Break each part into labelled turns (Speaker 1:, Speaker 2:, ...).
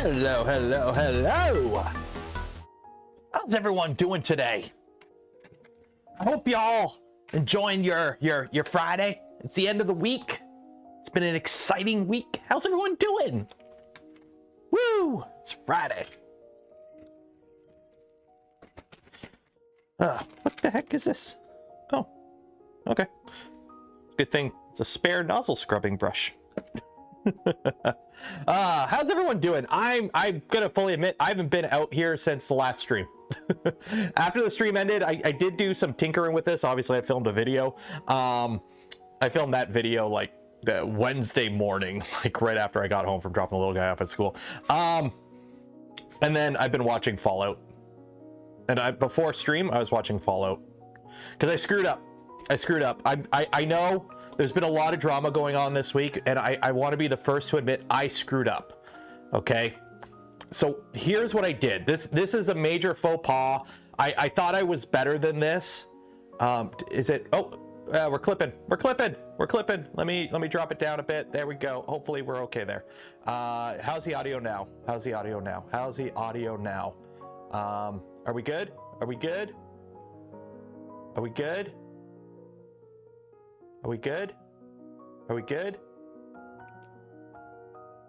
Speaker 1: Hello, hello, hello. How's everyone doing today? I hope y'all enjoying your Friday. It's the end of the week. It's been an exciting week. How's everyone doing? Woo! It's Friday. What the heck is this? Oh, okay. Good thing it's a spare nozzle scrubbing brush. How's everyone doing? I'm gonna fully admit I haven't been out here since the last stream. After the stream ended, I did do some tinkering with this. Obviously, I filmed a video. I filmed that video like the Wednesday morning, like right after I got home from dropping the little guy off at school. And then I've been watching Fallout. And before stream, I was watching Fallout because I screwed up. I know there's been a lot of drama going on this week, and I want to be the first to admit I screwed up. Okay, so here's what I did. This is a major faux pas. I thought I was better than this. Is it? Oh, we're clipping. Let me drop it down a bit. There we go. Hopefully we're okay there. How's the audio now? Are we good? Are we good?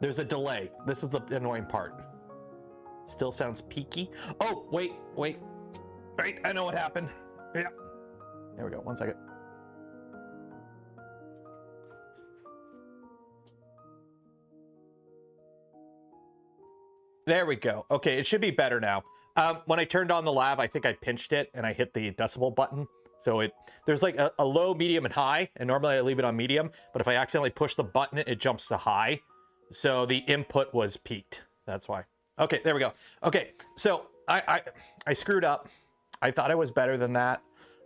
Speaker 1: There's a delay. This is the annoying part. Still sounds peaky. Oh, wait. I know what happened. Yeah. There we go. 1 second. There we go. Okay, it should be better now. When I turned on the lav, I think I pinched it and I hit the decibel button. So there's like a low, medium, and high, and normally I leave it on medium, but if I accidentally push the button, it jumps to high. So the input was peaked. That's why. Okay, there we go. Okay, so I screwed up. I thought I was better than that.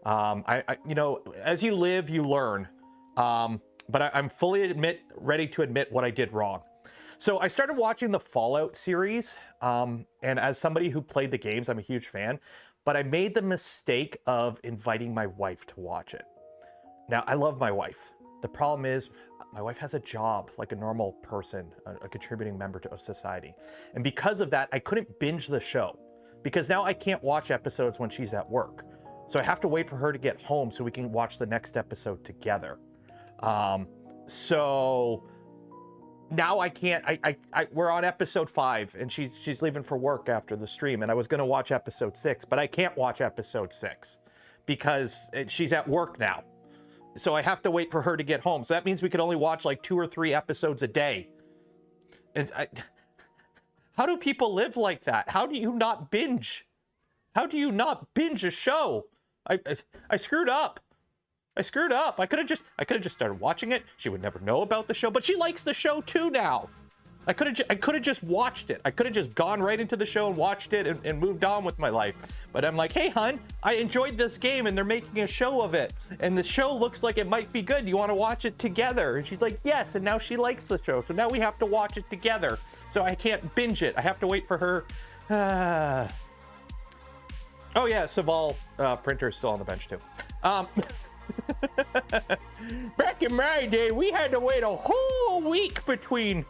Speaker 1: You know, as you live, you learn. But I'm fully ready to admit what I did wrong. So I started watching the Fallout series, and as somebody who played the games, I'm a huge fan. But I made the mistake of inviting my wife to watch it. Now, I love my wife. The problem is my wife has a job like a normal person, a contributing member of society. And because of that, I couldn't binge the show because now I can't watch episodes when she's at work. So I have to wait for her to get home so we can watch the next episode together. So now I can't, we're on episode 5 and she's leaving for work after the stream, and I was going to watch episode 6, but I can't watch episode 6 because she's at work now. So I have to wait for her to get home. So that means we could only watch like 2 or 3 episodes a day. And how do people live like that? How do you not binge? How do you not binge a show? I screwed up. I could have just started watching it. She would never know about the show, but she likes the show too now. I could have just watched it. I could have just gone right into the show and watched it and moved on with my life. But I'm like, hey, hun, I enjoyed this game and they're making a show of it. And the show looks like it might be good. Do you want to watch it together? And she's like, yes. And now she likes the show. So now we have to watch it together. So I can't binge it. I have to wait for her. Oh yeah, Saval printer is still on the bench too. Back in my day, we had to wait a whole week between.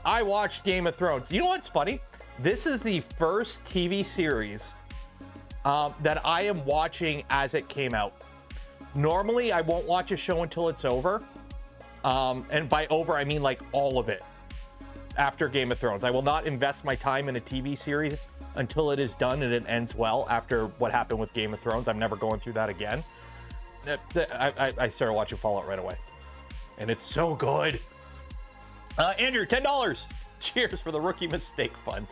Speaker 1: I watched Game of Thrones. You know what's funny? This is the first TV series that I am watching as it came out. Normally, I won't watch a show until it's over. And by over, I mean like all of it after Game of Thrones. I will not invest my time in a TV series until it is done and it ends well. After what happened with Game of Thrones, I'm never going through that again. I started watching Fallout right away, and it's so good. Andrew, $10. Cheers for the rookie mistake fund.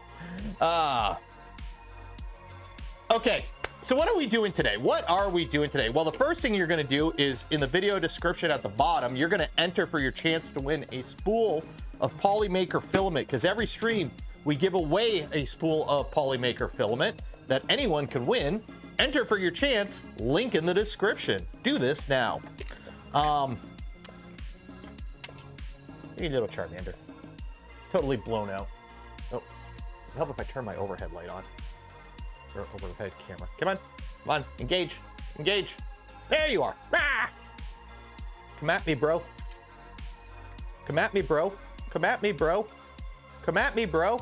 Speaker 1: Okay, so what are we doing today? Well, the first thing you're going to do is in the video description at the bottom, you're going to enter for your chance to win a spool of Polymaker filament, because every stream we give away a spool of Polymaker filament that anyone can win. Enter for your chance, link in the description. Do this now. You little Charmander. Totally blown out. Oh, it'd help if I turn my overhead light on. Or overhead camera. Come on, engage. There you are. Ah! Come at me, bro. Come at me, bro.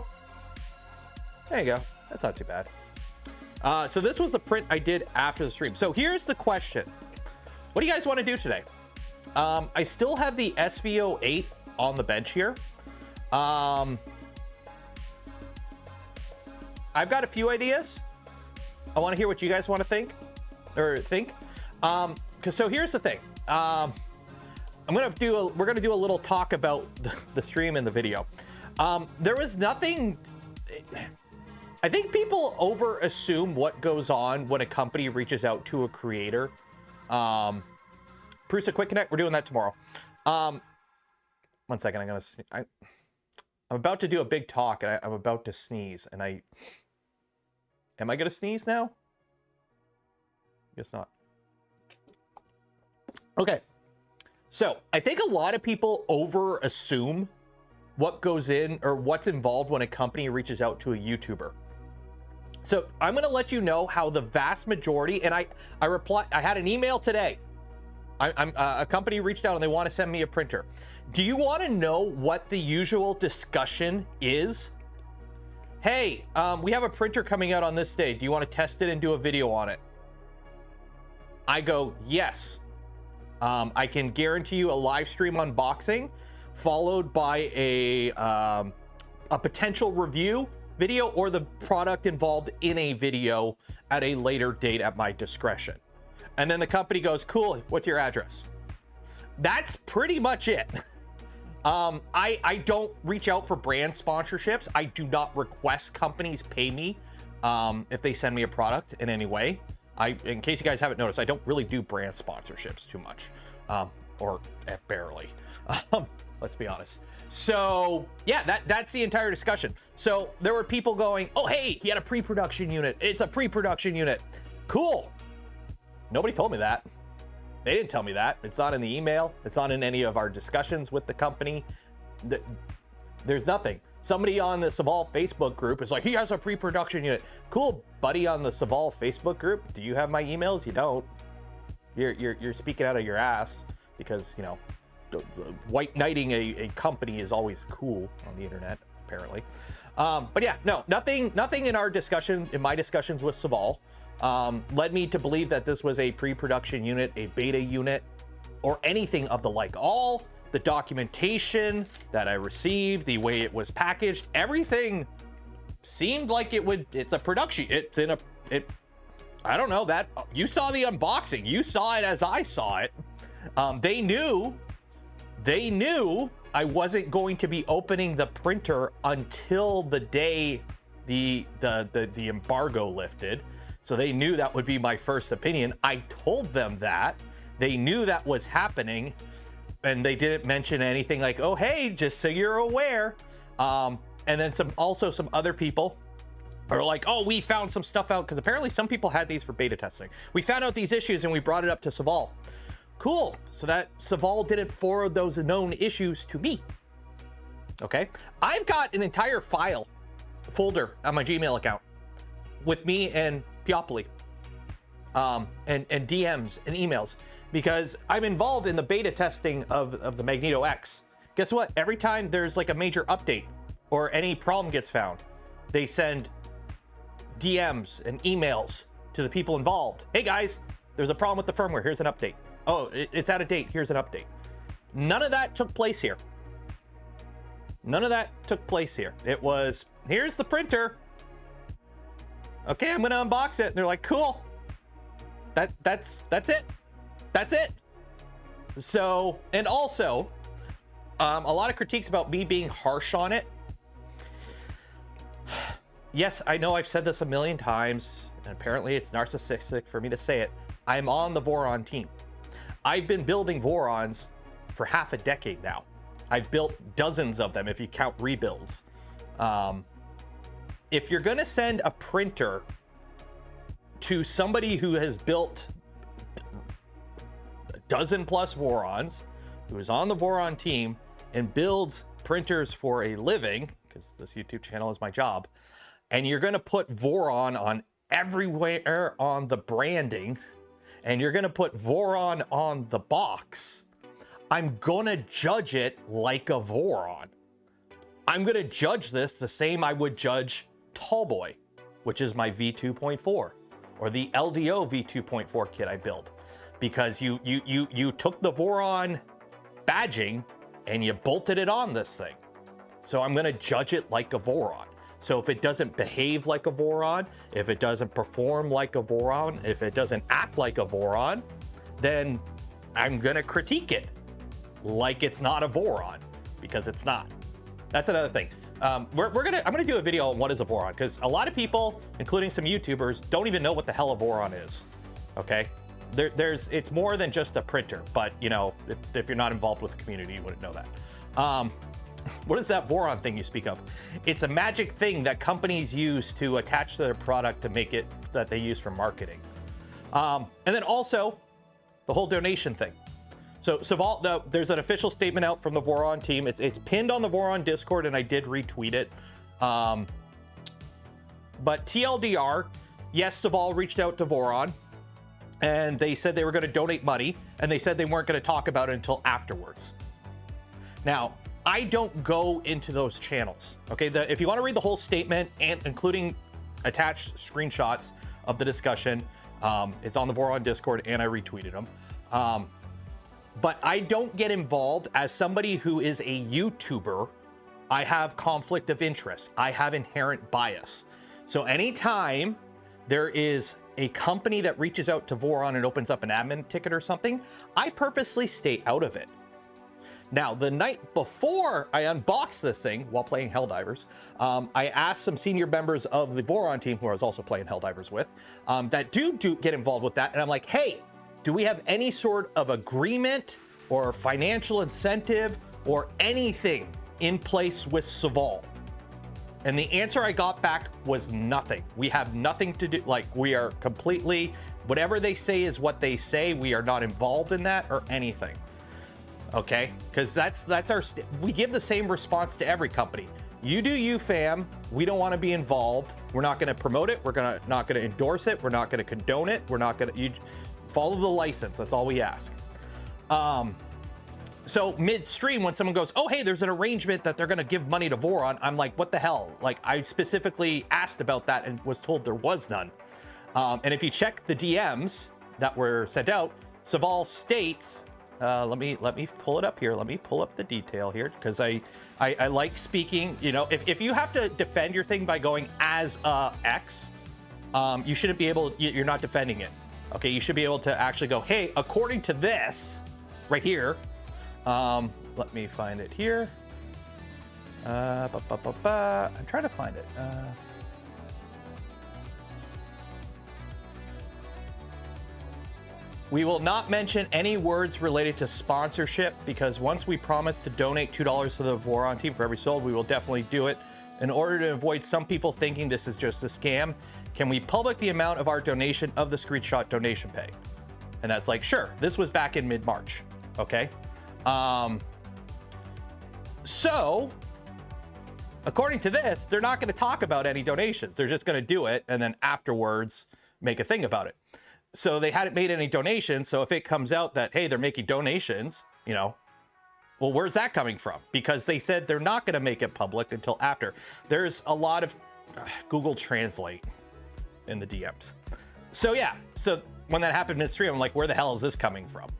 Speaker 1: There you go. That's not too bad. So this was the print I did after the stream. So here's the question. What do you guys want to do today? I still have the SVO8 on the bench here. I've got a few ideas. I want to hear what you guys want to think. So here's the thing. We're gonna do a little talk about the stream and the video. There was nothing. I think people over assume what goes on when a company reaches out to a creator. Prusa Quick Connect, we're doing that tomorrow. 1 second, I'm about to do a big talk and I'm about to sneeze and am I gonna sneeze now? Guess not. Okay, so I think a lot of people over assume what goes in or what's involved when a company reaches out to a YouTuber. So I'm going to let you know how the vast majority, and I had an email today. A company reached out and they want to send me a printer. Do you want to know what the usual discussion is? Hey, we have a printer coming out on this day. Do you want to test it and do a video on it? I go, yes. I can guarantee you a live stream unboxing followed by a potential review video or the product involved in a video at a later date at my discretion. And then the company goes, cool, what's your address? That's pretty much it. I don't reach out for brand sponsorships. I do not request companies pay me if they send me a product in any way. In case you guys haven't noticed, I don't really do brand sponsorships too much, or barely. Let's be honest. So yeah, that's the entire discussion. So there were people going, oh, hey, he had a pre-production unit. It's a pre-production unit. Cool. Nobody told me that. They didn't tell me that. It's not in the email. It's not in any of our discussions with the company. There's nothing. Somebody on the Saval Facebook group is like, he has a pre-production unit. Cool, buddy on the Saval Facebook group. Do you have my emails? You don't. You're speaking out of your ass because, you know, white knighting a company is always cool on the internet, apparently. But yeah, no, nothing in our discussion, in my discussions with Saval, led me to believe that this was a pre-production unit, a beta unit, or anything of the like. All the documentation that I received, the way it was packaged, everything seemed like it's a production. I don't know, that you saw the unboxing. You saw it as I saw it. They knew I wasn't going to be opening the printer until the day the embargo lifted. So they knew that would be my first opinion. I told them that. They knew that was happening, and they didn't mention anything like, oh, hey, just so you're aware. And then some other people are like, oh, we found some stuff out, because apparently some people had these for beta testing. We found out these issues and we brought it up to Saval. Cool. So that Saval didn't forward those known issues to me. Okay. I've got an entire folder on my Gmail account with me and Piopoli, and DMs and emails, because I'm involved in the beta testing of the Magneto X. Guess what? Every time there's like a major update or any problem gets found, they send DMs and emails to the people involved. Hey guys, there's a problem with the firmware. Here's an update. Oh, it's out of date. Here's an update. None of that took place here. None of that took place here. It was, here's the printer. Okay, I'm gonna unbox it. And they're like, cool. That's it. That's it. So, and also, a lot of critiques about me being harsh on it. Yes, I know I've said this a million times, and apparently it's narcissistic for me to say it. I'm on the Voron team. I've been building Vorons for half a decade now. I've built dozens of them if you count rebuilds. If you're gonna send a printer to somebody who has built a dozen plus Vorons, who is on the Voron team and builds printers for a living, because this YouTube channel is my job, and you're gonna put Voron on everywhere on the branding, and you're gonna put Voron on the box, I'm gonna judge it like a Voron. I'm going to judge this the same I would judge Tallboy, which is my V2.4 or the LDO V2.4 kit I built, because you took the Voron badging and you bolted it on this thing. So I'm going to judge it like a Voron. So if it doesn't behave like a Voron, if it doesn't perform like a Voron, if it doesn't act like a Voron, then I'm going to critique it like it's not a Voron, because it's not. That's another thing. I'm gonna do a video on what is a Voron, because a lot of people, including some YouTubers, don't even know what the hell a Voron is. Okay, it's more than just a printer, but you know, if you're not involved with the community, you wouldn't know that. What is that Voron thing you speak of? It's a magic thing that companies use to attach to their product to make it that they use for marketing. And then also the whole donation thing. So there's an official statement out from the Voron team. It's pinned on the Voron Discord, and I did retweet it. But TLDR, yes, Saval reached out to Voron, and they said they were going to donate money, and they said they weren't going to talk about it until afterwards. Now, I don't go into those channels. Okay, if you want to read the whole statement, and including attached screenshots of the discussion, it's on the Voron Discord, and I retweeted them. But I don't get involved. As somebody who is a YouTuber, I have conflict of interest. I have inherent bias. So anytime there is a company that reaches out to Voron and opens up an admin ticket or something, I purposely stay out of it. Now, the night before I unboxed this thing while playing Helldivers, I asked some senior members of the Voron team, who I was also playing Helldivers with, that do get involved with that. And I'm like, hey, do we have any sort of agreement or financial incentive or anything in place with Saval? And the answer I got back was nothing. We have nothing to do. Like, we are completely, whatever they say is what they say. We are not involved in that or anything. Okay, because that's our, we give the same response to every company. You do you, fam. We don't want to be involved. We're not going to promote it. We're not going to endorse it. We're not going to condone it. We're not going to, you follow the license. That's all we ask. So midstream, when someone goes, oh, hey, there's an arrangement that they're going to give money to Voron, I'm like, what the hell? Like, I specifically asked about that and was told there was none. And if you check the DMs that were sent out, Saval states, let me pull it up here. Let me pull up the detail here, because I like speaking. You know, if you have to defend your thing by going as X, you shouldn't be able. You're not defending it. Okay, you should be able to actually go, hey, according to this, right here. Let me find it here. I'm trying to find it. We will not mention any words related to sponsorship, because once we promise to donate $2 to the Voron team for every sold, we will definitely do it. In order to avoid some people thinking this is just a scam, can we public the amount of our donation of the screenshot donation pay? And that's like, sure. This was back in mid-March. Okay. So according to this, they're not going to talk about any donations. They're just going to do it, and then afterwards make a thing about it. So they hadn't made any donations. So if it comes out that, hey, they're making donations, you know, well, where's that coming from? Because they said they're not going to make it public until after. There's a lot of Google Translate in the DMs. So yeah, so when that happened midstream, I'm like, where the hell is this coming from?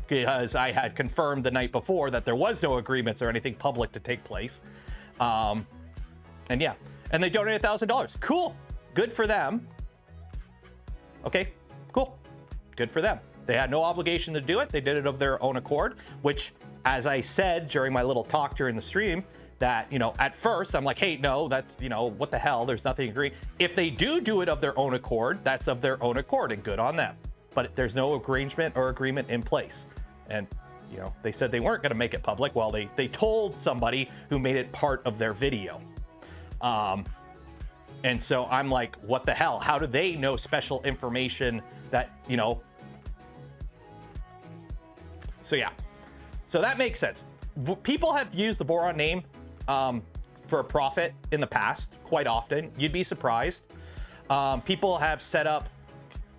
Speaker 1: Because I had confirmed the night before that there was no agreements or anything public to take place. And yeah, and they donated $1,000. Cool, good for them. Okay, cool, good for them. They had no obligation to do it. They did it of their own accord, which, as I said during my little talk during the stream, that, you know, at first I'm like, hey, no, that's, you know, what the hell? There's nothing agreed. If they do it of their own accord, that's of their own accord and good on them. But there's no arrangement or agreement in place. And, you know, they said they weren't going to make it public. Well, they told somebody who made it part of their video. And so I'm like, what the hell? How do they know special information that, you know? So yeah, so that makes sense. People have used the Voron name for a profit in the past quite often. You'd be surprised. People have set up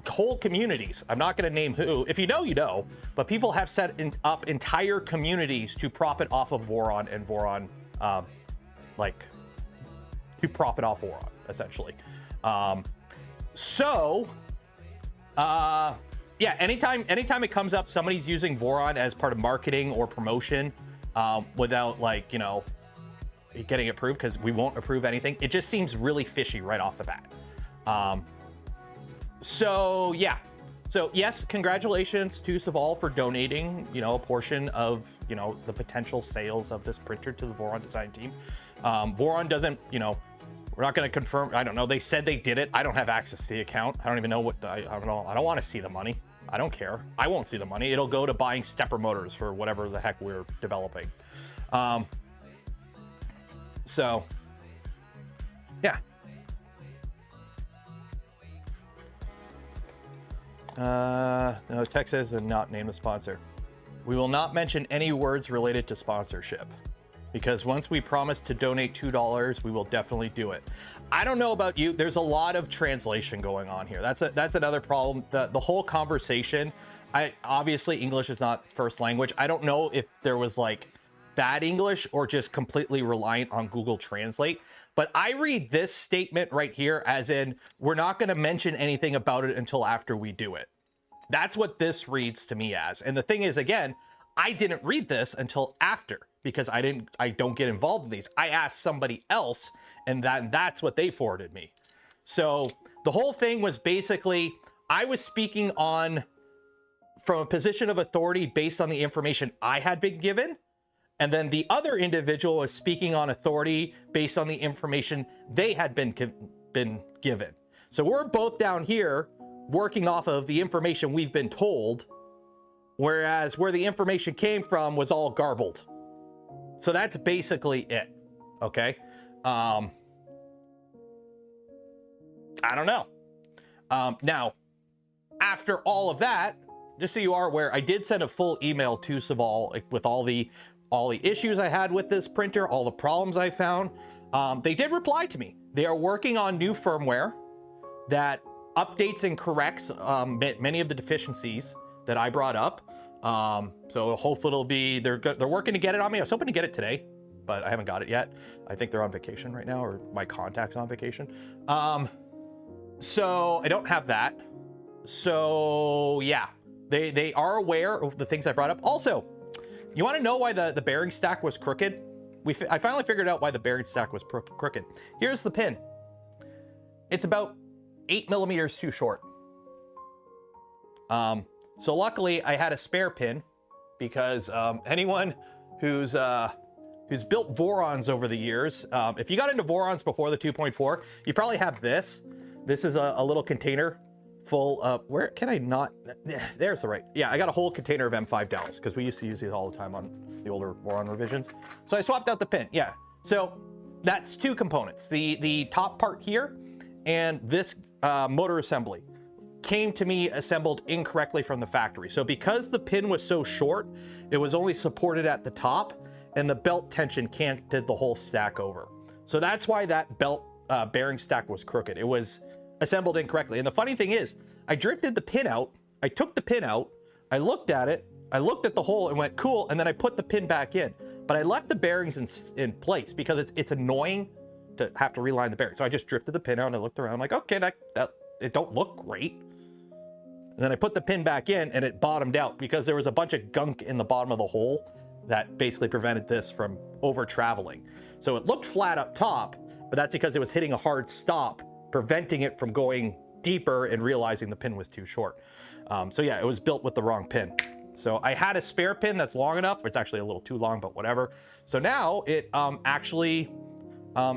Speaker 1: whole communities. I'm not going to name who. If you know, you know. But people have set up entire communities to profit off of Voron and Voron like to profit off Voron, essentially. Yeah, anytime it comes up, somebody's using Voron as part of marketing or promotion without, like, you know, getting approved, because we won't approve anything. It just seems really fishy right off the bat. So yeah, so yes, congratulations to Saval for donating, you know, a portion of, you know, the potential sales of this printer to the Voron design team. Voron doesn't, you know, we're not going to confirm. I don't know. They said they did it. I don't have access to the account. I don't even know what, I don't know. I don't want to see the money. I don't care. I won't see the money. It'll go to buying stepper motors for whatever the heck we're developing. So yeah. No, text says and not name the sponsor. We will not mention any words related to sponsorship, because once we promise to donate $2, we will definitely do it. I don't know about you. There's a lot of translation going on here. That's another problem. The whole conversation, obviously English is not first language. I don't know if there was like bad English or just completely reliant on Google Translate. But I read this statement right here as in, we're not going to mention anything about it until after we do it. That's what this reads to me as. And the thing is, again, I didn't read this until after, because I don't get involved in these. I asked somebody else, and that's what they forwarded me. So the whole thing was basically, I was speaking on from a position of authority based on the information I had been given. And then the other individual was speaking on authority based on the information they had been given. So we're both down here working off of the information we've been told, whereas where the information came from was all garbled. So that's basically it. Okay. I don't know. Now, after all of that, just so you are aware, I did send a full email to Saval with all the issues I had with this printer, all the problems I found. They did reply to me. They are working on new firmware that updates and corrects many of the deficiencies that I brought up. So hopefully it'll be, they're working to get it on me. I was hoping to get it today, but I haven't got it yet. I think they're on vacation right now, or my contact's on vacation. So I don't have that. So yeah, they are aware of the things I brought up. Also, you want to know why the bearing stack was crooked? I finally figured out why the bearing stack was crooked. Here's the pin. It's about 8 millimeters too short. So luckily I had a spare pin, because anyone who's built Vorons over the years, if you got into Vorons before the 2.4, you probably have this. This is a little container full of, where can I not, there's the right, yeah, I got a whole container of M5 dowels, because we used to use these all the time on the older Voron revisions. So I swapped out the pin, yeah. So that's two components, the top part here and this motor assembly came to me assembled incorrectly from the factory. So because the pin was so short, it was only supported at the top, and the belt tension canted the whole stack over. So that's why that belt bearing stack was crooked. It was assembled incorrectly. And the funny thing is, I drifted the pin out, I took the pin out, I looked at it, I looked at the hole and went, cool, and then I put the pin back in. But I left the bearings in place, because it's annoying to have to reline the bearing. So I just drifted the pin out and I looked around, I'm like, okay, that it don't look great. And then I put the pin back in and it bottomed out, because there was a bunch of gunk in the bottom of the hole that basically prevented this from over traveling. So it looked flat up top, but that's because it was hitting a hard stop, preventing it from going deeper and realizing the pin was too short. So yeah, it was built with the wrong pin. So I had a spare pin that's long enough. It's actually a little too long, but whatever. So now it actually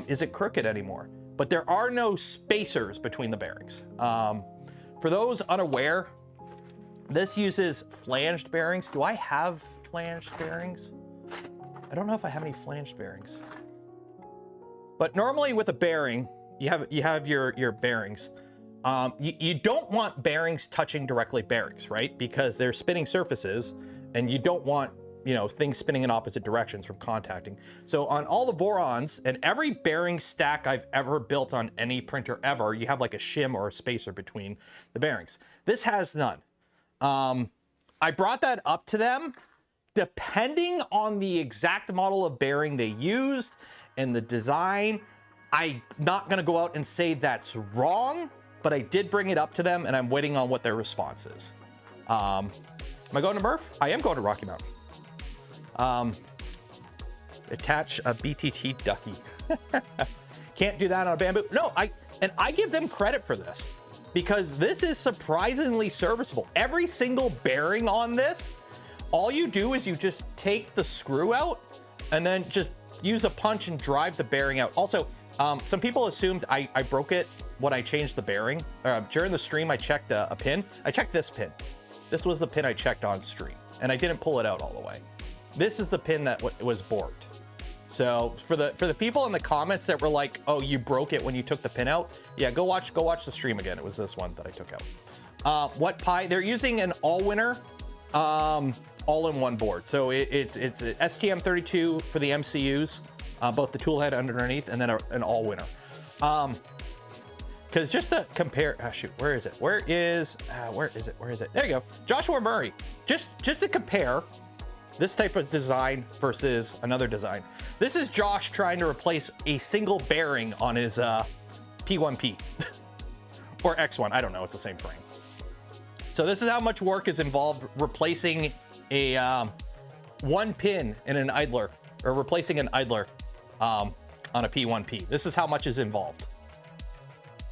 Speaker 1: isn't crooked anymore, but there are no spacers between the bearings. For those unaware, this uses flanged bearings. Do I have flanged bearings? I don't know if I have any flanged bearings. But normally with a bearing, you have your bearings. You don't want bearings touching directly bearings, right? Because they're spinning surfaces, and you don't want, you know, things spinning in opposite directions from contacting. So on all the Vorons and every bearing stack I've ever built on any printer ever, you have like a shim or a spacer between the bearings. This has none. I brought that up to them, depending on the exact model of bearing they used and the design, I'm not going to go out and say that's wrong, but I did bring it up to them, and I'm waiting on what their response is. Am I going to Murph? I am going to Rocky Mountain. Attach a BTT ducky. Can't do that on a bamboo. No, I give them credit for this, because this is surprisingly serviceable. Every single bearing on this, all you do is you just take the screw out and then just use a punch and drive the bearing out. Also, some people assumed I broke it when I changed the bearing. During the stream, I checked a pin. I checked this pin. This was the pin I checked on stream, and I didn't pull it out all the way. This is the pin that was borked. So for the people in the comments that were like, "Oh, you broke it when you took the pin out," yeah, go watch the stream again. It was this one that I took out. What Pi? They're using an all-winner, all-in-one board. So it's a STM32 for the MCUs, both the tool head underneath, and then an all-winner. Because just to compare, shoot, where is it? Where is it? There you go, Joshua Murray. Just to compare this type of design versus another design. This is Josh trying to replace a single bearing on his P1P or X1. I don't know. It's the same frame. So this is how much work is involved replacing a one pin in an idler, or replacing an idler on a P1P. This is how much is involved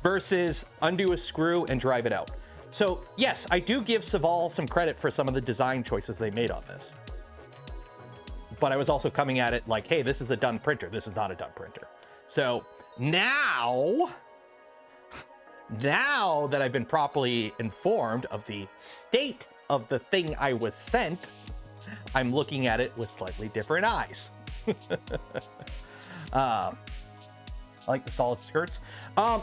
Speaker 1: versus undo a screw and drive it out. So yes, I do give SPOOL some credit for some of the design choices they made on this. But I was also coming at it like, hey, this is a done printer. This is not a done printer. So now that I've been properly informed of the state of the thing I was sent, I'm looking at it with slightly different eyes. I like the solid skirts.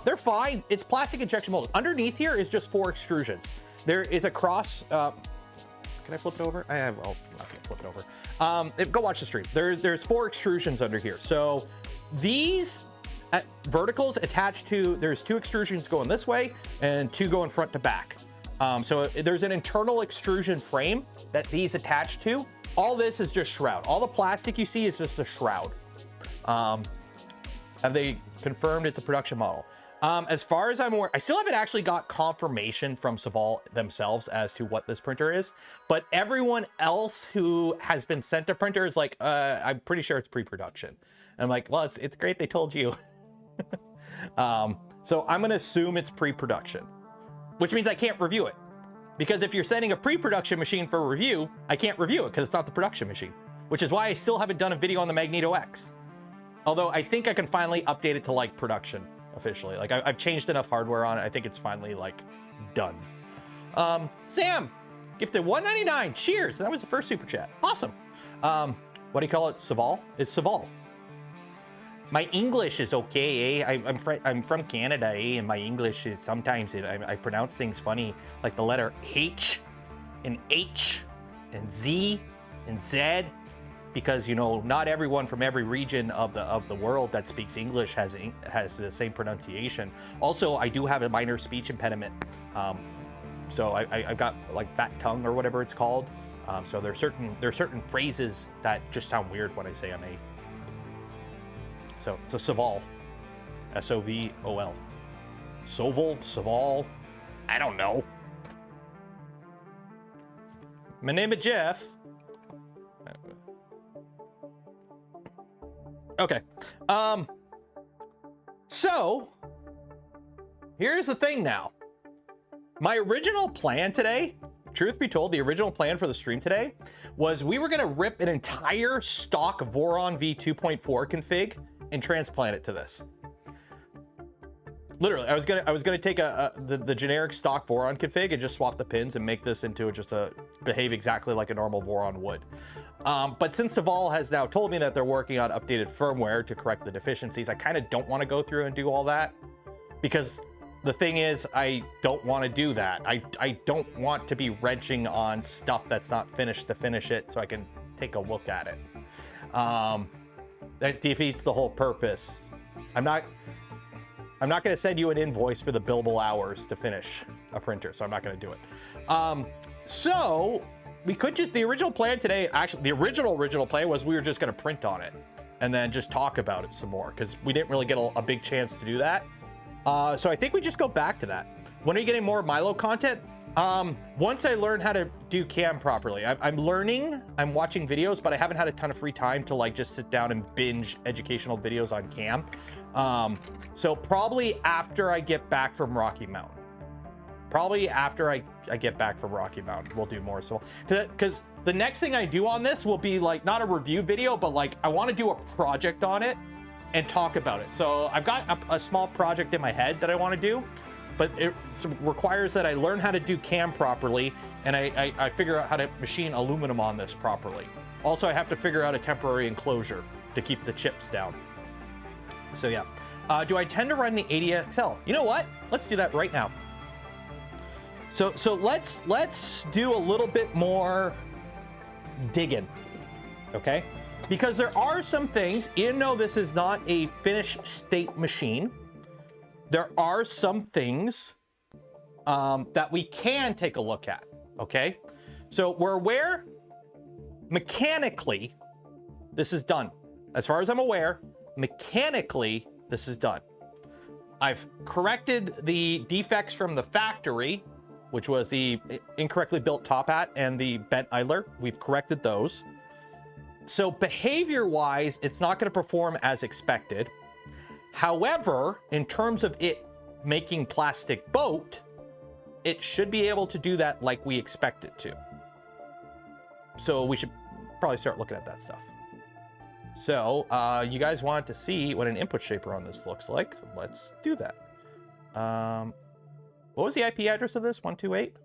Speaker 1: They're fine. It's plastic injection molded. Underneath here is just 4 extrusions. There is a cross. Can I flip it over? I can't flip it over. Go watch the stream. There's 4 extrusions under here. So these verticals attached to, there's 2 extrusions going this way and 2 going front to back. So there's an internal extrusion frame that these attach to. All this is just shroud. All the plastic you see is just a shroud. Have they confirmed it's a production model? As far as I'm aware, I still haven't actually got confirmation from SPOOL themselves as to what this printer is, but everyone else who has been sent a printer is like, I'm pretty sure it's pre-production. And I'm like, well, it's great they told you. So I'm gonna assume it's pre-production, which means I can't review it. Because if you're sending a pre-production machine for review, I can't review it because it's not the production machine, which is why I still haven't done a video on the Magneto X. Although I think I can finally update it to like production officially. Like I've changed enough hardware on it. I think it's finally like done. Sam gifted $1.99. Cheers. That was the first super chat. Awesome. What do you call it? SPOOL? It's SPOOL. My English is okay, eh? I'm from Canada, eh? And my English is sometimes I pronounce things funny, like the letter H and H and Z and Z, because you know not everyone from every region of the world that speaks English has the same pronunciation. Also, I do have a minor speech impediment, so I've got like fat tongue or whatever it's called. So there's certain phrases that just sound weird when I say I'm a. So it's a SPOOL, S-O-V-O-L. SPOOL, I don't know. My name is Jeff. Okay. So here's the thing now. My original plan today, truth be told, the original plan for the stream today was we were gonna rip an entire stock Voron v2.4 config and transplant it to this. Literally, I was gonna take the generic stock Voron config and just swap the pins and make this into just a behave exactly like a normal Voron would. But since SPOOL has now told me that they're working on updated firmware to correct the deficiencies, I kind of don't want to go through and do all that, because the thing is, I don't want to do that. I don't want to be wrenching on stuff that's not finished to finish it so I can take a look at it. That defeats the whole purpose. I'm not going to send you an invoice for the billable hours to finish a printer, so I'm not going to do it. So we could just, the original plan today, actually, the original plan was we were just going to print on it and then just talk about it some more because we didn't really get a big chance to do that. So I think we just go back to that. When are you getting more Milo content? Once I learn how to do cam properly. I'm learning, I'm watching videos, but I haven't had a ton of free time to like just sit down and binge educational videos on cam. So probably after I get back from Rocky Mountain. Probably after I get back from Rocky Mountain, we'll do more. So, because the next thing I do on this will be like, not a review video, but like I want to do a project on it and talk about it. So I've got a small project in my head that I want to do, but it requires that I learn how to do cam properly and I figure out how to machine aluminum on this properly. Also, I have to figure out a temporary enclosure to keep the chips down. So yeah. Do I tend to run the ADXL? You know what? Let's do that right now. So let's do a little bit more digging, okay? Because there are some things, even though this is not a finished state machine, there are some things that we can take a look at, okay? So we're aware, mechanically, this is done. As far as I'm aware, mechanically, this is done. I've corrected the defects from the factory, which was the incorrectly built top hat and the bent idler. We've corrected those. So behavior-wise, it's not going to perform as expected. However, in terms of it making plastic boat, it should be able to do that like we expect it to. So we should probably start looking at that stuff. So you guys wanted to see what an input shaper on this looks like. Let's do that. What was the IP address of this? 128?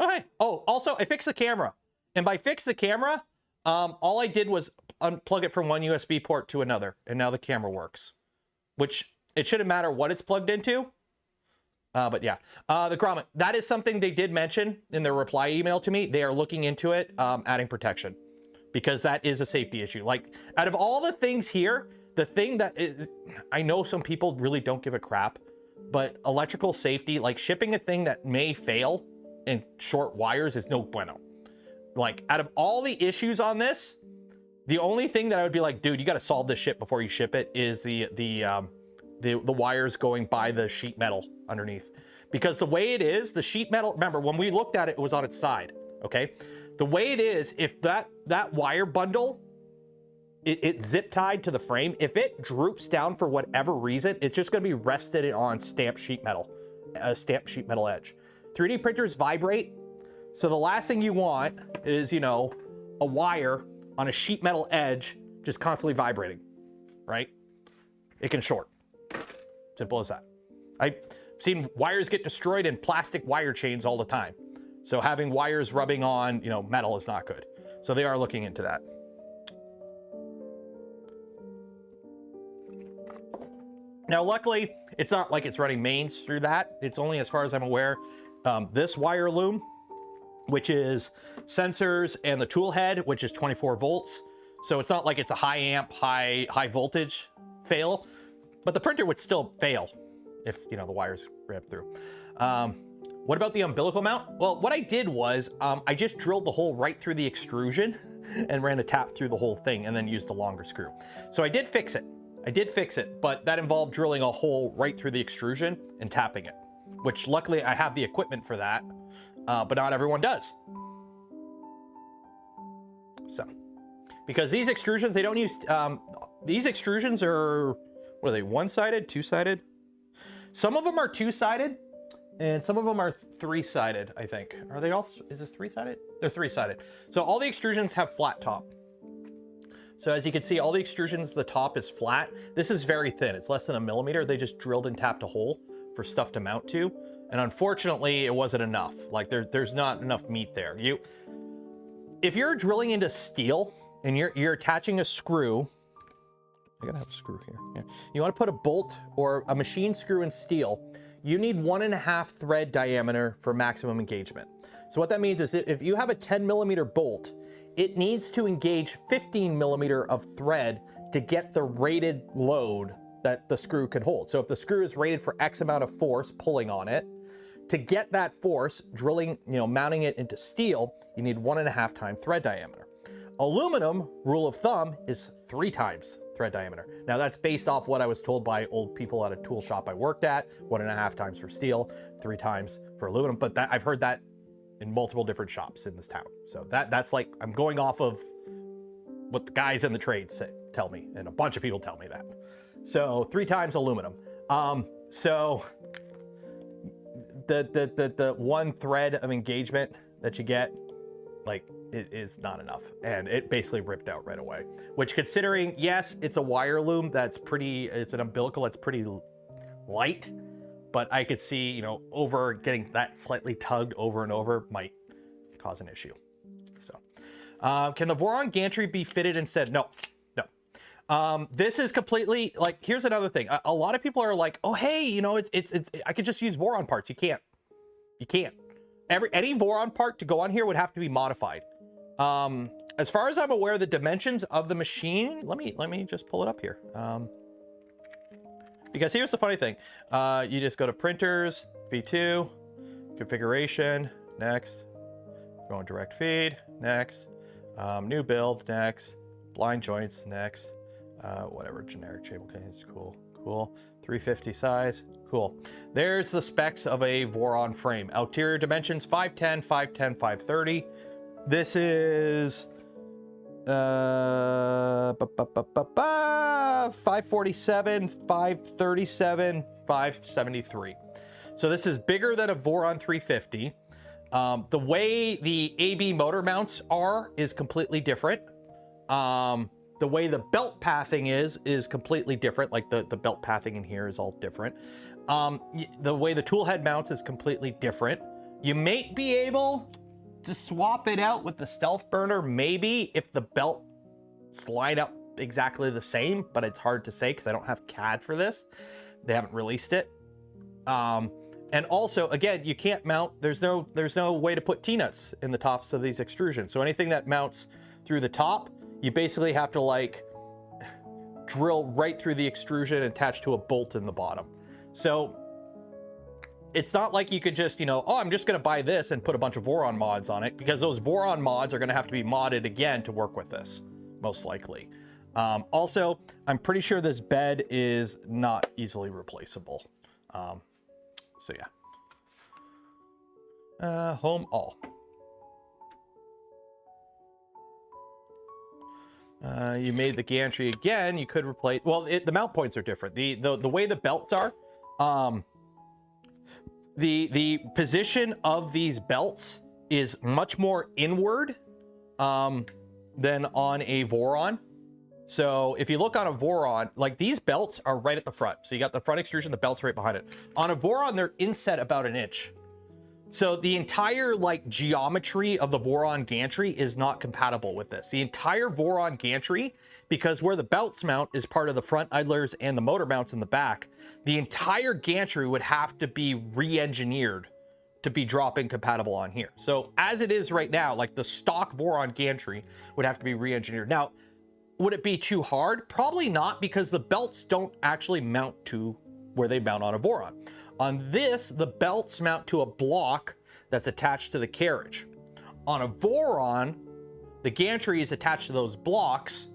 Speaker 1: Okay. Oh, also, I fixed the camera. And by fix the camera, all I did was unplug it from one USB port to another. And now the camera works. Which, it shouldn't matter what it's plugged into. But yeah. The grommet. That is something they did mention in their reply email to me. They are looking into it, adding protection. Because that is a safety issue. Like, out of all the things here, the thing that is, I know some people really don't give a crap, but electrical safety, like shipping a thing that may fail in short wires is no bueno. Like, out of all the issues on this, the only thing that I would be like, dude, you got to solve this shit before you ship it is the wires going by the sheet metal underneath. Because the way it is, the sheet metal, remember when we looked at it, it was on its side, okay? The way it is, if that wire bundle, it's zip tied to the frame. If it droops down for whatever reason, it's just going to be rested on stamped sheet metal, a stamped sheet metal edge. 3D printers vibrate. So the last thing you want is, you know, a wire on a sheet metal edge just constantly vibrating, right? It can short. Simple as that. I've seen wires get destroyed in plastic wire chains all the time. So having wires rubbing on, you know, metal is not good. So they are looking into that. Now, luckily, it's not like it's running mains through that. It's only, as far as I'm aware, this wire loom, which is sensors, and the tool head, which is 24 volts. So it's not like it's a high amp, high voltage fail, but the printer would still fail if, you know, the wires ramp through. What about the umbilical mount? Well, what I did was I just drilled the hole right through the extrusion and ran a tap through the whole thing and then used a longer screw. So I did fix it. But that involved drilling a hole right through the extrusion and tapping it, which luckily I have the equipment for that, but not everyone does. So, because these extrusions, they don't use, these extrusions are, what are they, one-sided, two-sided? Some of them are two-sided, and some of them are three-sided, I think. Are they all, is it three-sided? They're three-sided. So all the extrusions have flat top. So as you can see, all the extrusions, the top is flat. This is very thin. It's less than a millimeter. They just drilled and tapped a hole for stuff to mount to. And unfortunately, it wasn't enough. Like there's not enough meat there. If you're drilling into steel and you're attaching a screw, I gotta have a screw here. Yeah. You want to put a bolt or a machine screw in steel, you need 1.5 thread diameter for maximum engagement. So what that means is if you have a 10 millimeter bolt, it needs to engage 15 millimeter of thread to get the rated load that the screw can hold. So if the screw is rated for X amount of force pulling on it, to get that force, drilling, mounting it into steel, you need 1.5 times thread diameter. Aluminum, rule of thumb, is 3 times thread diameter. Now that's based off what I was told by old people at a tool shop I worked at, 1.5 times for steel, 3 times for aluminum, but I've heard that in multiple different shops in this town. So that's like, I'm going off of what the guys in the trade tell me, and a bunch of people tell me that. So 3 times aluminum. So the 1 thread of engagement that you get, like, it is not enough, and it basically ripped out right away. Which, considering, yes, it's a wire loom it's an umbilical that's pretty light, but I could see, over getting that slightly tugged over and over might cause an issue. So, can the Voron gantry be fitted instead? No. This is completely, like, here's another thing. A lot of people are like, oh, hey, I could just use Voron parts. You can't. Any Voron part to go on here would have to be modified. As far as I'm aware, the dimensions of the machine, let me just pull it up here. Because here's the funny thing. You just go to printers, V2, configuration, next, go on direct feed, next, new build, next, blind joints, next, whatever, generic shape, okay, it's cool. 350 size, cool. There's the specs of a Voron frame. Exterior dimensions, 510, 510, 530. This is 547, 537, 573. So this is bigger than a Voron 350. The way the AB motor mounts is completely different. The way the belt pathing is completely different. Like the belt pathing in here is all different. The way the tool head mounts is completely different. You may be able to swap it out with the stealth burner, maybe, if the belt slide up exactly the same, but it's hard to say because I don't have CAD for this. They haven't released it. And also, again, you can't mount, there's no way to put T-nuts in the tops of these extrusions. So anything that mounts through the top, you basically have to, like, drill right through the extrusion and attach to a bolt in the bottom. So it's not like you could just, oh, I'm just going to buy this and put a bunch of Voron mods on it, because those Voron mods are going to have to be modded again to work with this, most likely. Also, I'm pretty sure this bed is not easily replaceable. So yeah. Home all. You made the gantry again. You could replace, well, the mount points are different. The way the belts are, the position of these belts is much more inward than on a Voron. So if you look on a Voron, like, these belts are right at the front. So you got the front extrusion, the belt's right behind it. On a Voron, they're inset about 1 inch. So the entire, like, geometry of the Voron gantry is not compatible with this. The entire Voron gantry, because where the belts mount is part of the front idlers and the motor mounts in the back, the entire gantry would have to be re-engineered to be drop-in compatible on here. So as it is right now, like, the stock Voron gantry would have to be re-engineered. Now, would it be too hard? Probably not, because the belts don't actually mount to where they mount on a Voron. On this, the belts mount to a block that's attached to the carriage. On a Voron, the gantry is attached to those blocks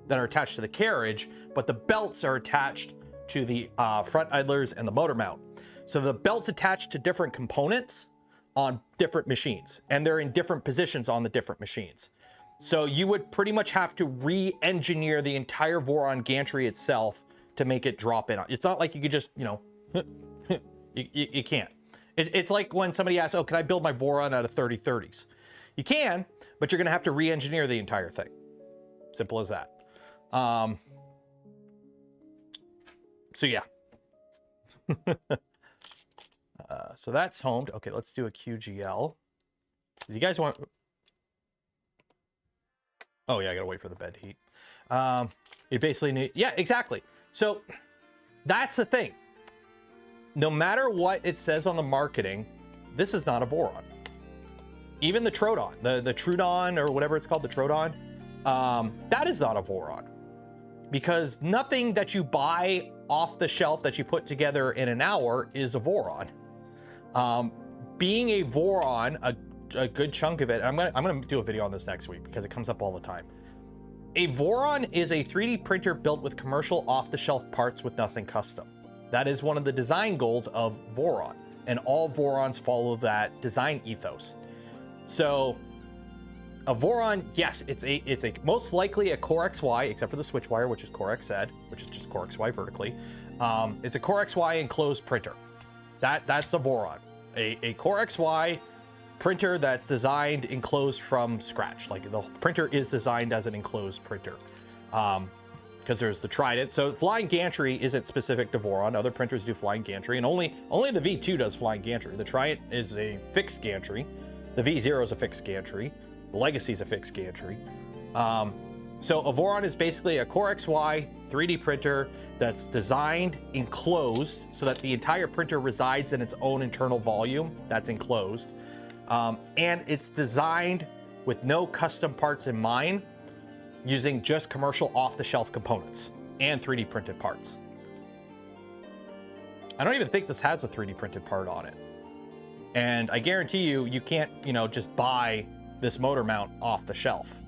Speaker 1: that are attached to the carriage, but the belts are attached to the front idlers and the motor mount. So the belts attached to different components on different machines, and they're in different positions on the different machines. So you would pretty much have to re-engineer the entire Voron gantry itself to make it drop in. It's not like you could just, you can't. It's like when somebody asks, oh, can I build my Voron out of 3030s? You can, but you're going to have to re-engineer the entire thing. Simple as that. So yeah. So that's homed. Okay, let's do a QGL. Do you guys want... Oh yeah, I gotta wait for the bed heat. You basically need... Yeah, exactly. So that's the thing. No matter what it says on the marketing, this is not a Voron. Even the Troodon, the Troodon, or whatever it's called, the Troodon, that is not a Voron. Because nothing that you buy off the shelf that you put together in an hour is a Voron. Being a Voron, a good chunk of it, I'm gonna do a video on this next week because it comes up all the time. A Voron is a 3D printer built with commercial off-the-shelf parts with nothing custom. That is one of the design goals of Voron, and all Vorons follow that design ethos. So a Voron, yes, it's a most likely a Core XY, except for the switch wire, which is Core XZ, which is just Core XY vertically. It's a Core XY enclosed printer. That's a Voron, a Core XY printer that's designed enclosed from scratch. Like the printer is designed as an enclosed printer, because there's the Trident. So flying gantry isn't specific to Voron. Other printers do flying gantry, and only the V2 does flying gantry. The Trident is a fixed gantry. The V0 is a fixed gantry. The Legacy is a fixed gantry. So a Voron is basically a Core XY 3D printer that's designed enclosed so that the entire printer resides in its own internal volume that's enclosed. And it's designed with no custom parts in mind, using just commercial off-the-shelf components and 3D printed parts. I don't even think this has a 3D printed part on it. And I guarantee you, you can't, just buy this motor mount off the shelf.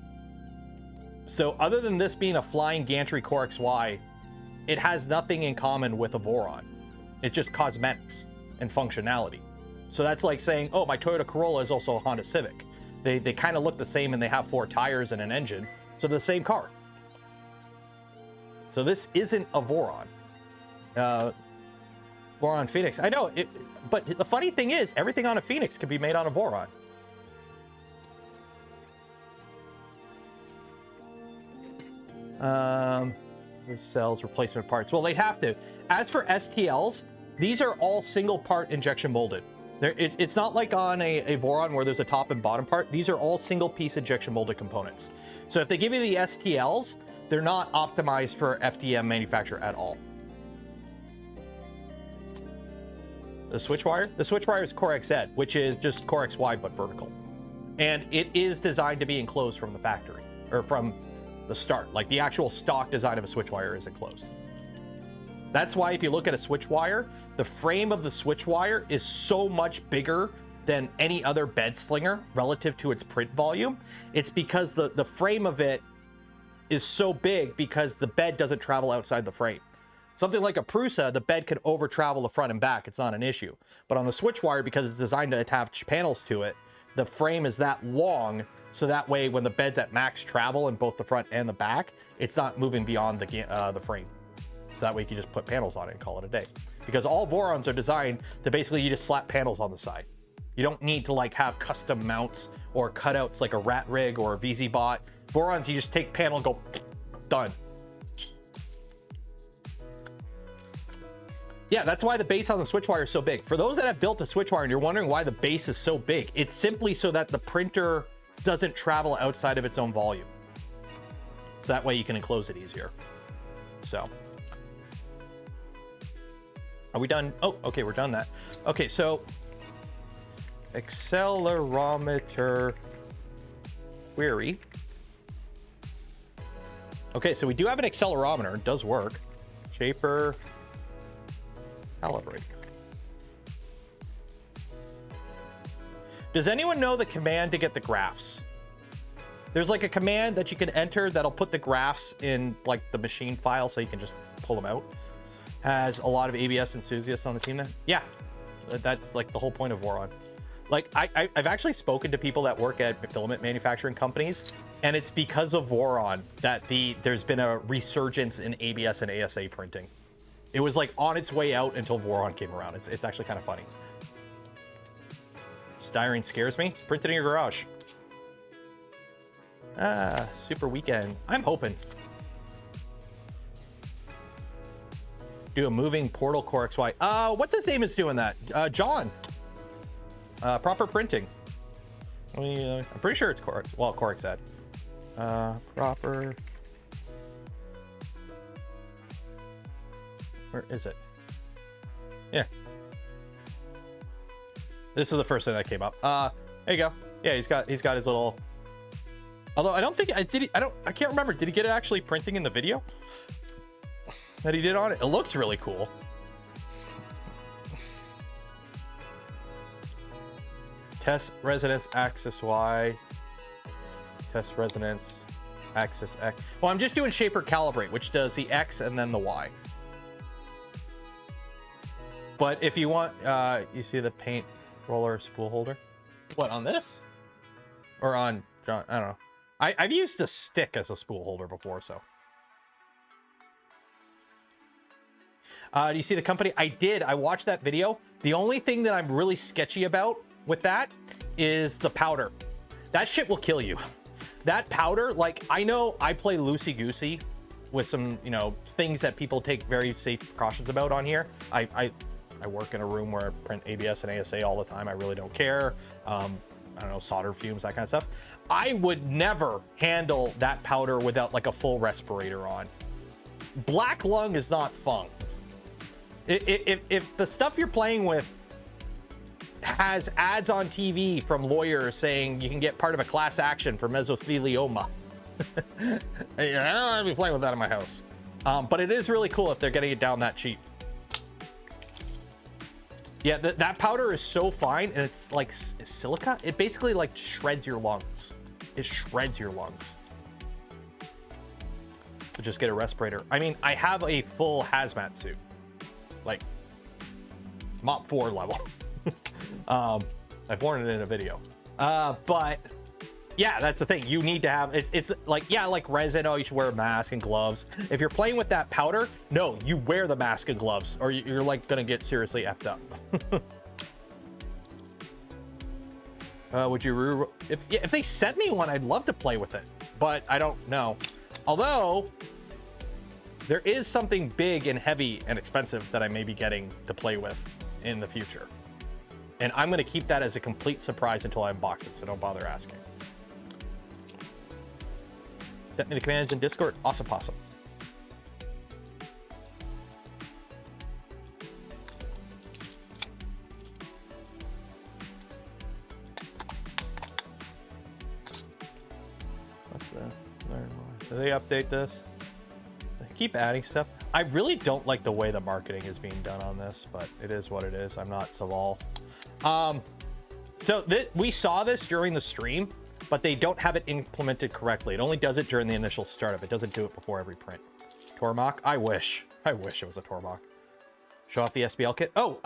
Speaker 1: So other than this being a flying gantry Core XY, it has nothing in common with a Voron. It's just cosmetics and functionality. So that's like saying, oh, my Toyota Corolla is also a Honda Civic. They kind of look the same, and they have 4 tires and an engine. So they're the same car. So this isn't a Voron. Voron Phoenix. I know, but the funny thing is, everything on a Phoenix can be made on a Voron. This sells replacement parts. Well, they'd have to. As for STLs, these are all single part injection molded. It's not like on a Voron where there's a top and bottom part. These are all single piece injection molded components. So if they give you the STLs, they're not optimized for FDM manufacture at all. The switch wire? The switch wire is Core XZ, which is just Core XY but vertical. And it is designed to be enclosed from the factory, or from the start. Like the actual stock design of a switch wire is enclosed. That's why if you look at a switch wire, the frame of the switch wire is so much bigger than any other bed slinger relative to its print volume. It's because the frame of it is so big because the bed doesn't travel outside the frame. Something like a Prusa, the bed could over travel the front and back. It's not an issue. But on the switch wire, because it's designed to attach panels to it, the frame is that long, so that way when the bed's at max travel in both the front and the back, it's not moving beyond the frame. So that way you can just put panels on it and call it a day. Because all Vorons are designed to basically you just slap panels on the side. You don't need to like have custom mounts or cutouts like a Rat Rig or a VZ-Bot. Vorons, you just take panel and go, done. Yeah, that's why the base on the switch wire is so big. For those that have built a switch wire and you're wondering why the base is so big, it's simply so that the printer doesn't travel outside of its own volume. So that way you can enclose it easier. So. Are we done? Oh, okay, we're done that. Okay, so accelerometer query. Okay, so we do have an accelerometer. It does work. Shaper. Calibrate. Does anyone know the command to get the graphs? There's like a command that you can enter that'll put the graphs in like the machine file so you can just pull them out. Has a lot of ABS enthusiasts on the team then? Yeah, that's like the whole point of Voron. Like I've actually spoken to people that work at filament manufacturing companies, and it's because of Voron that there's been a resurgence in ABS and ASA printing. It was like on its way out until Voron came around. It's actually kind of funny. Styrene scares me. Print it in your garage. Super weekend. I'm hoping. Do a moving portal Core XY. What's his name is doing that? John. Proper printing. I'm pretty sure it's Core XZ. Proper. Where is it? Yeah. This is the first thing that came up. There you go. Yeah, he's got his little. Although I don't think I can't remember. Did he get it actually printing in the video that he did on it? It looks really cool. Test resonance axis Y. Test resonance axis X. Well, I'm just doing shaper calibrate, which does the X and then the Y. But if you want, you see the paint roller spool holder? What, on this? Or on, John, I don't know. I've used a stick as a spool holder before, so. Do you see the company? I did. I watched that video. The only thing that I'm really sketchy about with that is the powder. That shit will kill you. That powder, like, I know I play loosey-goosey with some, you know, things that people take very safe precautions about on here. I work in a room where I print ABS and ASA all the time. I really don't care. I don't know, solder fumes, that kind of stuff. I would never handle that powder without like a full respirator on. Black lung is not fun. If the stuff you're playing with has ads on TV from lawyers saying you can get part of a class action for mesothelioma, I don't want to be playing with that in my house. But it is really cool if they're getting it down that cheap. Yeah, that powder is so fine, and it's like silica. It basically like shreds your lungs. It shreds your lungs. So just get a respirator. I mean, I have a full hazmat suit, like Mop 4 level. I've worn it in a video. But yeah, that's the thing. You need to have, it's like, yeah, like resin, oh, you should wear a mask and gloves. If you're playing with that powder, no, you wear the mask and gloves, or you're like gonna get seriously effed up. Would you, if they sent me one, I'd love to play with it, but I don't know. Although there is something big and heavy and expensive that I may be getting to play with in the future. And I'm gonna keep that as a complete surprise until I unbox it, so don't bother asking. Send me the commands in Discord. Awesome possum. What's the learn more? Do they update this? They keep adding stuff. I really don't like the way the marketing is being done on this, but it is what it is. I'm not Saval. So we saw this during the stream, but they don't have it implemented correctly. It only does it during the initial startup. It doesn't do it before every print. Tormach? I wish it was a Tormach. Show off the SPL kit. Oh,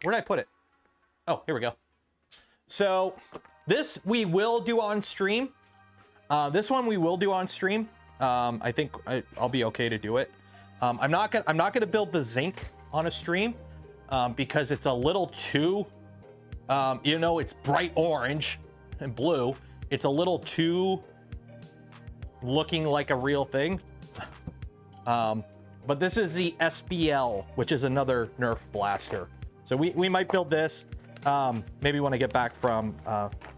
Speaker 1: where did I put it? Oh, here we go. So this we will do on stream. This one we will do on stream. I think I'll be okay to do it. I'm not gonna build the zinc on a stream because it's a little too, you know, it's bright orange and blue. It's a little too looking like a real thing. But this is the SPL, which is another Nerf blaster. So we might build this maybe when I get back from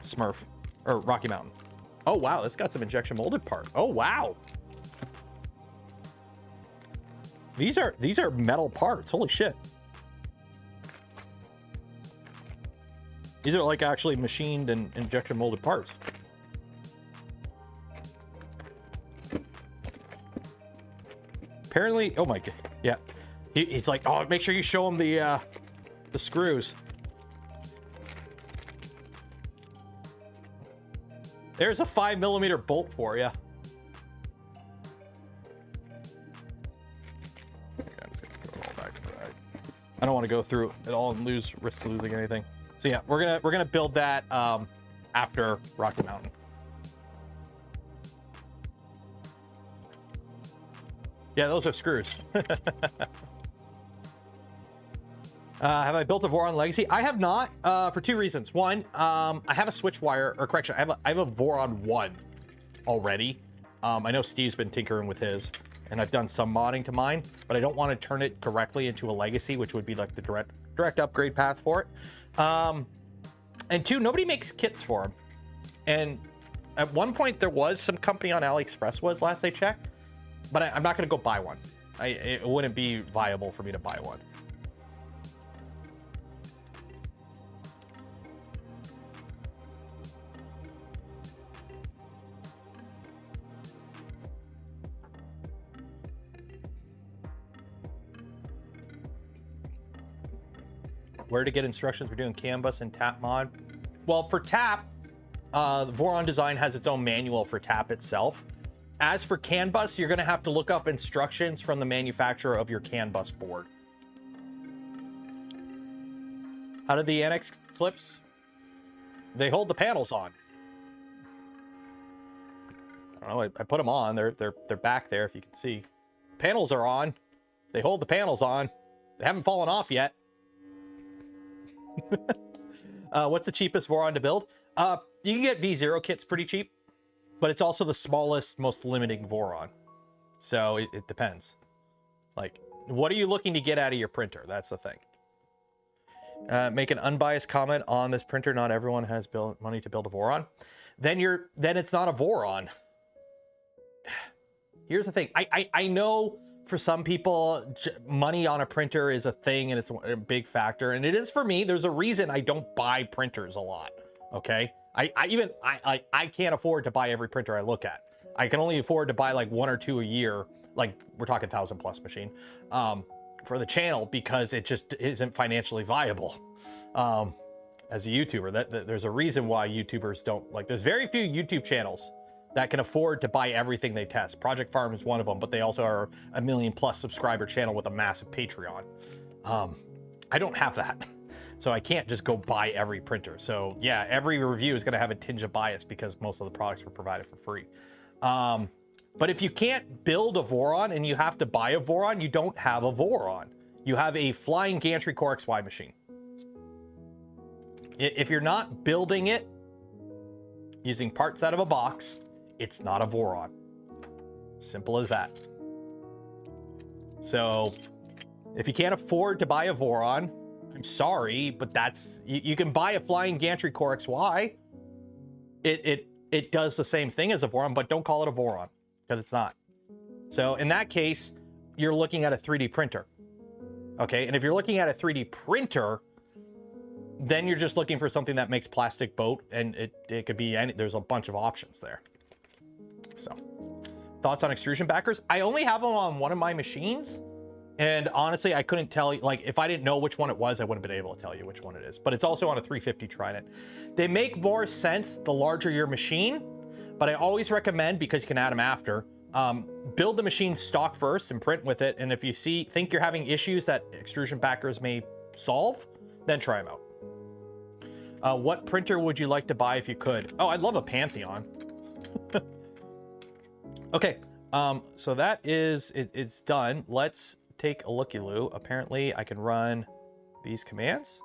Speaker 1: Smurf or Rocky Mountain. Oh wow, it's got some injection molded part. Oh wow. These are metal parts. Holy shit. These are like actually machined and injection molded parts. Apparently, oh my god, yeah. He's like, oh, make sure you show him the screws. There's a 5mm bolt for you. Okay, I'm just gonna go all back to that. I don't want to go through it all and risk losing anything. So yeah, we're gonna build that after Rocky Mountain. Yeah, those are screws. Have I built a Voron Legacy? I have not, for two reasons. One, I have a switch wire, or correction, I have a Voron 1 already. I know Steve's been tinkering with his, and I've done some modding to mine, but I don't want to turn it directly into a Legacy, which would be like the direct upgrade path for it. And two, nobody makes kits for them. And at one point there was some company on AliExpress was last I checked, but I'm not going to go buy one. It wouldn't be viable for me to buy one. Where to get instructions for doing CAN bus and tap mod? Well, for tap, the Voron design has its own manual for tap itself. As for CAN bus, you're going to have to look up instructions from the manufacturer of your CAN bus board. How did the annex clips? They hold the panels on. I don't know. I put them on. They're back there if you can see. Panels are on. They hold the panels on. They haven't fallen off yet. What's the cheapest Voron to build? You can get V0 kits pretty cheap, but it's also the smallest, most limiting Voron. So it depends. Like, what are you looking to get out of your printer? That's the thing. Make an unbiased comment on this printer. Not everyone has money to build a Voron. Then it's not a Voron. Here's the thing. I know for some people, money on a printer is a thing and it's a big factor. And it is for me. There's a reason I don't buy printers a lot. Okay. I can't afford to buy every printer I look at. I can only afford to buy like 1 or 2 a year. Like we're talking 1,000+ machine. For the channel, because it just isn't financially viable as a YouTuber. There's a reason why YouTubers don't, like, there's very few YouTube channels that can afford to buy everything they test. Project Farm is one of them, but they also are a 1 million+ subscriber channel with a massive Patreon. I don't have that, so I can't just go buy every printer. So yeah, every review is going to have a tinge of bias because most of the products were provided for free. But if you can't build a Voron and you have to buy a Voron, you don't have a Voron. You have a flying gantry Core XY machine. If you're not building it using parts out of a box, it's not a Voron. Simple as that. So if you can't afford to buy a Voron, I'm sorry, but you can buy a flying gantry Core XY. It does the same thing as a Voron, but don't call it a Voron. Because it's not. So in that case, you're looking at a 3D printer. Okay, and if you're looking at a 3D printer, then you're just looking for something that makes plastic boat, and it could be there's a bunch of options there. So, thoughts on extrusion backers? I only have them on one of my machines, and honestly, I couldn't tell you, like, if I didn't know which one it was, I wouldn't have been able to tell you which one it is. But it's also on a 350 Trident. They make more sense the larger your machine. But I always recommend, because you can add them after, build the machine stock first and print with it. And if you think you're having issues that extrusion backers may solve, then try them out. What printer would you like to buy if you could? Oh, I'd love a Pantheon. Okay, so that is, it's done. Let's take a looky-loo. Apparently I can run these commands.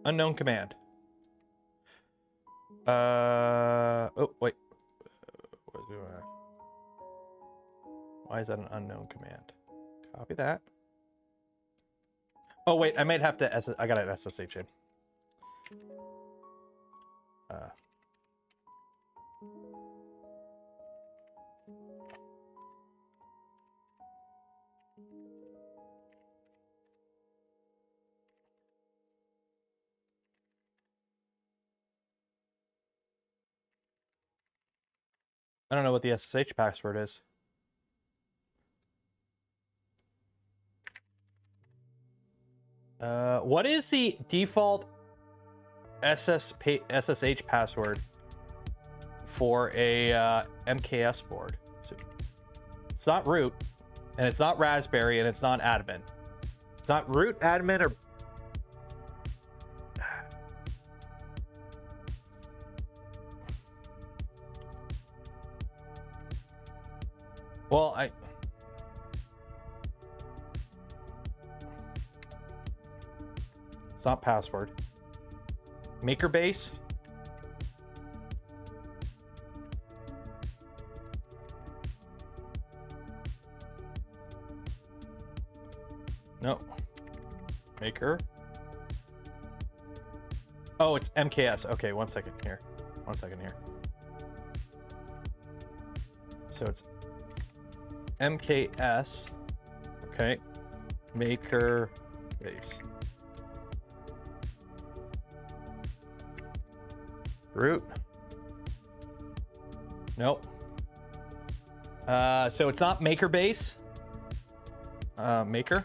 Speaker 1: Unknown command. Oh, wait. Why is that an unknown command? Copy that. Oh, wait, I might have to, I got an SSH in. I don't know what the SSH password is. What is the default SSH password for a MKS board? So it's not root, and it's not Raspberry, and it's not admin. It's not root, admin, or... Well, it's not password. Maker base. No. Maker. Oh, it's MKS. Okay, 1 second here. 1 second here. So it's MKS. Okay. Maker base. Root. Nope. So it's not maker base. Maker.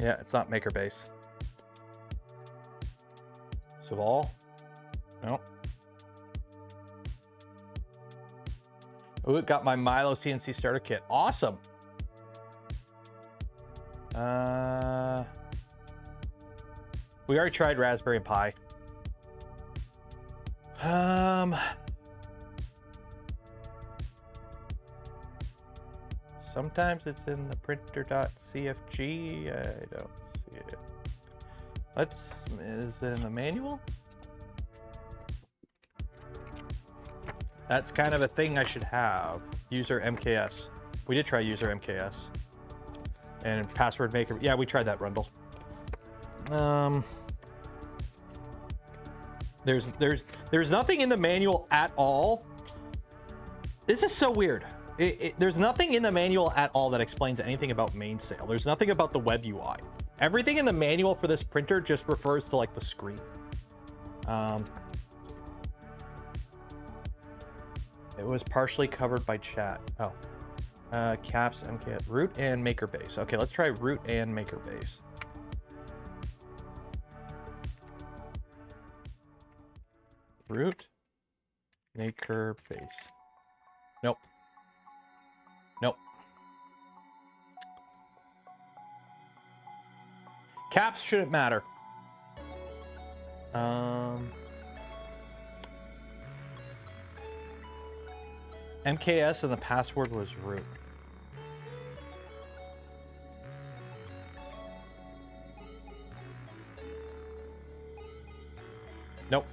Speaker 1: Yeah, it's not maker base. SPOOL. No. Ooh, got my Milo CNC starter kit. Awesome. We already tried Raspberry Pi. Sometimes it's in the printer.cfg. I don't see it. Is it in the manual? That's kind of a thing I should have. User MKS. We did try user MKS. And password maker. Yeah, we tried that, Rundle. There's nothing in the manual at all. This is so weird. There's nothing in the manual at all that explains anything about mainsail. There's nothing about the web UI. Everything in the manual for this printer just refers to like the screen. It was partially covered by chat. Oh, caps, MK, root and maker base. Okay, let's try root and maker base. Root, maker base. Nope. Nope. Caps shouldn't matter. MKS and the password was root. Nope.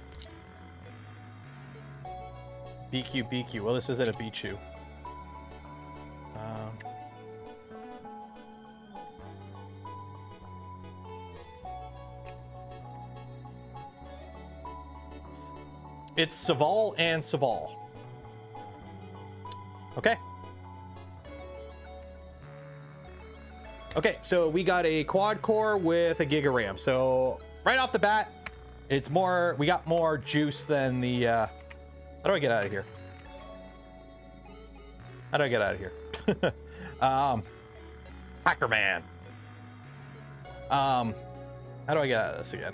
Speaker 1: BQ. Well, this isn't a BQ. It's SPOOL and SPOOL. Okay. Okay, so we got a quad core with a gig of RAM. So right off the bat, it's more. We got more juice than the. How do I get out of here? How do I get out of here? Hacker man. How do I get out of this again?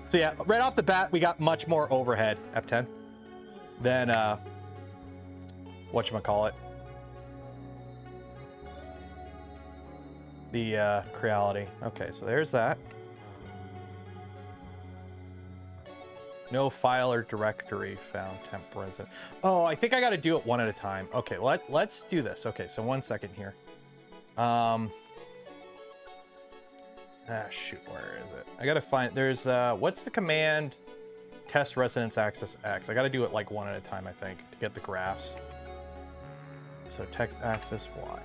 Speaker 1: So yeah, right off the bat, we got much more overhead, F10, than whatchamacallit, the Creality. Okay, so there's that. No file or directory found, temp resident. Oh, I think I got to do it one at a time. Okay, let's do this. Okay, so 1 second here. Shoot, where is it? I gotta find, there's, what's the command? Test resonance axis X. I gotta do it like one at a time, I think, to get the graphs. So text axis Y.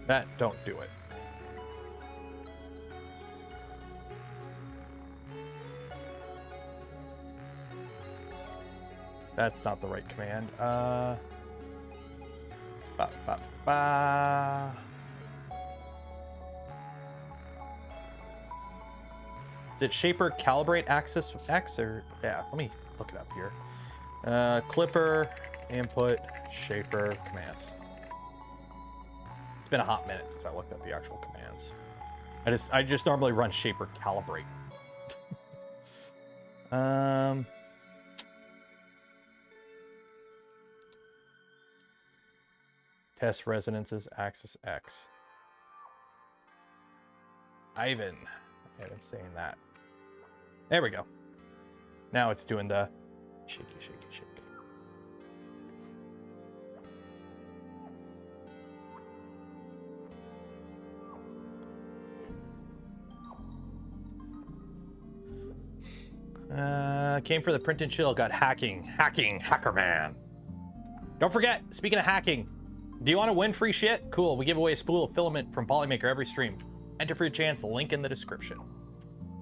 Speaker 1: That, don't do it. That's not the right command. Is it shaper calibrate axis X or yeah? Let me look it up here. Clipper input shaper commands. It's been a hot minute since I looked at the actual commands. I just normally run shaper calibrate. Test resonances axis X. Ivan. I haven't seen that. There we go. Now it's doing the shaky, shaky, shake. Came for the print and chill, got hacking, hacker man. Don't forget, speaking of hacking, do you want to win free shit? Cool, we give away a spool of filament from Polymaker every stream. Enter for your chance, link in the description.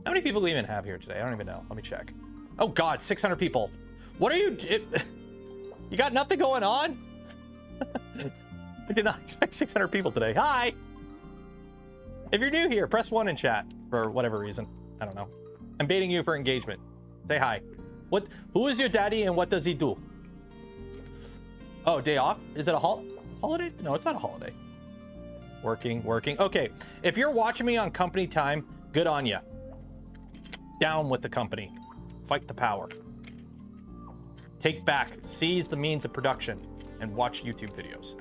Speaker 1: How many people do we even have here today? I don't even know. Let me check. Oh God, 600 people. What are you? You got nothing going on? I did not expect 600 people today. Hi. If you're new here, press 1 in chat for whatever reason. I don't know. I'm baiting you for engagement. Say hi. Who is your daddy and what does he do? Oh, day off? Is it a holiday? No, it's not a holiday. Working. Okay, if you're watching me on company time, good on you. Down with the company. Fight the power. Take back. Seize the means of production and watch YouTube videos.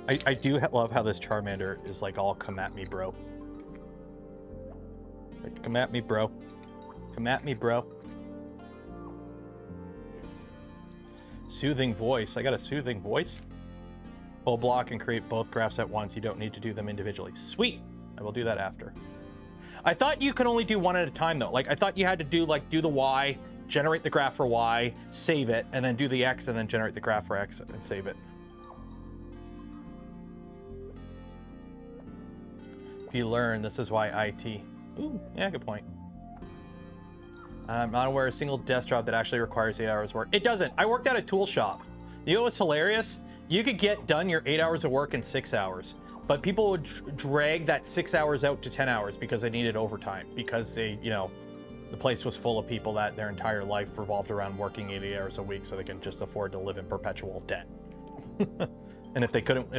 Speaker 1: I do love how this Charmander is like all come at me, bro. Like, come at me, bro. Come at me, bro. Soothing voice. I got a soothing voice. Pull block and create both graphs at once. You don't need to do them individually. Sweet. I will do that after. I thought you could only do one at a time though. Like I thought you had to do like do the Y, generate the graph for Y, save it, and then do the X and then generate the graph for X and save it. If you learn, this is why IT. Ooh, yeah, good point. I'm not aware of a single desk job that actually requires 8 hours work. It doesn't. I worked at a tool shop. You know what's hilarious? You could get done your 8 hours of work in 6 hours, but people would drag that 6 hours out to 10 hours because they needed overtime, because they, you know, the place was full of people that their entire life revolved around working 80 hours a week so they can just afford to live in perpetual debt. And if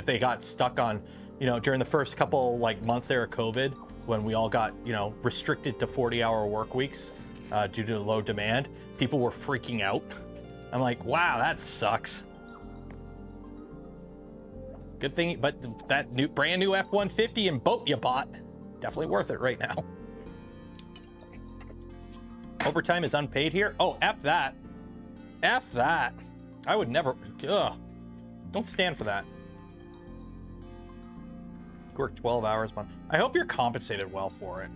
Speaker 1: they got stuck on, you know, during the first couple like months there of COVID, when we all got, you know, restricted to 40-hour work weeks due to low demand, people were freaking out. I'm like, wow, that sucks. Good thing, but that brand new F-150 and boat you bought, definitely worth it right now. Overtime is unpaid here. Oh, F that. F that. I would never, ugh. Don't stand for that. You work 12 hours a month. I hope you're compensated well for it.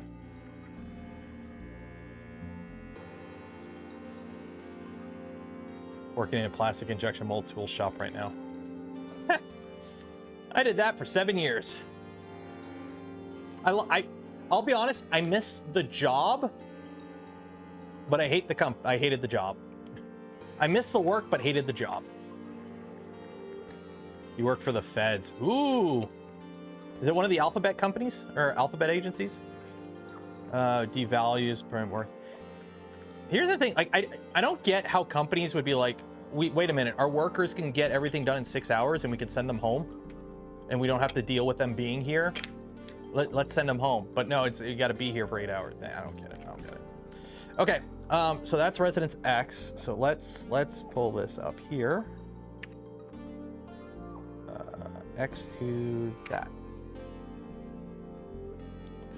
Speaker 1: Working in a plastic injection mold tool shop right now. I did that for 7 years. I'll be honest, I missed the job, but I hated the job. I missed the work, but hated the job. You work for the feds. Ooh. Is it one of the alphabet companies or alphabet agencies? Devalues brand worth. Here's the thing, like I don't get how companies would be like, wait a minute, our workers can get everything done in 6 hours and we can send them home and we don't have to deal with them being here. Let's send them home. But no, you got to be here for 8 hours. I don't get it. I don't get it. Okay, so that's residence X. So let's pull this up here. X to that.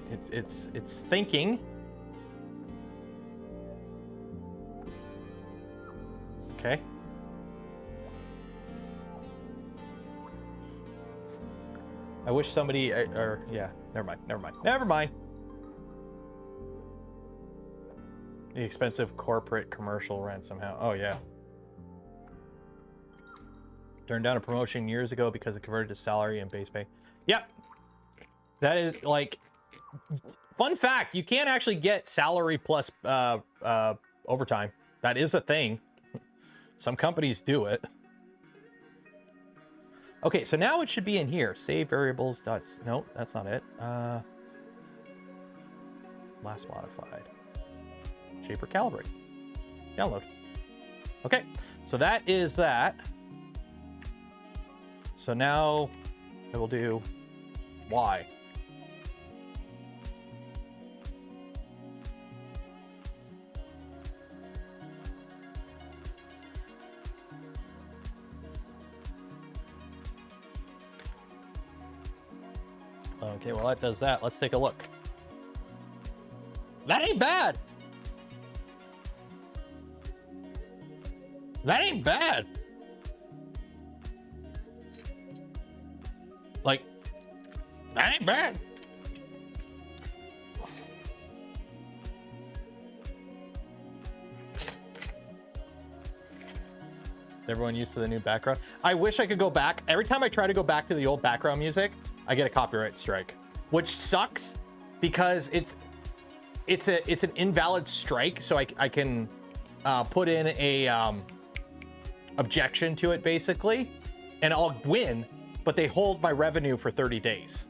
Speaker 1: It's thinking. Okay. I wish somebody, yeah, never mind. The expensive corporate commercial rent somehow. Oh yeah. Turned down a promotion years ago because it converted to salary and base pay. Yep. That is like, fun fact, you can't actually get salary plus overtime. That is a thing. Some companies do it. Okay, so now it should be in here. Save variables. No, that's not it. Last modified. Shaper calibrate. Download. Okay, so that is that. So now I will do Y. Okay, well that does that. Let's take a look. That ain't bad. That ain't bad. Like, that ain't bad. Is everyone used to the new background? I wish I could go back. Every time I try to go back to the old background music, I get a copyright strike, which sucks because it's an invalid strike. So I can put in a objection to it basically, and I'll win, but they hold my revenue for 30 days.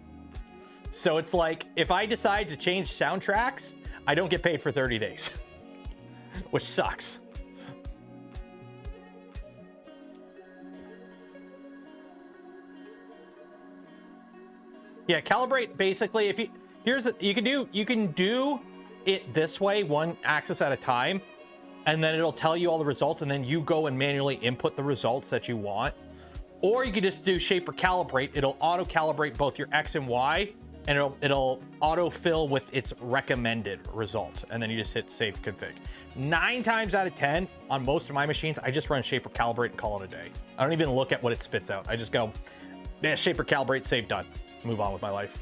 Speaker 1: So it's like, if I decide to change soundtracks, I don't get paid for 30 days, which sucks. Yeah, calibrate basically. If you you can do it this way, one axis at a time, and then it'll tell you all the results, and then you go and manually input the results that you want. Or you can just do shaper calibrate. It'll auto calibrate both your X and Y, and it'll autofill with its recommended result, and then you just hit save config. 9 times out of 10 on most of my machines, I just run shaper calibrate and call it a day. I don't even look at what it spits out. I just go, yeah, shaper calibrate, save, done. Move on with my life.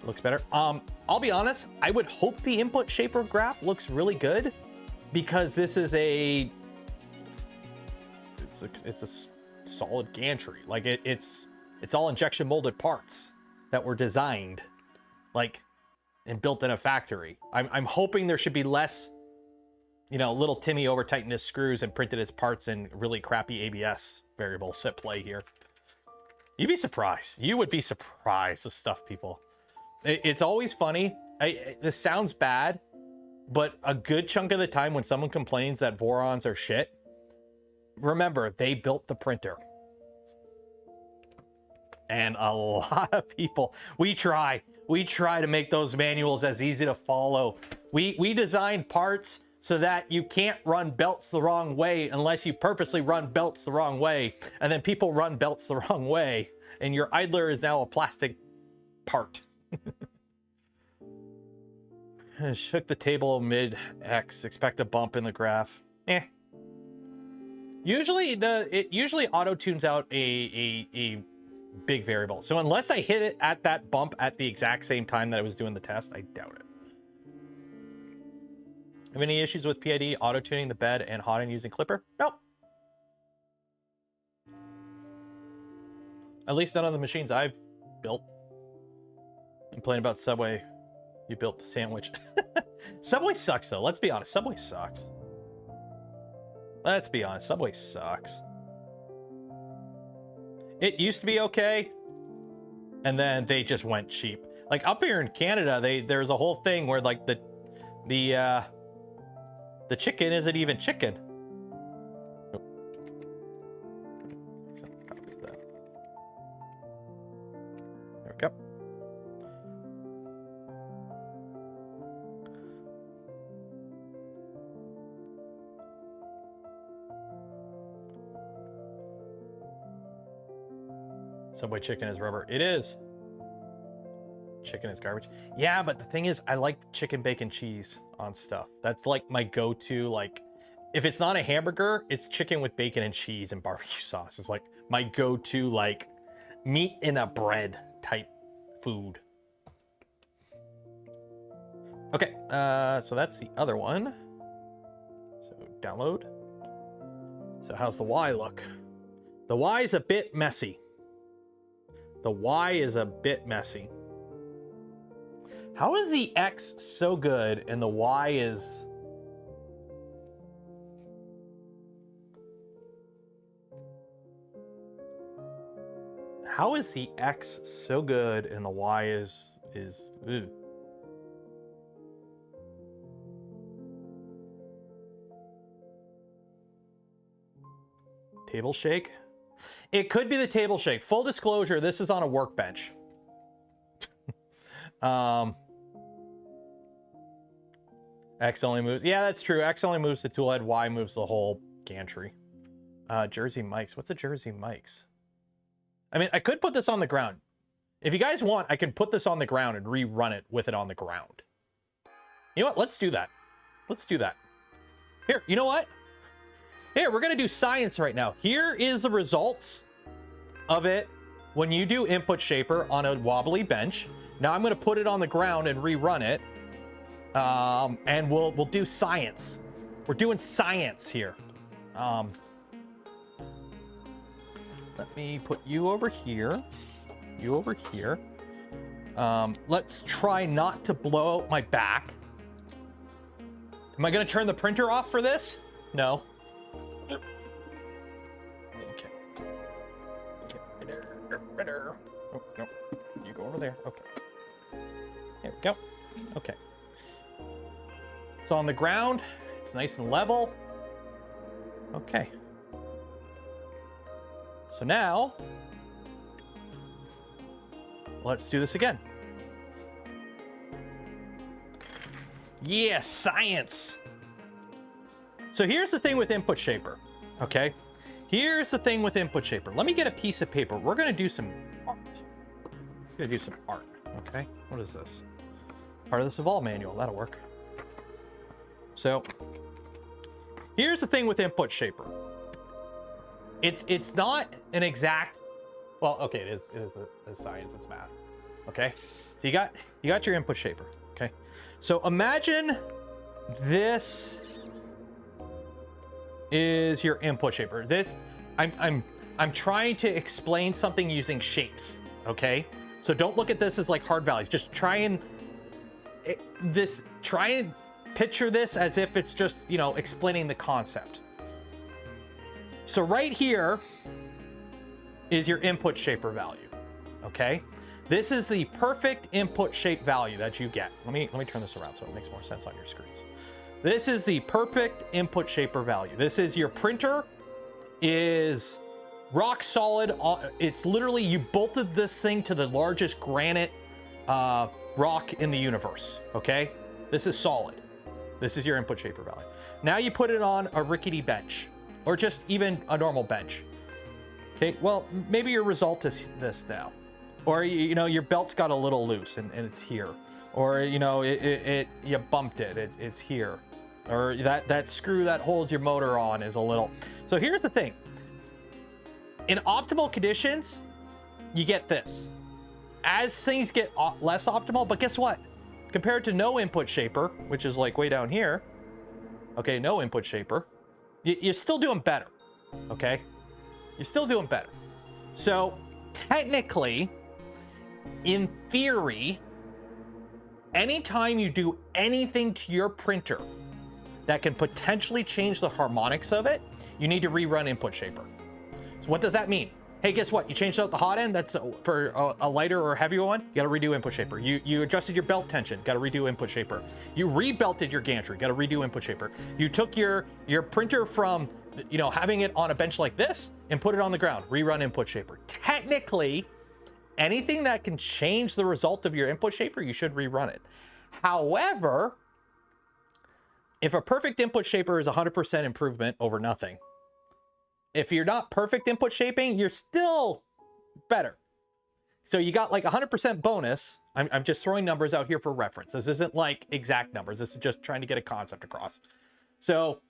Speaker 1: Looks better. I'll be honest, I would hope the input shaper graph looks really good, because this is it's a solid gantry. Like it's all injection molded parts that were designed like and built in a factory. I'm hoping there should be less, you know, little Timmy over tightened his screws and printed his parts in really crappy ABS variables at play here. You'd be surprised. You would be surprised the stuff people. It's always funny. This sounds bad, but a good chunk of the time when someone complains that Vorons are shit, remember, they built the printer. And a lot of people, we try to make those manuals as easy to follow. We design parts so that you can't run belts the wrong way unless you purposely run belts the wrong way. And then people run belts the wrong way, and your idler is now a plastic part. Shook the table mid X. Expect a bump in the graph. Usually it usually auto tunes out a big variable. So unless I hit it at that bump at the exact same time that I was doing the test, I doubt it. Have any issues with PID auto tuning the bed and hotend using clipper? Nope. At least none of the machines I've built. Complain about Subway. You built the sandwich. Subway sucks though. Let's be honest. Subway sucks. Let's be honest. Subway sucks. It used to be okay, and then they just went cheap. Like up here in Canada, there's a whole thing where like the chicken isn't even chicken. Oh. There we go. Subway chicken is rubber. It is. Chicken is garbage. Yeah, but the thing is, I like chicken, bacon, cheese on stuff. That's like my go-to. Like, if it's not a hamburger, it's chicken with bacon and cheese and barbecue sauce. It's like my go-to, like, meat in a bread type food. Okay, so that's the other one. So download. So how's the Y look? The Y is a bit messy. The Y is a bit messy. How is the X so good and the Y is... How is the X so good and the Y is ugh. Table shake? It could be the table shake. Full disclosure, this is on a Workbench. X only moves. Yeah, that's true. X only moves the tool head. Y moves the whole gantry. Jersey Mike's. What's a Jersey Mike's? I mean, I could put this on the ground. If you guys want, I can put this on the ground and rerun it with it on the ground. You know what? Let's do that. Let's do that. Here, you know what? Here, we're going to do science right now. Here is the results of it when you do input shaper on a wobbly bench. Now I'm going to put it on the ground and rerun it. And we'll do science. We're doing science here. Let me put you over here. You over here. Let's try not to blow out my back. Am I going to turn the printer off for this? No. Okay. Printer. Oh, no. You go over there. Okay. There we go. Okay. It's on the ground. It's nice and level. Okay. So now, let's do this again. Yeah, science. So here's the thing with input shaper, okay? Here's the thing with input shaper. Let me get a piece of paper. We're gonna do some art. We're gonna do some art, okay? What is this? Part of this Evolve manual, that'll work. So here's the thing with input shaper. It's not an exact, well, okay, it is a science, it's math, okay? So you got your input shaper, okay? So imagine this is your input shaper. This, I'm trying to explain something using shapes, okay? So don't look at this as like hard values. Just try and picture this as if it's just, you know, explaining the concept. So right here is your input shaper value, okay? This is the perfect input shape value that you get. Let me turn this around so it makes more sense on your screens. This is the perfect input shaper value. This is your printer is rock solid. It's literally, you bolted this thing to the largest granite rock in the universe, okay? This is solid. This is your input shaper value. Now you put it on a rickety bench or just even a normal bench. Okay, well, maybe your result is this now. Or, you know, your belt's got a little loose and it's here. Or, you know, you bumped it, it's here. Or that screw that holds your motor on is a little. So here's the thing. In optimal conditions, you get this. As things get less optimal, but guess what? Compared to no input shaper, which is like way down here, okay, no input shaper, you're still doing better, okay? You're still doing better. So technically, in theory, anytime you do anything to your printer that can potentially change the harmonics of it, you need to rerun input shaper. So what does that mean? Hey, guess what? You changed out the hot end, that's for a lighter or heavier one, you gotta redo input shaper. You adjusted your belt tension, gotta redo input shaper. You rebelted your gantry, gotta redo input shaper. You took your printer from, you know, having it on a bench like this and put it on the ground, rerun input shaper. Technically, anything that can change the result of your input shaper, you should rerun it. However, if a perfect input shaper is 100% improvement over nothing, if you're not perfect input shaping, you're still better. So you got like 100% bonus. I'm just throwing numbers out here for reference. This isn't like exact numbers. This is just trying to get a concept across. So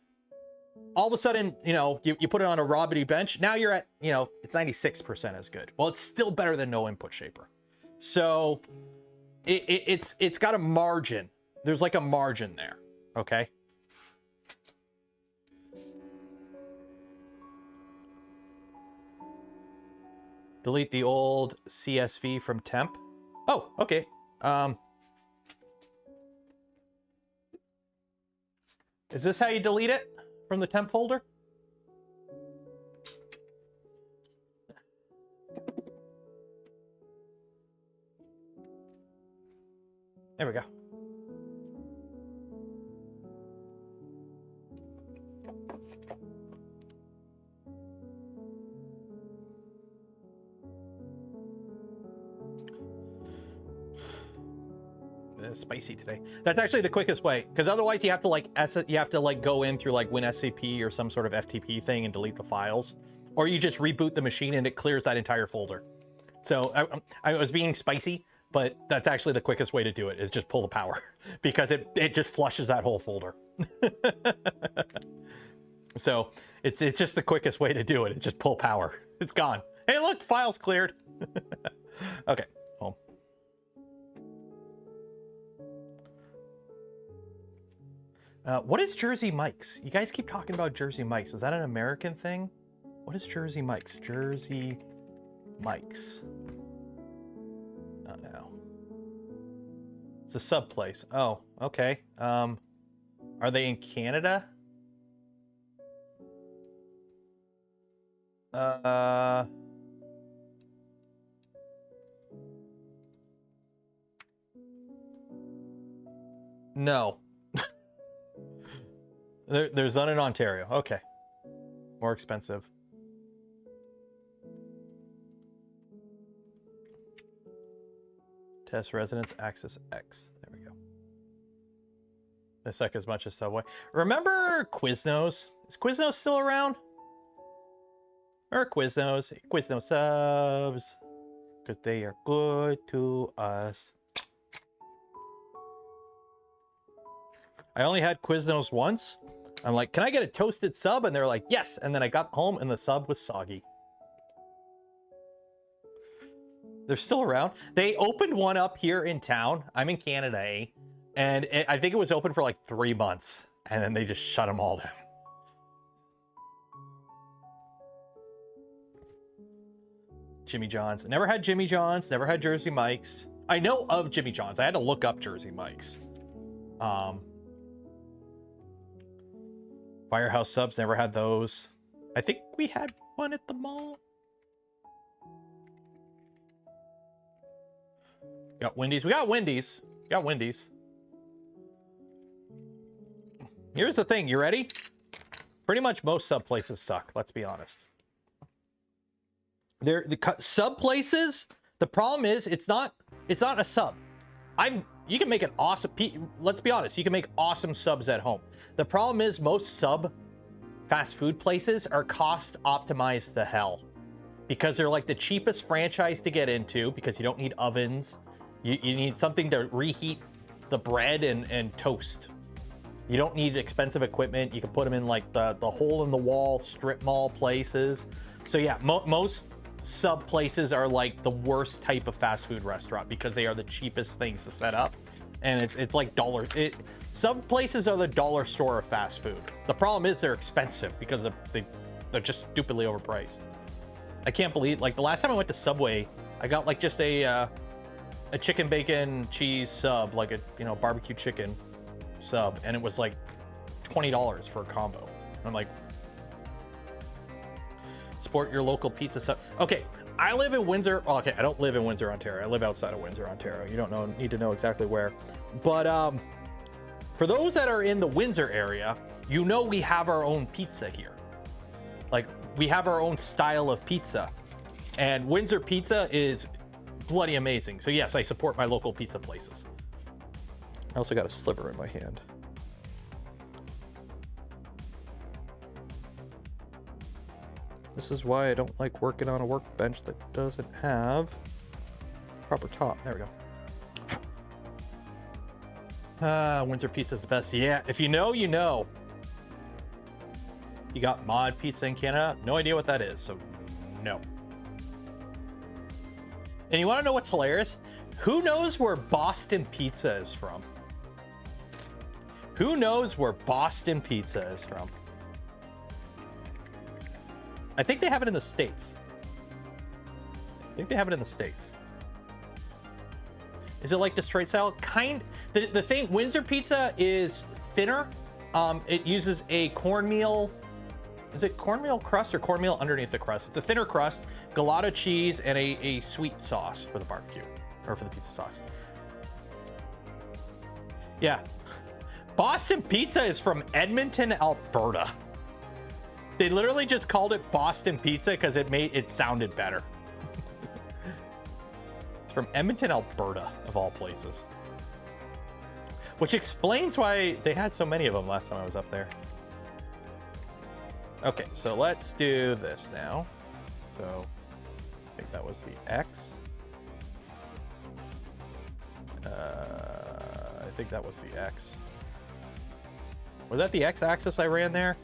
Speaker 1: all of a sudden, you know, you put it on a Robity bench. Now you're at, you know, it's 96% as good. Well, it's still better than no input shaper. So it's got a margin. There's like a margin there, okay? Delete the old CSV from temp. Oh, okay. Is this how you delete it from the temp folder? There we go. Spicy today. That's actually the quickest way, because otherwise you have to like go in through like WinSCP or some sort of FTP thing and delete the files, or you just reboot the machine and it clears that entire folder. So I was being spicy, but that's actually the quickest way to do it, is just pull the power, because it just flushes that whole folder. So it's just the quickest way to do it. It's just pull power. It's gone. Hey, look, file's cleared. Okay, home. What is Jersey Mike's? You guys keep talking about Jersey Mike's. Is that an American thing? What is Jersey Mike's? Jersey Mike's. Oh, no. It's a sub place. Oh, okay. Are they in Canada? No. There's none in Ontario. Okay. More expensive. Test residence access X. There we go. This suck as much as Subway. Remember Quiznos? Is Quiznos still around? Or Quiznos? Quiznos subs. Because they are good to us. I only had Quiznos once. I'm like, can I get a toasted sub? And they're like, yes. And then I got home and the sub was soggy. They're still around. They opened one up here in town. I'm in Canada, eh? And I think it was open for like 3 months. And then they just shut them all down. Jimmy John's. Never had Jimmy John's. Never had Jersey Mike's. I know of Jimmy John's. I had to look up Jersey Mike's. Firehouse subs. Never had those. I think we had one at the mall. Got Wendy's. We got Wendy's. Got Wendy's. Here's the thing. You ready? Pretty much most sub places suck. Let's be honest. The sub places. The problem is it's not a sub. You can make an awesome. Let's be honest. You can make awesome subs at home. The problem is most sub fast food places are cost optimized to hell because they're like the cheapest franchise to get into because you don't need ovens. You need something to reheat the bread and toast. You don't need expensive equipment. You can put them in like the hole in the wall strip mall places. So yeah, most sub places are like the worst type of fast food restaurant because they are the cheapest things to set up. And it's like dollars. Sub places are the dollar store of fast food. The problem is they're expensive because they're just stupidly overpriced. I can't believe, like the last time I went to Subway, I got like just a chicken bacon cheese sub, like a barbecue chicken sub, and it was like $20 for a combo. And I'm like, support your local pizza sub. Okay, I live in Windsor. Oh, okay, I don't live in Windsor, Ontario. I live outside of Windsor, Ontario. You don't need to know exactly where. But for those that are in the Windsor area, we have our own pizza here. Like, we have our own style of pizza. And Windsor pizza is bloody amazing. So yes, I support my local pizza places. I also got a sliver in my hand. This is why I don't like working on a workbench that doesn't have proper top. There we go. Windsor pizza is the best. Yeah, if you know, you know. You got mod pizza in Canada? No idea what that is, so no. And you want to know what's hilarious? Who knows where Boston pizza is from? Who knows where Boston pizza is from? I think they have it in the States. I think they have it in the States. Is it like Detroit style? The thing, Windsor pizza is thinner. It uses a cornmeal. Is it cornmeal crust or cornmeal underneath the crust? It's a thinner crust, gelato cheese, and a sweet sauce for the barbecue, or for the pizza sauce. Yeah. Boston pizza is from Edmonton, Alberta. They literally just called it Boston pizza because it sounded better. It's from Edmonton, Alberta, of all places. Which explains why they had so many of them last time I was up there. Okay, so let's do this now. So I think that was the X. I think that was the X. Was that the X-axis I ran there?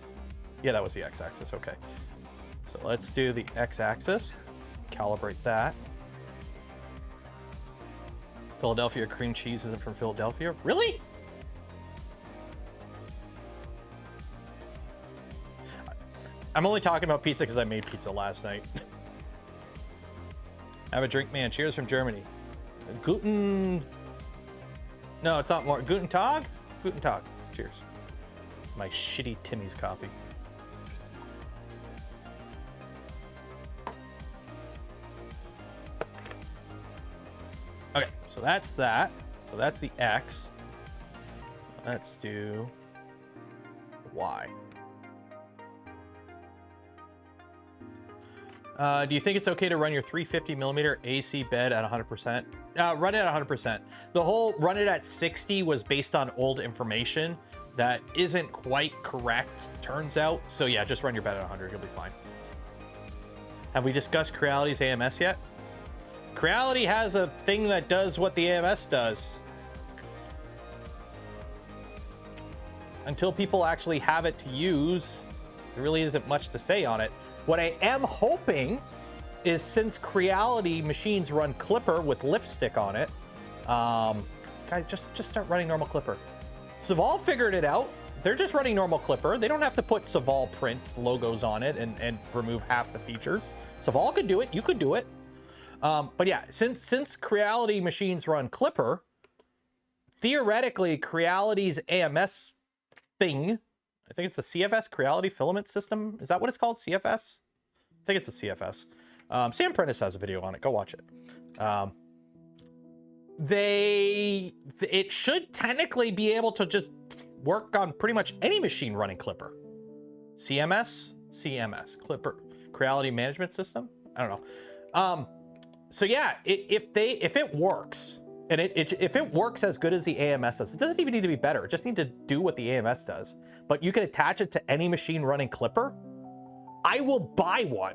Speaker 1: Yeah, that was the X-axis, okay. So let's do the X-axis, calibrate that. Philadelphia cream cheese isn't from Philadelphia? Really? I'm only talking about pizza because I made pizza last night. Have a drink, man. Cheers from Germany. Guten... No, it's not more. Guten Tag? Guten Tag. Cheers. My shitty Timmy's copy. Okay, so that's that. So that's the X. Let's do Y. Do you think it's okay to run your 350mm AC bed at 100%? Run it at 100%. The whole run it at 60 was based on old information that isn't quite correct, turns out. So yeah, just run your bed at 100, you'll be fine. Have we discussed Creality's AMS yet? Creality has a thing that does what the AMS does. Until people actually have it to use, there really isn't much to say on it. What I am hoping is, since Creality machines run Clipper with lipstick on it, guys, just start running normal Clipper. SPOOL figured it out. They're just running normal Clipper. They don't have to put SPOOL print logos on it and remove half the features. SPOOL could do it. You could do it. But yeah, since Creality machines run Clipper, theoretically, Creality's AMS thing, I think it's a CFS, Creality Filament System. Is that what it's called? CFS? I think it's a CFS. Sam Prentice has a video on it. Go watch it. It should technically be able to just work on pretty much any machine running Clipper. CMS, Clipper, Creality Management System. I don't know. So yeah, if it works, and if it works as good as the AMS does, it doesn't even need to be better. It just needs to do what the AMS does. But you can attach it to any machine running Clipper. I will buy one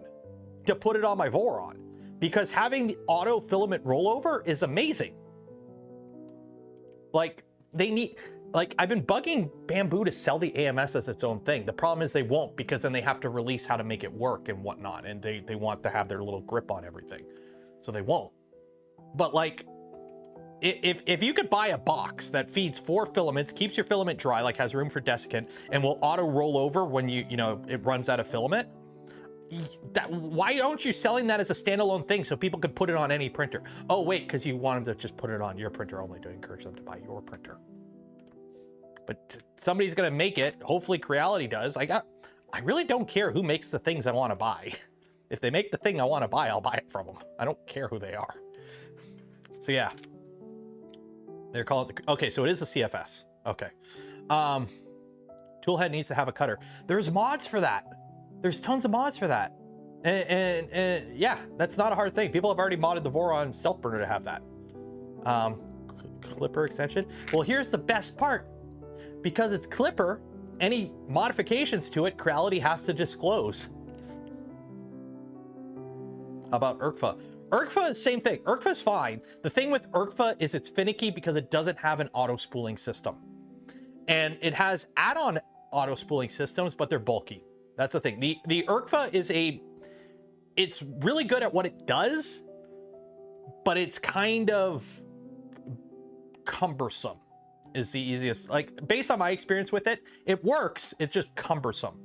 Speaker 1: to put it on my Voron, because having the auto filament rollover is amazing. Like, I've been bugging Bamboo to sell the AMS as its own thing. The problem is they won't, because then they have to release how to make it work and whatnot, and they want to have their little grip on everything. So they won't. But like, if you could buy a box that feeds 4 filaments, keeps your filament dry, like has room for desiccant, and will auto roll over when it runs out of filament, why aren't you selling that as a standalone thing so people could put it on any printer? Oh wait, because you want them to just put it on your printer only to encourage them to buy your printer. But somebody's gonna make it. Hopefully Creality does. I really don't care who makes the things I want to buy. If they make the thing I want to buy, I'll buy it from them. I don't care who they are. So yeah. They're calling it okay, so it is a CFS. Okay. Toolhead needs to have a cutter. There's mods for that. There's tons of mods for that. And yeah, that's not a hard thing. People have already modded the Voron stealth burner to have that. Clipper extension. Well, here's the best part. Because it's Clipper, any modifications to it, Creality has to disclose. How about ERCFA? ERCFA, same thing. ERCFA's fine. The thing with ERCFA is it's finicky because it doesn't have an auto spooling system. And it has add-on auto spooling systems, but they're bulky. That's the thing. The ERCFA is it's really good at what it does, but it's kind of cumbersome is the easiest. Like, based on my experience with it, it works. It's just cumbersome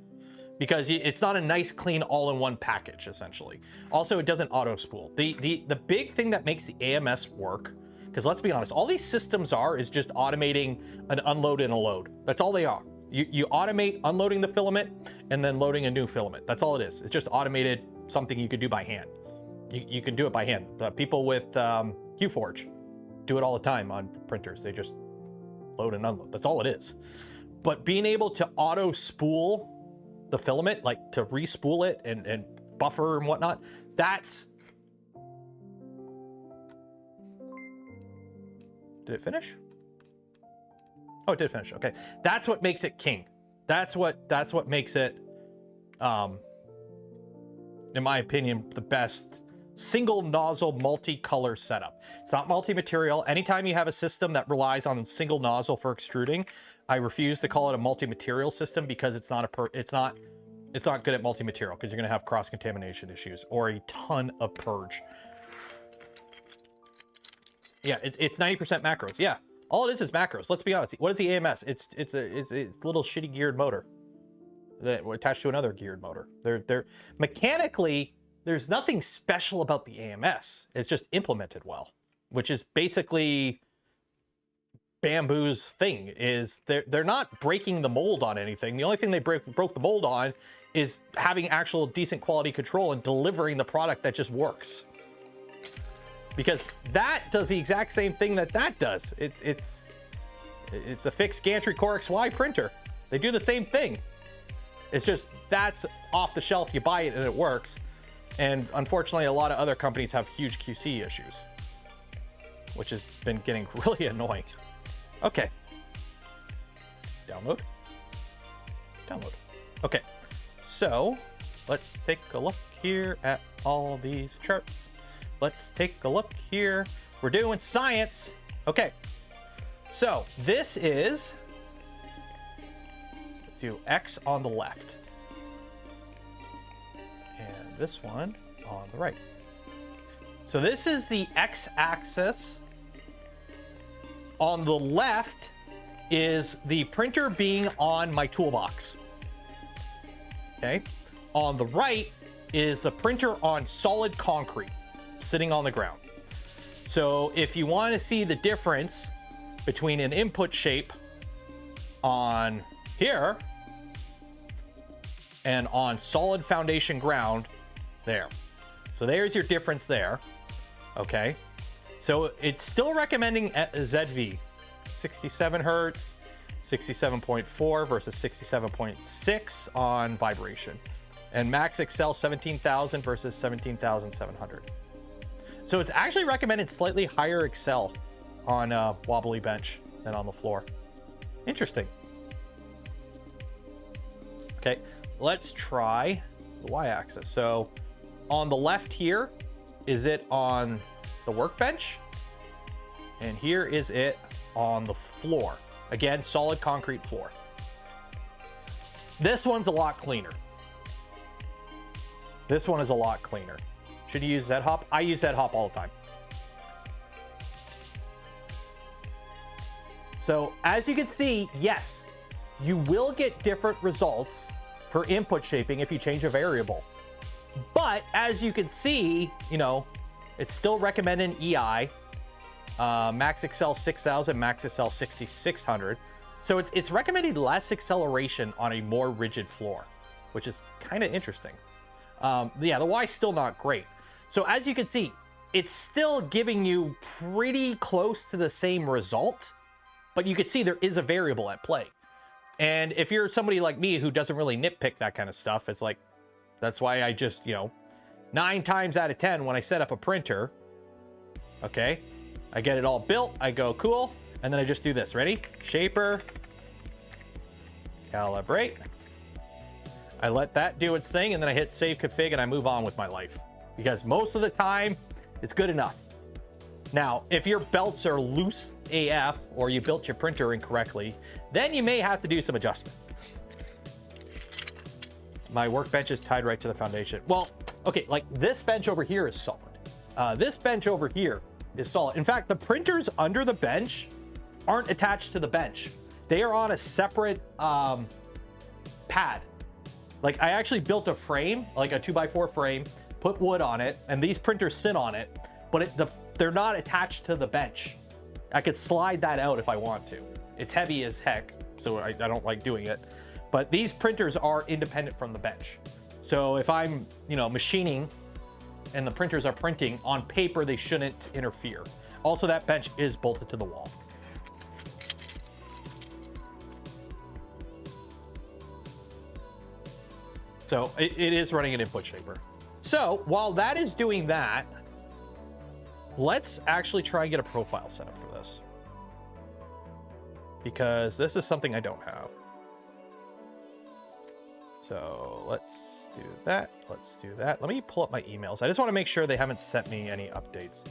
Speaker 1: because it's not a nice, clean, all-in-one package, essentially. Also, it doesn't auto-spool. The big thing that makes the AMS work, because let's be honest, all these systems is just automating an unload and a load. That's all they are. You automate unloading the filament and then loading a new filament. That's all it is. It's just automated something you could do by hand. You can do it by hand. People with QForge do it all the time on printers. They just load and unload. That's all it is. But being able to auto spool the filament, like to re-spool it and buffer and whatnot, that's... Did it finish? Oh, it did finish. Okay. That's what makes it king. That's what makes it, in my opinion, the best single nozzle multi-color setup. It's not multi-material. Anytime you have a system that relies on single nozzle for extruding, I refuse to call it a multi-material system because it's not good at multi-material, because you're going to have cross-contamination issues or a ton of purge. Yeah, it's 90% macros. Yeah, all it is macros. Let's be honest. What is the AMS? It's a little shitty geared motor that attached to another geared motor. They're mechanically, there's nothing special about the AMS. It's just implemented well, which is basically Bamboo's thing. Is they're not breaking the mold on anything. The only thing they broke the mold on is having actual decent quality control and delivering the product that just works. Because that does the exact same thing that does. It's a fixed gantry Core XY printer. They do the same thing. It's just that's off the shelf. You buy it and it works. And unfortunately, a lot of other companies have huge QC issues, which has been getting really annoying. Okay. Download. Download. Okay. So let's take a look here at all these charts. Let's take a look here. We're doing science. Okay. So this is, do X on the left. And this one on the right. So this is the X axis. On the left is the printer being on my toolbox. Okay. On the right is the printer on solid concrete sitting on the ground. So if you want to see the difference between an input shape on here and on solid foundation ground there. So there's your difference there. Okay. So it's still recommending ZV, 67 Hertz, 67.4 versus 67.6 on vibration. And max excel 17,000 versus 17,700. So it's actually recommended slightly higher excel on a wobbly bench than on the floor. Interesting. Okay, let's try the y-axis. So on the left here, is it on the workbench? And here is it on the floor. Again, solid concrete floor. This one's a lot cleaner. This one is a lot cleaner. Should you use Z-Hop? I use Z-Hop all the time. So as you can see, yes, you will get different results for input shaping if you change a variable. But as you can see, you know, it's still recommending EI, max excel 6,000, max excel 6,600. So it's recommending less acceleration on a more rigid floor, which is kind of interesting. Yeah, the Y's still not great. So as you can see, it's still giving you pretty close to the same result, but you can see there is a variable at play. And if you're somebody like me who doesn't really nitpick that kind of stuff, it's like, that's why I just, you know, 9 times out of 10 when I set up a printer, okay, I get it all built, I go cool, and then I just do this. Ready? Shaper, calibrate. I let that do its thing, and then I hit save config and I move on with my life. Because most of the time, it's good enough. Now, if your belts are loose AF or you built your printer incorrectly, then you may have to do some adjustment. My workbench is tied right to the foundation. Well, okay, like this bench over here is solid. This bench over here is solid. In fact, the printers under the bench aren't attached to the bench. They are on a separate pad. Like I actually built a frame, like a 2x4 frame, put wood on it, and these printers sit on it, but they're not attached to the bench. I could slide that out if I want to. It's heavy as heck, so I don't like doing it. But these printers are independent from the bench. So if I'm, you know, machining and the printers are printing, on paper they shouldn't interfere. Also, that bench is bolted to the wall. So it is running an input shaper. So while that is doing that, let's actually try and get a profile set up for this. Because this is something I don't have. So let's do that. Let's do that. Let me pull up my emails. I just want to make sure they haven't sent me any updates.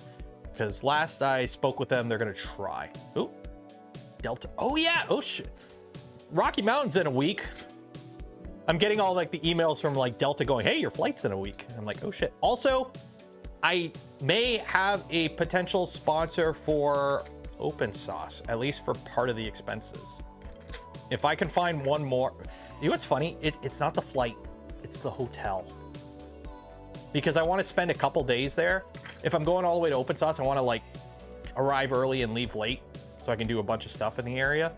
Speaker 1: Because last I spoke with them, they're going to try. Ooh, Delta. Oh yeah. Oh shit. Rocky Mountain's in a week. I'm getting all like the emails from like Delta going, hey, your flight's in a week. And I'm like, oh shit. Also, I may have a potential sponsor for OpenSauce, at least for part of the expenses. If I can find one more. You know what's funny? It's not the flight, it's the hotel. Because I want to spend a couple days there. If I'm going all the way to OpenSauce, I want to like arrive early and leave late so I can do a bunch of stuff in the area.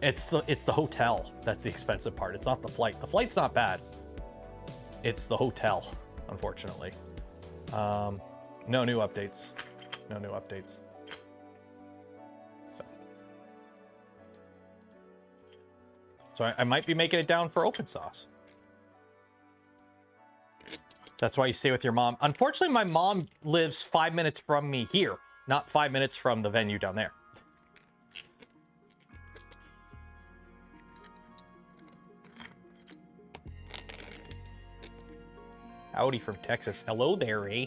Speaker 1: It's the hotel that's the expensive part. It's not the flight. The flight's not bad. It's the hotel, unfortunately. No new updates. No new updates. So I might be making it down for OpenSauce. That's why you stay with your mom. Unfortunately, my mom lives 5 minutes from me here, not 5 minutes from the venue down there. Howdy from Texas. Hello there, eh?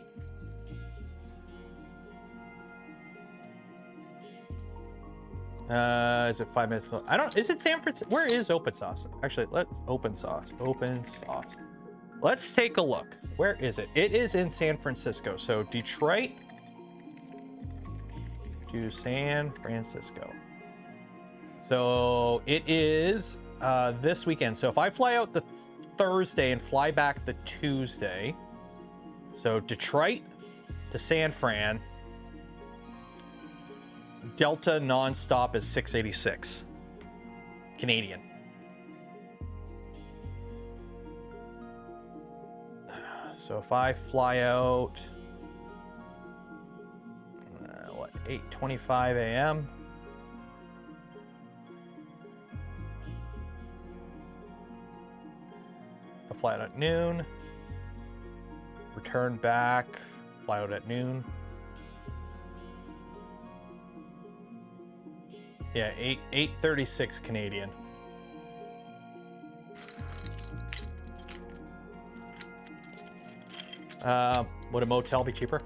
Speaker 1: Is it 5 minutes? I don't, is it San Francisco? Where is Open Sauce? Actually, let's open sauce. Let's take a look. Where is it? It is in San Francisco. So Detroit to San Francisco. So it is this weekend. So if I fly out the Thursday and fly back the Tuesday, so Detroit to San Fran, Delta nonstop is 686 Canadian. So if I fly out, what, 8:25 a.m. I fly out at noon, return back, fly out at noon. Yeah, 8:36 Canadian. Would a motel be cheaper?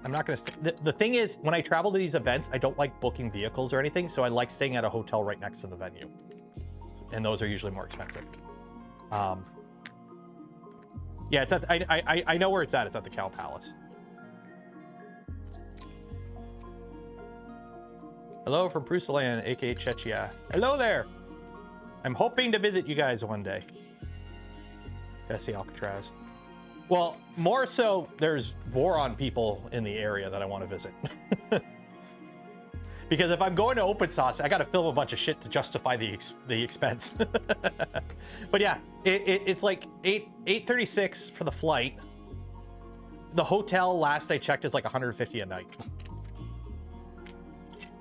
Speaker 1: I'm not gonna. The thing is, when I travel to these events, I don't like booking vehicles or anything, so I like staying at a hotel right next to the venue, and those are usually more expensive. Yeah, it's at. I know where it's at. It's at the Cow Palace. Hello from Bruceland, aka Chechia. Hello there. I'm hoping to visit you guys one day. Gotta see Alcatraz. Well, more so, there's Voron people in the area that I want to visit. Because if I'm going to Open Sauce, I got to film a bunch of shit to justify the expense. But yeah, it's like 8:36 for the flight. The hotel, last I checked, is like 150 a night.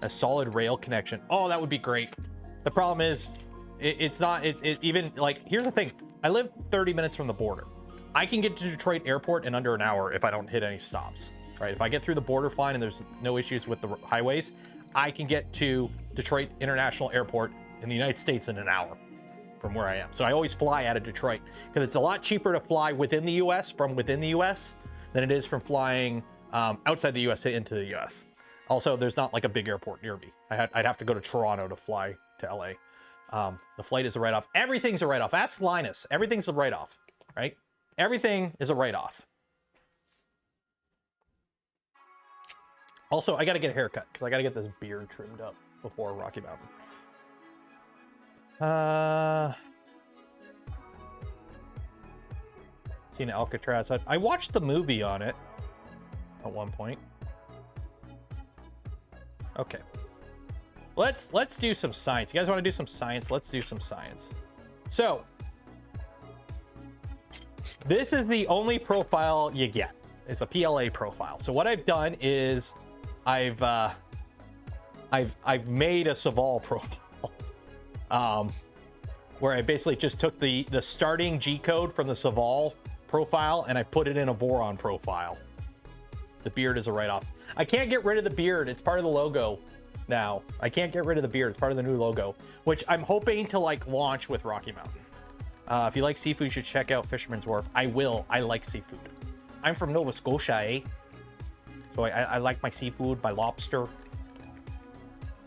Speaker 1: A solid rail connection. Oh, that would be great. The problem is, it's not. Even like, here's the thing. I live 30 minutes from the border. I can get to Detroit Airport in under an hour if I don't hit any stops, right? If I get through the border fine and there's no issues with the highways, I can get to Detroit International Airport in the United States in an hour from where I am. So I always fly out of Detroit because it's a lot cheaper to fly within the US, from within the US, than it is from flying outside the US into the US. Also, there's not like a big airport near me. I'd have to go to Toronto to fly to LA. The flight is a write-off. Everything's a write-off. Ask Linus. Everything's a write-off, right? Everything is a write-off. Also, I got to get a haircut because I got to get this beard trimmed up before Rocky Mountain. Seen Alcatraz. I watched the movie on it at one point. Okay. Let's do some science. You guys want to do some science? Let's do some science. So, this is the only profile you get. It's a PLA profile. So what I've done is I've made a Saval profile, where I basically just took the starting G code from the Saval profile and I put it in a Voron profile. The beard is a write-off. I can't get rid of the beard. It's part of the logo now. I can't get rid of the beard. It's part of the new logo, which I'm hoping to like launch with Rocky Mountain. If you like seafood, you should check out Fisherman's Wharf. I will. I like seafood. I'm from Nova Scotia, eh? So I like my seafood, my lobster.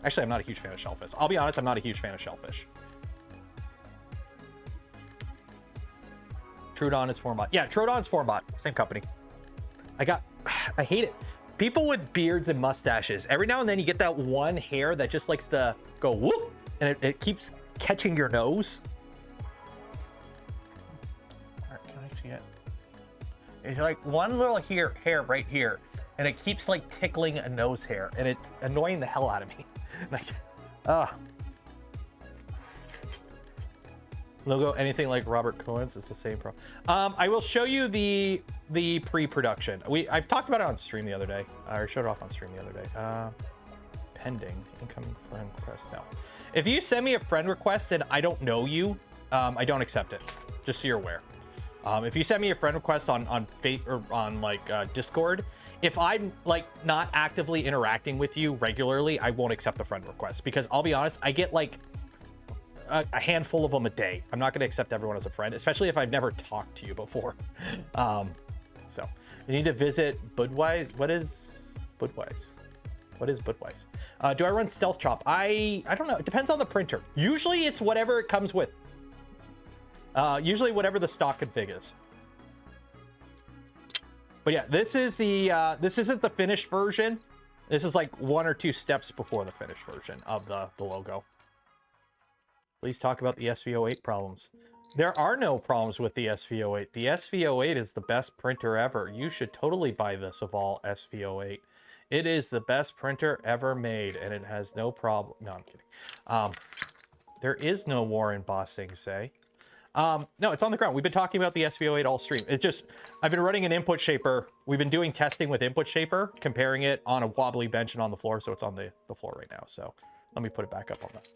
Speaker 1: Actually, I'm not a huge fan of shellfish. I'll be honest, I'm not a huge fan of shellfish. Trudon is Formbot. Yeah, Trudon's Formbot. Same company. I hate it. People with beards and mustaches, every now and then you get that one hair that just likes to go whoop, and it keeps catching your nose. It's like one little hair right here, and it keeps like tickling a nose hair, and it's annoying the hell out of me. Like, logo, anything like Robert Cohen's, it's the same problem. I will show you the pre-production. I've talked about it on stream the other day. I showed it off on stream the other day. Pending incoming friend request. No. If you send me a friend request and I don't know you, I don't accept it. Just so you're aware. If you send me a friend request on Fate or on like Discord, if I'm like not actively interacting with you regularly, I won't accept the friend request, because I'll be honest, I get like a handful of them a day. I'm not going to accept everyone as a friend, especially if I've never talked to you before. So you need to visit Budweiser. What is Budweiser? What is Budweiser? Do I run Stealth Chop? I don't know. It depends on the printer. Usually it's whatever it comes with. Usually whatever the stock config is. But yeah, this is the this isn't the finished version. This is like 1 or 2 steps before the finished version of the logo. Please talk about the SV08 problems. There are no problems with the SV08. The SV08 is the best printer ever. You should totally buy this of all SV08. It is the best printer ever made, and it has no problem. No, I'm kidding. There is no war in Ba Sing Se. No, it's on the ground. We've been talking about the SV08 all stream. It just, I've been running an input shaper. We've been doing testing with input shaper, comparing it on a wobbly bench and on the floor. So it's on the floor right now. So let me put it back up on that.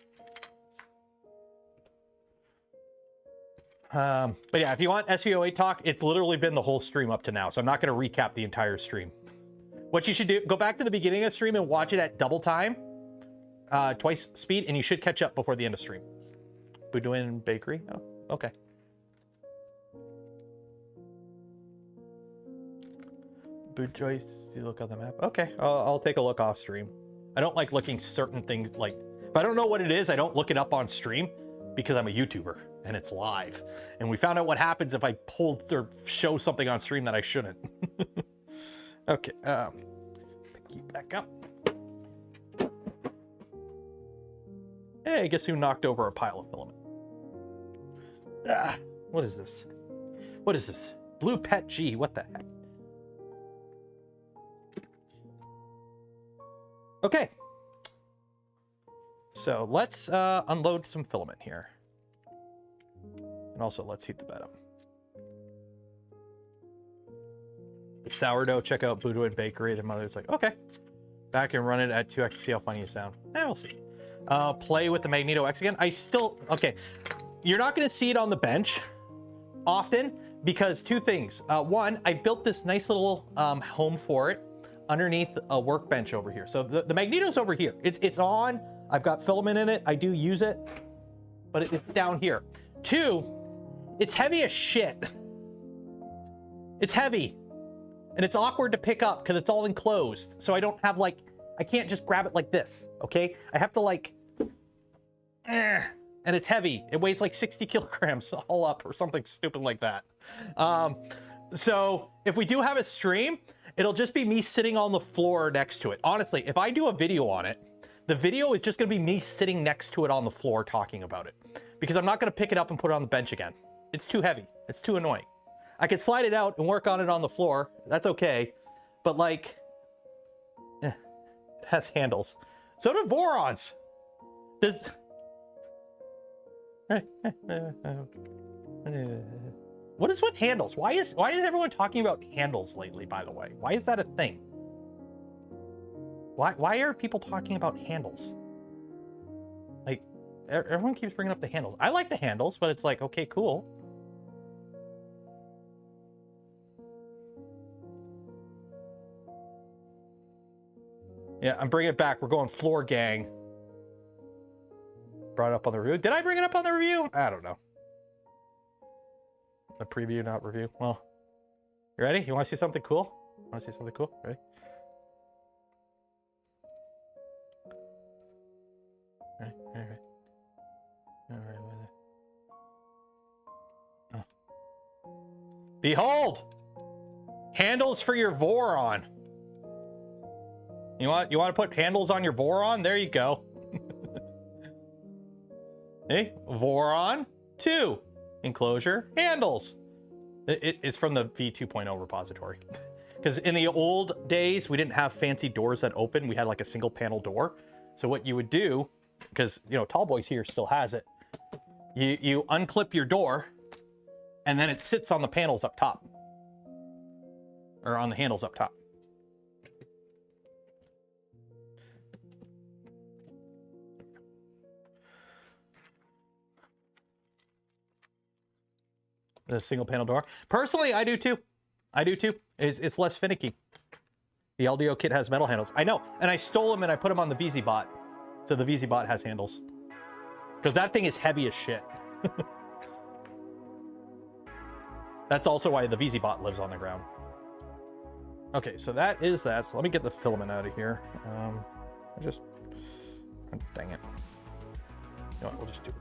Speaker 1: But yeah, if you want SV08 talk, it's literally been the whole stream up to now. So I'm not going to recap the entire stream. What you should do, go back to the beginning of the stream and watch it at double time, twice speed, and you should catch up before the end of stream. Boudouin Bakery? Oh, okay. Boudjoyce, you look on the map? Okay, I'll take a look off stream. I don't like looking certain things, like, if I don't know what it is, I don't look it up on stream because I'm a YouTuber and it's live. And we found out what happens if I pull or show something on stream that I shouldn't. Okay, pick you back up. Hey, guess who knocked over a pile of filament? Ah, what is this? What is this? Blue Pet G, what the heck? Okay. So let's unload some filament here. And also let's heat the bed up. Sourdough, check out Boudouin Bakery. Their mother's like, okay. Back and run it at 2x to see how funny you sound. We'll see. Play with the Magneto X again. I still, okay. You're not going to see it on the bench often because 2 things. One, I built this nice little home for it underneath a workbench over here. So the Magneto's over here. It's on. I've got filament in it. I do use it, but it's down here. 2, it's heavy as shit. It's heavy. And it's awkward to pick up because it's all enclosed. So I don't have like, I can't just grab it like this, okay? I have to like, and it's heavy. It weighs like 60 kilograms all up or something stupid like that. So if we do have a stream, it'll just be me sitting on the floor next to it. Honestly, if I do a video on it, the video is just gonna be me sitting next to it on the floor talking about it. Because I'm not gonna pick it up and put it on the bench again. It's too heavy, it's too annoying. I could slide it out and work on it on the floor. That's okay. But like, it has handles. So do Vorons. Does... What is with handles? Why is everyone talking about handles lately, by the way? Why is that a thing? Why are people talking about handles? Like, everyone keeps bringing up the handles. I like the handles, but it's like, okay, cool. Yeah, I'm bringing it back. We're going floor gang. Brought it up on the review. Did I bring it up on the review? I don't know. A preview, not review. Well, you ready? You want to see something cool? Want to see something cool? Ready? All right. Oh. Behold! Handles for your Voron. You want to put handles on your Voron? There you go. Hey, Voron 2 enclosure handles. It's from the V2.0 repository. Because in the old days, we didn't have fancy doors that open. We had like a single panel door. So what you would do, because you know Tallboys here still has it, you unclip your door, and then it sits on the panels up top, or on the handles up top. the single panel door. Personally, I do too. I do too. It's less finicky. The LDO kit has metal handles. I know, and I stole them and I put them on the VZBot. So the VZBot has handles. Because that thing is heavy as shit. That's also why the VZBot lives on the ground. Okay, so that is that. So let me get the filament out of here. Dang it. You know what, we'll just do it.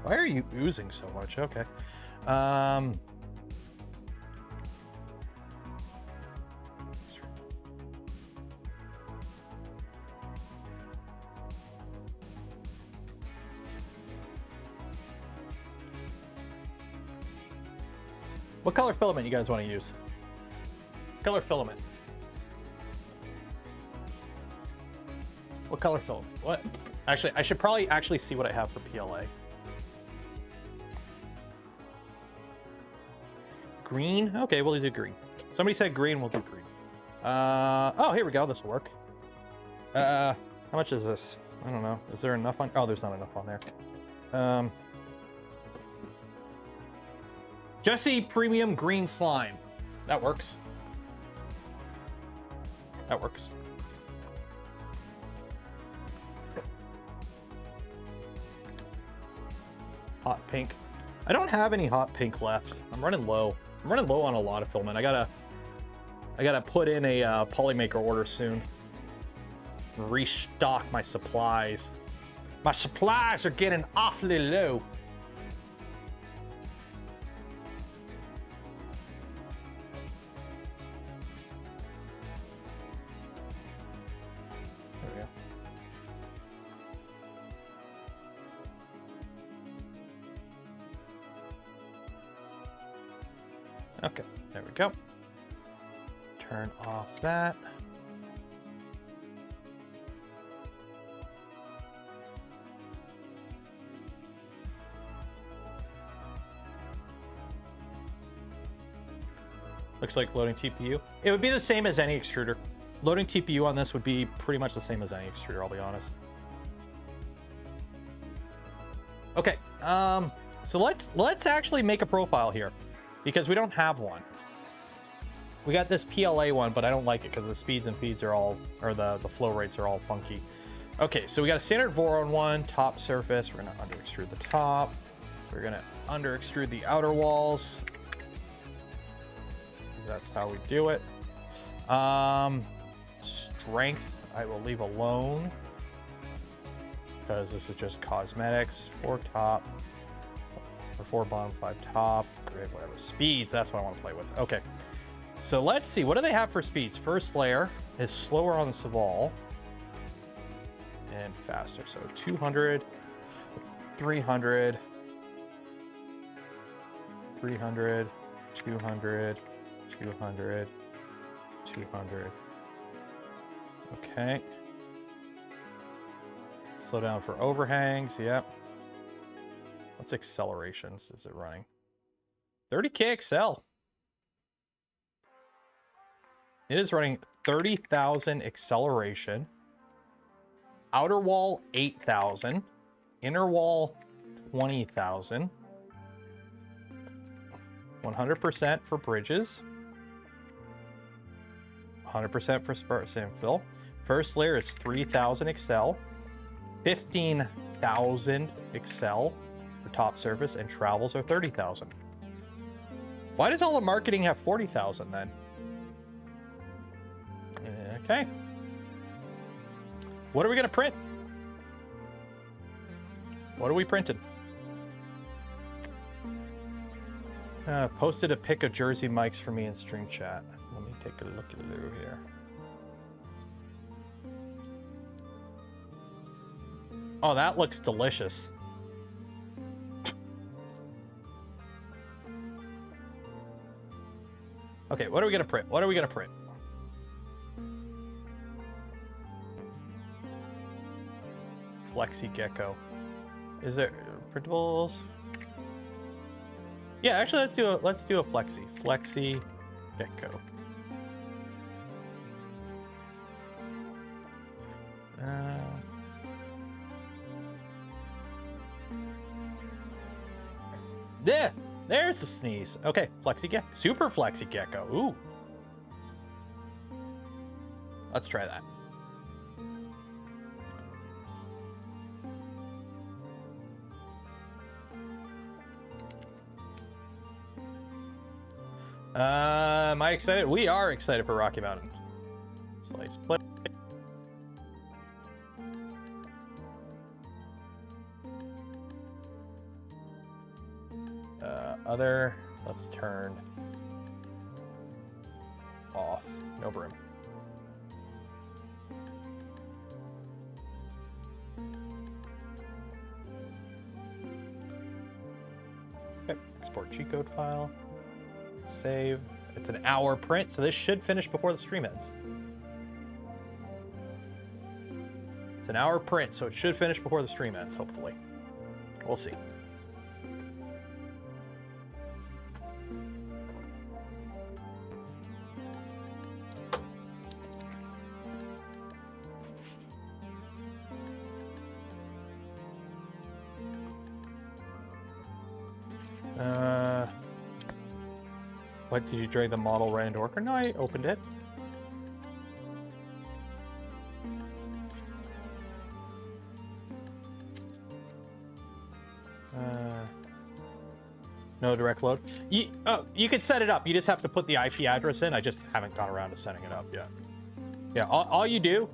Speaker 1: Why are you oozing so much? Okay. What color filament you guys want to use? Color filament. What color filament? What? Actually, I should probably actually see what I have for PLA. Green? Okay, we'll do green. Somebody said green, we'll do green. Oh, here we go. This will work. How much is this? I don't know. Is there enough on? Oh, there's not enough on there. Jesse Premium Green Slime. That works. That works. Hot pink. I don't have any hot pink left. I'm running low. I'm running low on a lot of filament. I gotta put in a Polymaker order soon. Restock my supplies. My supplies are getting awfully low. Okay, there we go. Turn off that. Looks like loading TPU. It would be the same as any extruder. Loading TPU on this would be pretty much the same as any extruder, I'll be honest. Okay, so let's actually make a profile here, because we don't have one. We got this PLA one, but I don't like it because the speeds and feeds are all, or the flow rates are all funky. Okay, so we got a standard Voron one, top surface. We're gonna under extrude the top. We're gonna under extrude the outer walls. That's how we do it. Strength, I will leave alone, because this is just cosmetics. 4 top, or 4 bottom, 5 top, grid, whatever. Speeds, that's what I want to play with. Okay, so let's see, what do they have for speeds? First layer is slower on the Saval and faster. So 200, 300, 300, 200, 200, 200. Okay. Slow down for overhangs, yep. What's accelerations is it running? 30K Excel. It is running 30,000 acceleration. Outer wall 8,000. Inner wall 20,000. 100% for bridges. 100% for sparse infill. First layer is 3,000 Excel. 15,000 Excel for top surface, and travels are 30,000. Why does all the marketing have 40,000 then? Okay. What are we gonna print? What are we printing? Posted a pic of Jersey mics for me in string chat. Let me take a look at Lou here. Oh, that looks delicious. Okay, what are we gonna print? What are we gonna print? Flexi Gecko. Is there printables? Yeah, actually, let's do a Flexi. Flexi Gecko. There, there's the sneeze. Okay, flexi gecko, super flexi gecko. Ooh. Let's try that. Am I excited? We are excited for Rocky Mountain. Slice plate. Other, let's turn off. No broom. Okay, export G code file. Save. It's an hour print, so this should finish before the stream ends. It's an hour print, so it should finish before the stream ends, hopefully. We'll see. What, did you drag the model right into Worker? No, I opened it. No direct load. You could set it up. You just have to put the IP address in. I just haven't gone around to setting it up yet. Yeah, all you do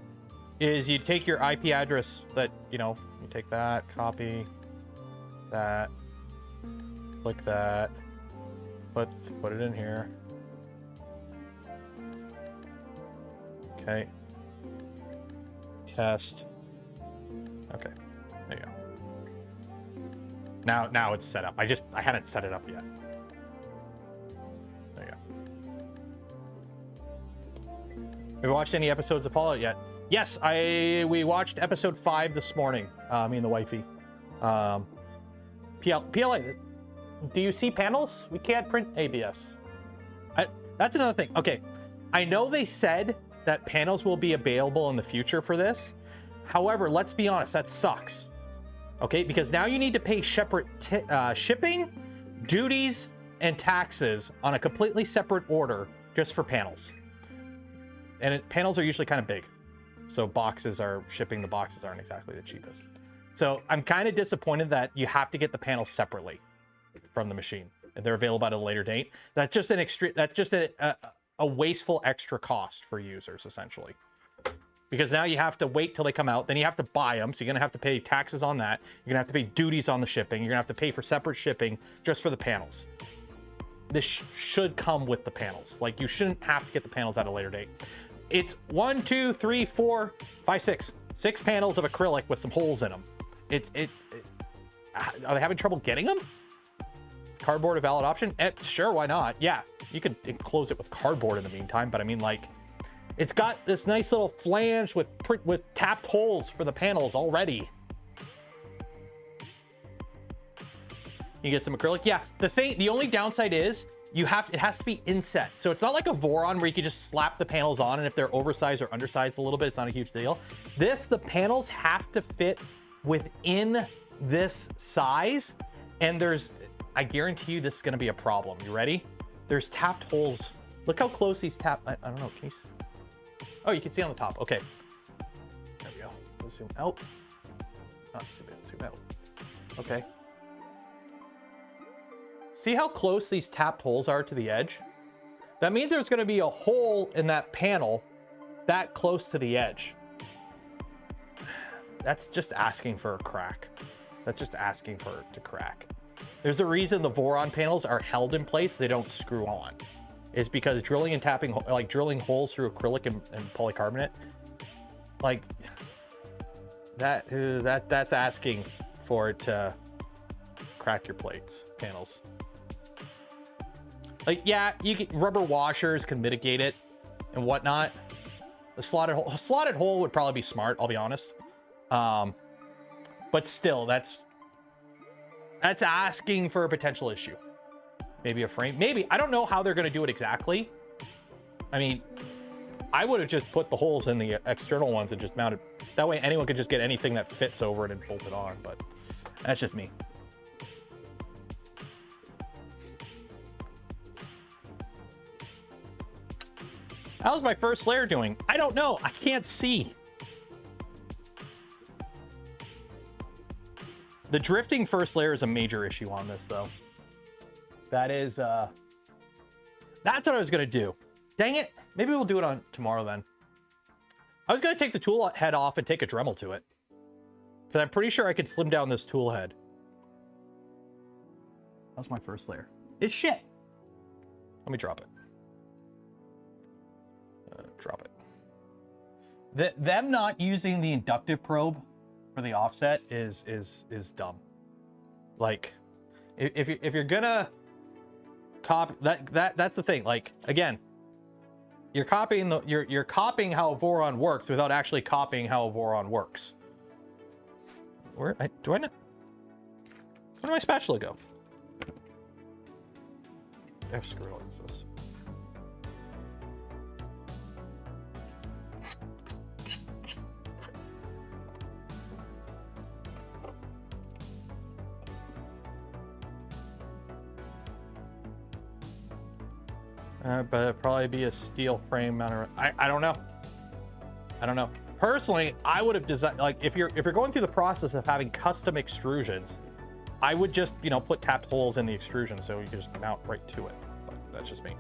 Speaker 1: is you take your IP address that, you know, you take that, copy that, click that, put it in here. Okay. Test. Okay. There you go. Now it's set up. I hadn't set it up yet. There you go. Have you watched any episodes of Fallout yet? Yes, we watched episode 5 this morning. Me and the wifey. PLA. Do you see panels? We can't print ABS. That's another thing. Okay, I know they said that panels will be available in the future for this. However, let's be honest, that sucks. Okay, because now you need to pay separate shipping, duties, and taxes on a completely separate order just for panels. And panels are usually kind of big. So shipping the boxes aren't exactly the cheapest. So I'm kind of disappointed that you have to get the panels separately from the machine. They're available at a later date. That's just a wasteful extra cost for users, essentially. Because now you have to wait till they come out, then you have to buy them, so you're gonna have to pay taxes on that. You're gonna have to pay duties on the shipping. You're gonna have to pay for separate shipping just for the panels. This should come with the panels. Like, you shouldn't have to get the panels at a later date. It's 1, 2, 3, 4, 5, 6. 6 panels of acrylic with some holes in them. Are they having trouble getting them? Cardboard a valid option? Sure, why not? Yeah, you could enclose it with cardboard in the meantime, but I mean, like, it's got this nice little flange with tapped holes for the panels already. You get some acrylic. Yeah, the only downside is it has to be inset. So it's not like a Voron where you can just slap the panels on, and if they're oversized or undersized a little bit, it's not a huge deal. The panels have to fit within this size, and I guarantee you this is going to be a problem. You ready? There's tapped holes. Look how close these I don't know. Can you see? Oh, you can see on the top. Okay. There we go. We'll zoom out. Not zoom in, zoom out. Okay. See how close these tapped holes are to the edge? That means there's going to be a hole in that panel that close to the edge. That's just asking for a crack. That's just asking for it to crack. There's a reason the Voron panels are held in place. They don't screw on. It's because drilling and tapping, like drilling holes through acrylic and polycarbonate, like that's asking for it to crack your panels. Like, yeah, rubber washers can mitigate it and whatnot. A slotted hole would probably be smart, I'll be honest. But still, that's asking for a potential issue. Maybe a frame. Maybe. I don't know how they're going to do it exactly. I mean, I would have just put the holes in the external ones and just mounted. That way anyone could just get anything that fits over it and bolt it on. But that's just me. How's my first layer doing? I don't know. I can't see. The drifting first layer is a major issue on this, though. That is, that's what I was going to do. Dang it. Maybe we'll do it on tomorrow then. I was going to take the tool head off and take a Dremel to it. Because I'm pretty sure I could slim down this tool head. That's my first layer. It's shit. Let me drop it. Drop it. Them not using the inductive probe for the offset is dumb. Like, if you're gonna copy that's the thing. Like, again, you're copying you're copying how Voron works without actually copying how Voron works. Where did my spatula go? F screw is this. But it'd probably be a steel frame mount. I don't know. I don't know. Personally, I would have designed, like, if you're going through the process of having custom extrusions, I would just, you know, put tapped holes in the extrusion so you can just mount right to it. But that's just me.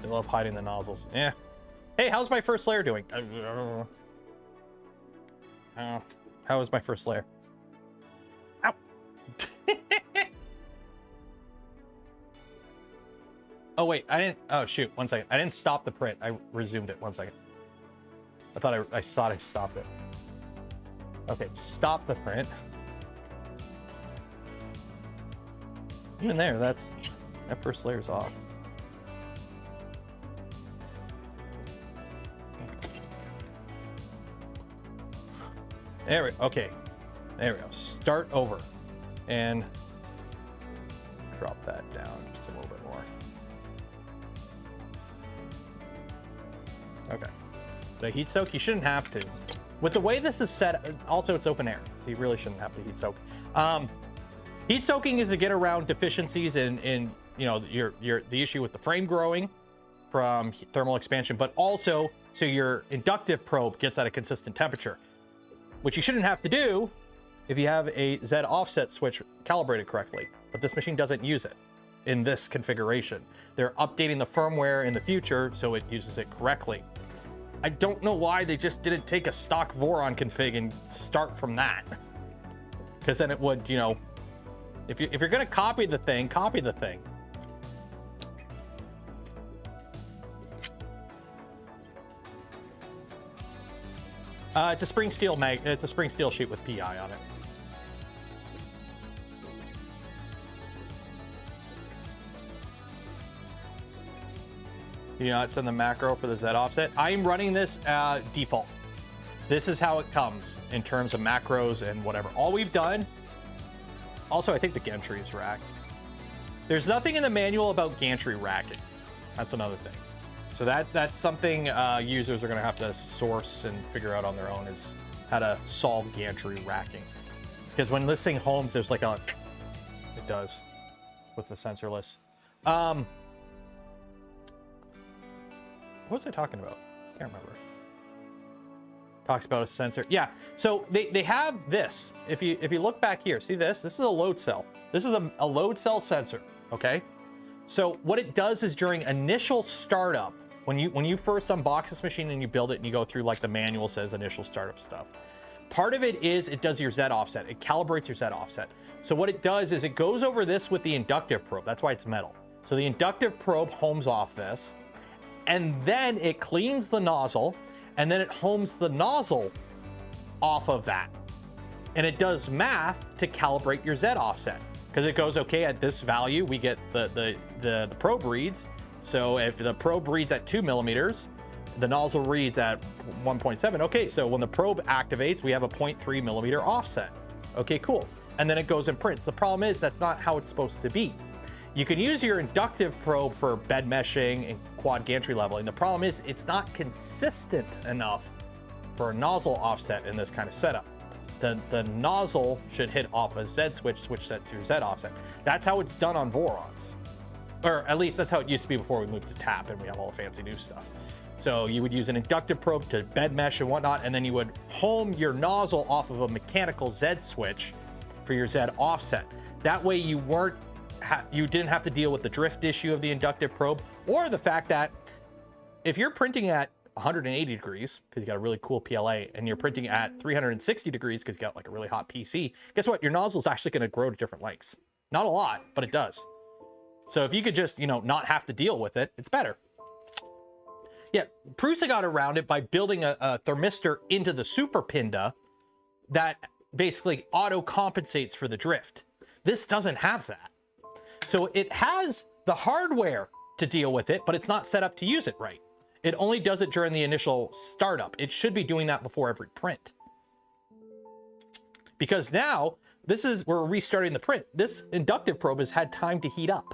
Speaker 1: I love hiding the nozzles. Yeah. Hey, how's my first layer doing? How is my first layer? Ow. Oh, wait, I didn't, oh, shoot, 1 second. I didn't stop the print. I resumed it, 1 second. I thought I stopped it. Okay, stop the print. Even there, that first layer's off. There we go, okay. There we go, start over. And drop that down just a little bit more. Okay. The heat soak, you shouldn't have to. With the way this is set, also it's open air, so you really shouldn't have to heat soak. Heat soaking is to get around deficiencies in you know, the issue with the frame growing from thermal expansion, but also so your inductive probe gets at a consistent temperature, which you shouldn't have to do if you have a Z offset switch calibrated correctly. But this machine doesn't use it in this configuration. They're updating the firmware in the future so it uses it correctly. I don't know why they just didn't take a stock Voron config and start from that. Because then it would, you know, if you're gonna copy the thing, copy the thing. It's a spring steel sheet with PI on it. You know, it's in the macro for the Z offset. I'm running this default. This is how it comes in terms of macros and whatever. All we've done, also I think the gantry is racked. There's nothing in the manual about gantry racking. That's another thing. So that's something users are gonna have to source and figure out on their own, is how to solve gantry racking. Because when listing homes, there's like a, it does with the sensorless. What was I talking about? Can't remember. Talks about a sensor. Yeah, so they have this. If you look back here, see this? This is a load cell. This is a load cell sensor, okay? So what it does is during initial startup, when you first unbox this machine and you build it and you go through, like the manual says, initial startup stuff. Part of it is it does your Z offset. It calibrates your Z offset. So what it does is it goes over this with the inductive probe. That's why it's metal. So the inductive probe homes off this, and then it cleans the nozzle, and then it homes the nozzle off of that. And it does math to calibrate your Z offset. Because it goes, okay, at this value, we get the probe reads. So if the probe reads at 2 millimeters, the nozzle reads at 1.7. Okay, so when the probe activates, we have a 0.3 millimeter offset. Okay, cool. And then it goes and prints. The problem is that's not how it's supposed to be. You can use your inductive probe for bed meshing and quad gantry leveling. The problem is it's not consistent enough for a nozzle offset in this kind of setup. The nozzle should hit off a Z switch, switch set to Z offset. That's how it's done on Vorons. or at least that's how it used to be before we moved to tap and we have all the fancy new stuff. So you would use an inductive probe to bed mesh and whatnot, and then you would home your nozzle off of a mechanical Z switch for your Z offset. That way you didn't have to deal with the drift issue of the inductive probe, or the fact that if you're printing at 180 degrees because you got a really cool PLA, and you're printing at 360 degrees because you got like a really hot PC, guess what? Your nozzle is actually going to grow to different lengths. Not a lot, but it does. So if you could just, not have to deal with it, it's better. Yeah, Prusa got around it by building a thermistor into the super pinda that basically auto compensates for the drift. This doesn't have that. So it has the hardware to deal with it, but it's not set up to use it right. It only does it during the initial startup. It should be doing that before every print. Because now, we're restarting the print. This inductive probe has had time to heat up.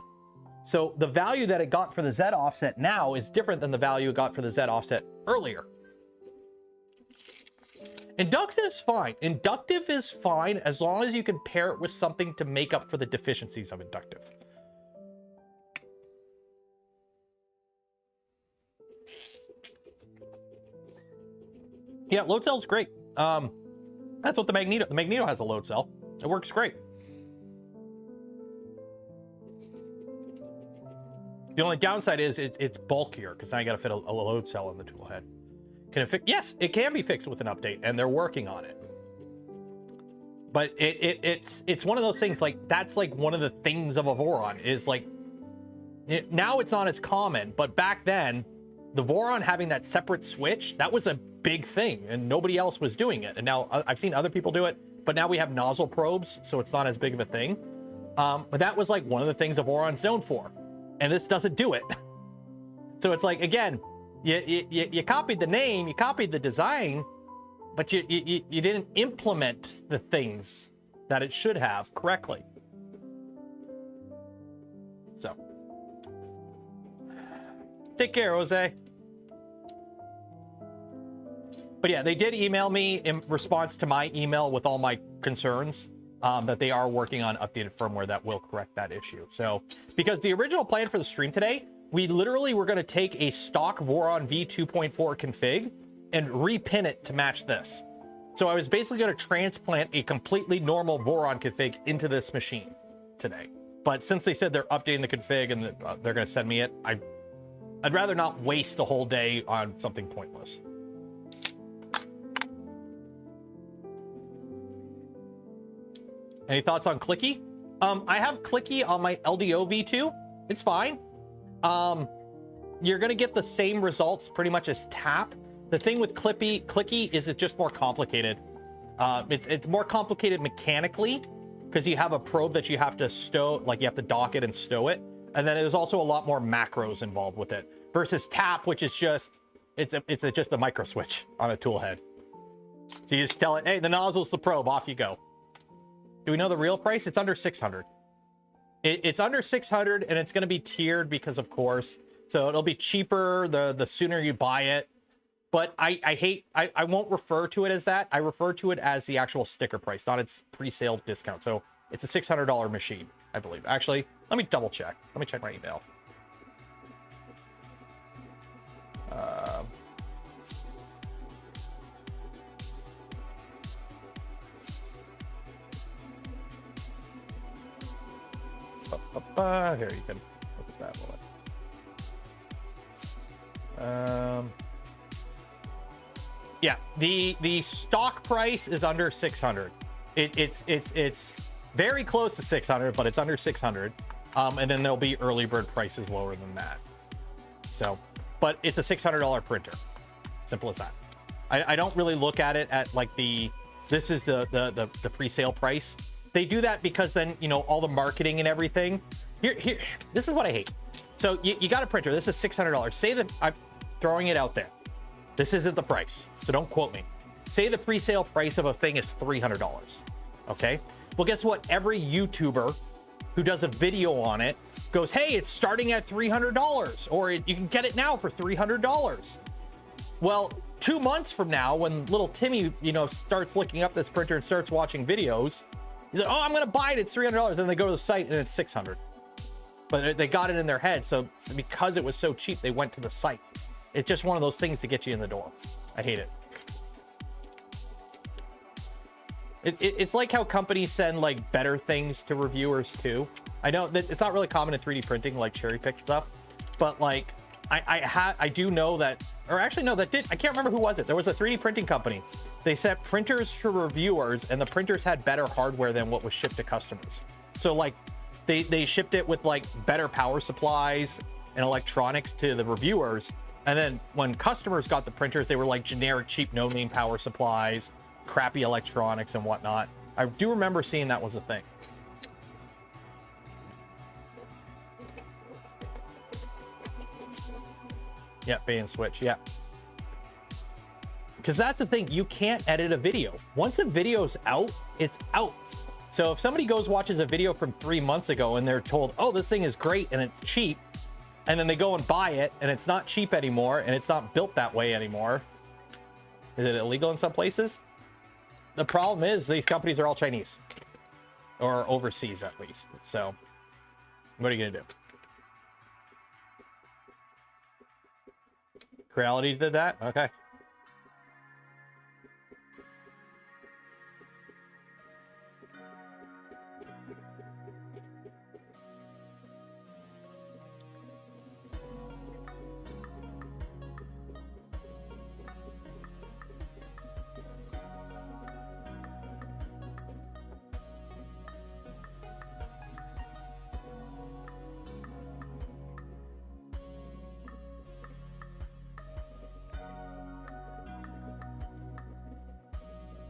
Speaker 1: So the value that it got for the Z offset now is different than the value it got for the Z offset earlier. Inductive is fine. Inductive is fine as long as you can pair it with something to make up for the deficiencies of inductive. Yeah, load cell's great. That's what the Magneto has a load cell. It works great. The only downside is it's bulkier because now you got to fit a load cell in the tool head. Can it fix? Yes, it can be fixed with an update, and they're working on it. But it's one of those things, like, that's like one of the things of a Voron is like, now it's not as common, but back then, the Voron having that separate switch, that was a big thing, and nobody else was doing it. And now I've seen other people do it, but now we have nozzle probes, so it's not as big of a thing. But that was like one of the things a Voron's known for, and this doesn't do it. So it's like, again, you copied the name, you copied the design, but you didn't implement the things that it should have correctly. So, take care, Jose. But yeah, they did email me in response to my email with all my concerns, that they are working on updated firmware that will correct that issue. So, because the original plan for the stream today, we literally were going to take a stock Voron v2.4 config and repin it to match this. So I was basically going to transplant a completely normal Voron config into this machine today. But since they said they're updating the config and they're going to send me it, I'd rather not waste a whole day on something pointless. Any thoughts on Clicky? I have Clicky on my LDO V2. It's fine. You're going to get the same results pretty much as tap. The thing with Clicky is it's just more complicated. It's more complicated mechanically because you have a probe that you have to stow, like you have to dock it and stow it. And then there's also a lot more macros involved with it versus tap, which is just, it's just a micro switch on a tool head. So you just tell it, hey, the nozzle's the probe, off you go. Do we know the real price? It's under 600. It's under 600 and it's going to be tiered because of course, so it'll be cheaper the sooner you buy it. But I won't refer to it as that. I refer to it as the actual sticker price, not its pre-sale discount. So it's a $600 machine, I believe. Actually, let me double check. Let me check my email. Here, you can look at that one. Yeah, the stock price is under 600. It's very close to 600, but it's under 600. And then there'll be early bird prices lower than that. So, but it's a $600 printer. Simple as that. I don't really look at it at like this is the pre-sale price. They do that because then, you know, all the marketing and everything. Here, this is what I hate. So you got a printer. This is $600. Say that I'm throwing it out there. This isn't the price, so don't quote me. Say the pre-sale price of a thing is $300. Okay? Well, guess what? Every YouTuber who does a video on it goes, hey, it's starting at $300, or you can get it now for $300. Well, 2 months from now, when little Timmy, you know, starts looking up this printer and starts watching videos, he's like, oh, I'm going to buy it. It's $300. Then they go to the site and it's $600. but they got it in their head. So because it was so cheap, they went to the site. It's just one of those things to get you in the door. I hate it. It's like how companies send like better things to reviewers too. I know that it's not really common in 3D printing, like cherry pick stuff, but like I do know that, or actually no, I can't remember who was it. There was a 3D printing company. They sent printers to reviewers, and the printers had better hardware than what was shipped to customers. So like they shipped it with like better power supplies and electronics to the reviewers. And then when customers got the printers, they were like generic, cheap, no-name power supplies, crappy electronics and whatnot. I do remember seeing that was a thing. Yeah, bait and switch, yeah. Because that's the thing, you can't edit a video. Once a video's out, it's out. So if somebody watches a video from 3 months ago and they're told, oh, this thing is great and it's cheap, and then they go and buy it and it's not cheap anymore and it's not built that way anymore. Is it illegal in some places? The problem is these companies are all Chinese, or overseas at least. So what are you gonna do? Creality did that? Okay.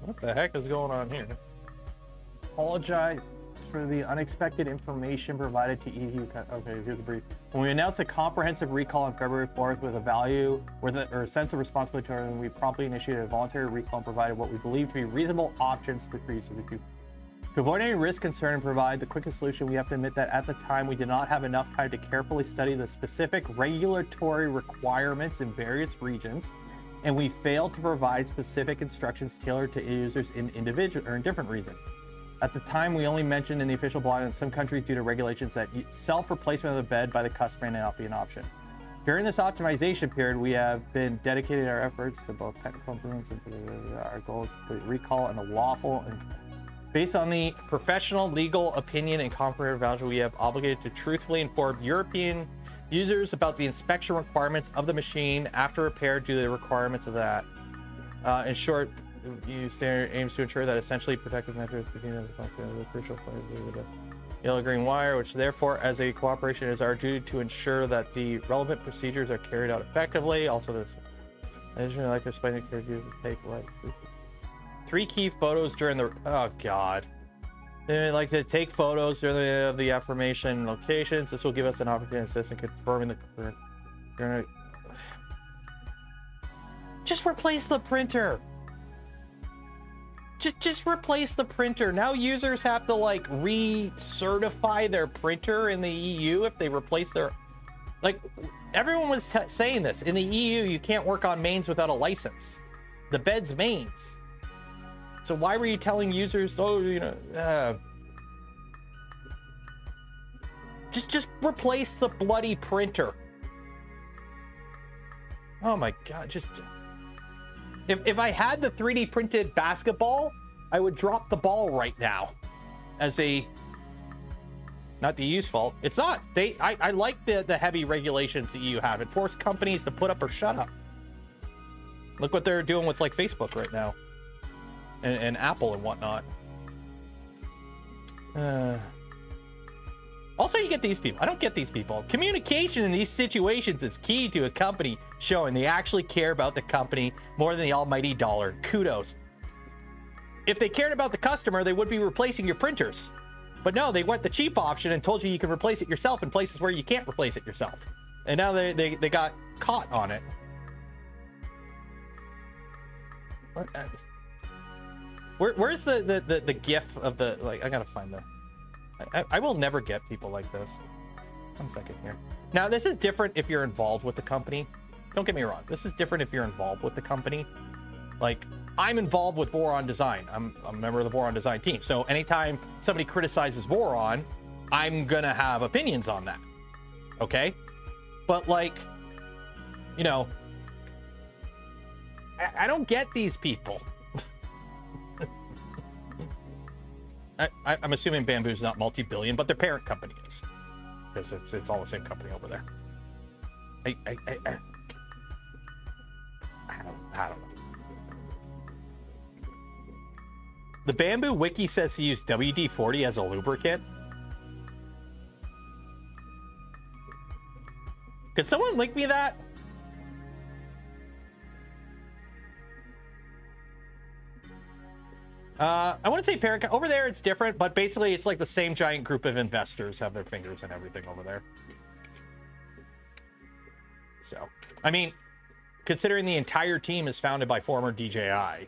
Speaker 1: What the heck is going on here? Apologize for the unexpected information provided to EU. Okay, here's a brief. When we announced a comprehensive recall on February 4th with a value or a sense of responsibility to everyone, we promptly initiated a voluntary recall and provided what we believe to be reasonable options to produce. To avoid any risk, concern, and provide the quickest solution, we have to admit that at the time we did not have enough time to carefully study the specific regulatory requirements in various regions, and we failed to provide specific instructions tailored to users in different regions. At the time, we only mentioned in the official blog in some countries due to regulations that self-replacement of the bed by the customer may not be an option. During this optimization period, we have been dedicating our efforts to both technical improvements and our goal is to complete recall and a lawful and based on the professional legal opinion and comprehensive evaluation, we have obligated to truthfully inform European users about the inspection requirements of the machine after repair due to the requirements of that. In short, EU standard aims to ensure that essentially protective measures begin as a function of the crucial of the yellow-green wire, which therefore, as a cooperation, is our duty to ensure that the relevant procedures are carried out effectively. Also, this additionally, like to explain it, could you take like 3 key photos during the oh god. They like to take photos during the affirmation locations. This will give us an opportunity to assist in confirming the correct. Just replace the printer. Just replace the printer. Now users have to like recertify their printer in the EU if they replace their, like everyone was saying this in the EU. You can't work on mains without a license. The bed's mains. So why were you telling users, oh, you know, just replace the bloody printer. Oh my god, just if I had the 3D printed basketball, I would drop the ball right now. As a not the EU's fault. It's not. I like the heavy regulations the EU have. It forced companies to put up or shut up. Look what they're doing with like Facebook right now. And Apple and whatnot. Also, you get these people. I don't get these people. Communication in these situations is key to a company showing they actually care about the company more than the almighty dollar. Kudos. If they cared about the customer, they would be replacing your printers. But no, they went the cheap option and told you can replace it yourself in places where you can't replace it yourself. And now they got caught on it. What? Where's the gif of the, like, I gotta find the, I will never get people like this. 1 second here. Now, this is different if you're involved with the company. Don't get me wrong. This is different if you're involved with the company. Like, I'm involved with Voron Design. I'm a member of the Voron Design team. So anytime somebody criticizes Voron, I'm gonna have opinions on that. okay? But like, you know, I don't get these people. I'm assuming Bamboo's not multi-billion, but their parent company is, because it's all the same company over there. I don't know. The Bamboo wiki says he used WD-40 as a lubricant. Could someone link me that? I wouldn't say parent. Over there, it's different, but basically, it's like the same giant group of investors have their fingers and everything over there. So, I mean, considering the entire team is founded by former DJI.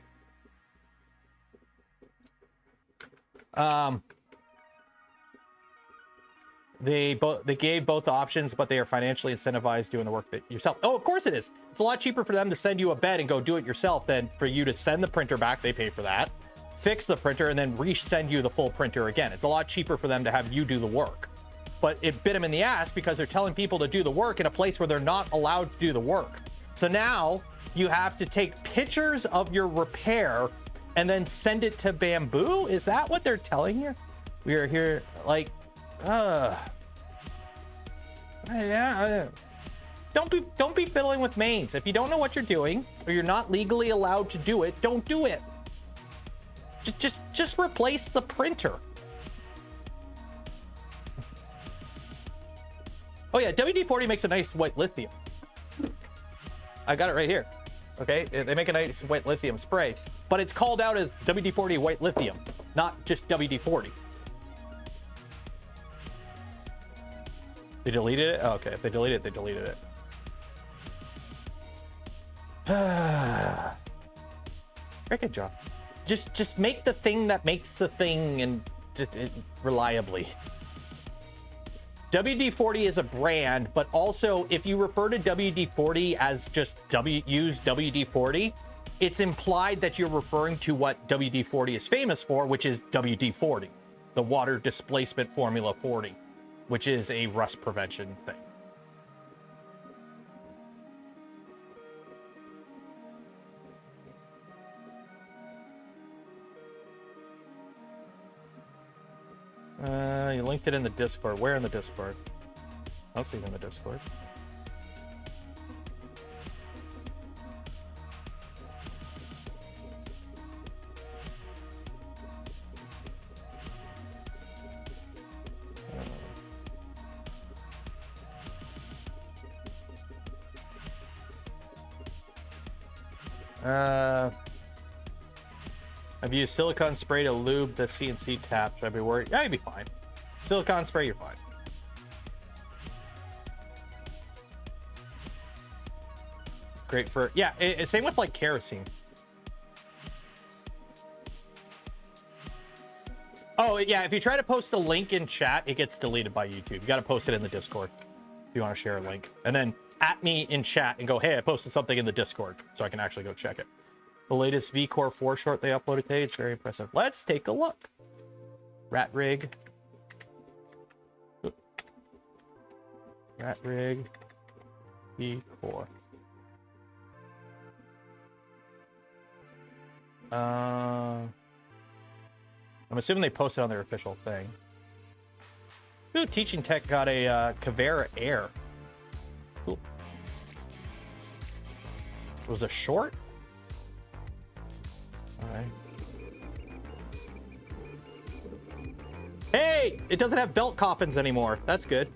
Speaker 1: They gave both options, but they are financially incentivized doing the work that yourself. Oh, of course it is. It's a lot cheaper for them to send you a bed and go do it yourself than for you to send the printer back. They pay for that. Fix the printer and then resend you the full printer again. It's a lot cheaper for them to have you do the work. But it bit them in the ass because they're telling people to do the work in a place where they're not allowed to do the work. So now you have to take pictures of your repair and then send it to Bamboo? Is that what they're telling you? We are here like, yeah. Don't be fiddling with mains. If you don't know what you're doing or you're not legally allowed to do it, don't do it. Just replace the printer. Oh yeah, WD-40 makes a nice white lithium. I got it right here. Okay, they make a nice white lithium spray, but it's called out as WD-40 white lithium, not just WD-40. They deleted it? Oh, okay, if they deleted it, they deleted it. Very good job. Just make the thing that makes the thing and reliably. WD-40 is a brand, but also if you refer to WD-40 as just use WD-40, it's implied that you're referring to what WD-40 is famous for, which is WD-40, the water displacement formula 40, which is a rust prevention thing. You linked it in the Discord. Where in the Discord? I don't see it in the Discord. I've used silicone spray to lube the CNC tap. Should I be worried? Yeah, you'd be fine. Silicone spray, you're fine. Great for, yeah, same with like kerosene. Oh, yeah, if you try to post a link in chat, it gets deleted by YouTube. You got to post it in the Discord if you want to share a link. And then at me in chat and go, hey, I posted something in the Discord, so I can actually go check it. The latest VCore 4 short they uploaded today, it's very impressive. Let's take a look. Rat rig. Rat rig. V4. I'm assuming they posted on their official thing. Ooh, Teaching Tech got a Kavera Air. Cool. It was a short? All right. Hey, it doesn't have belt coffins anymore. That's good.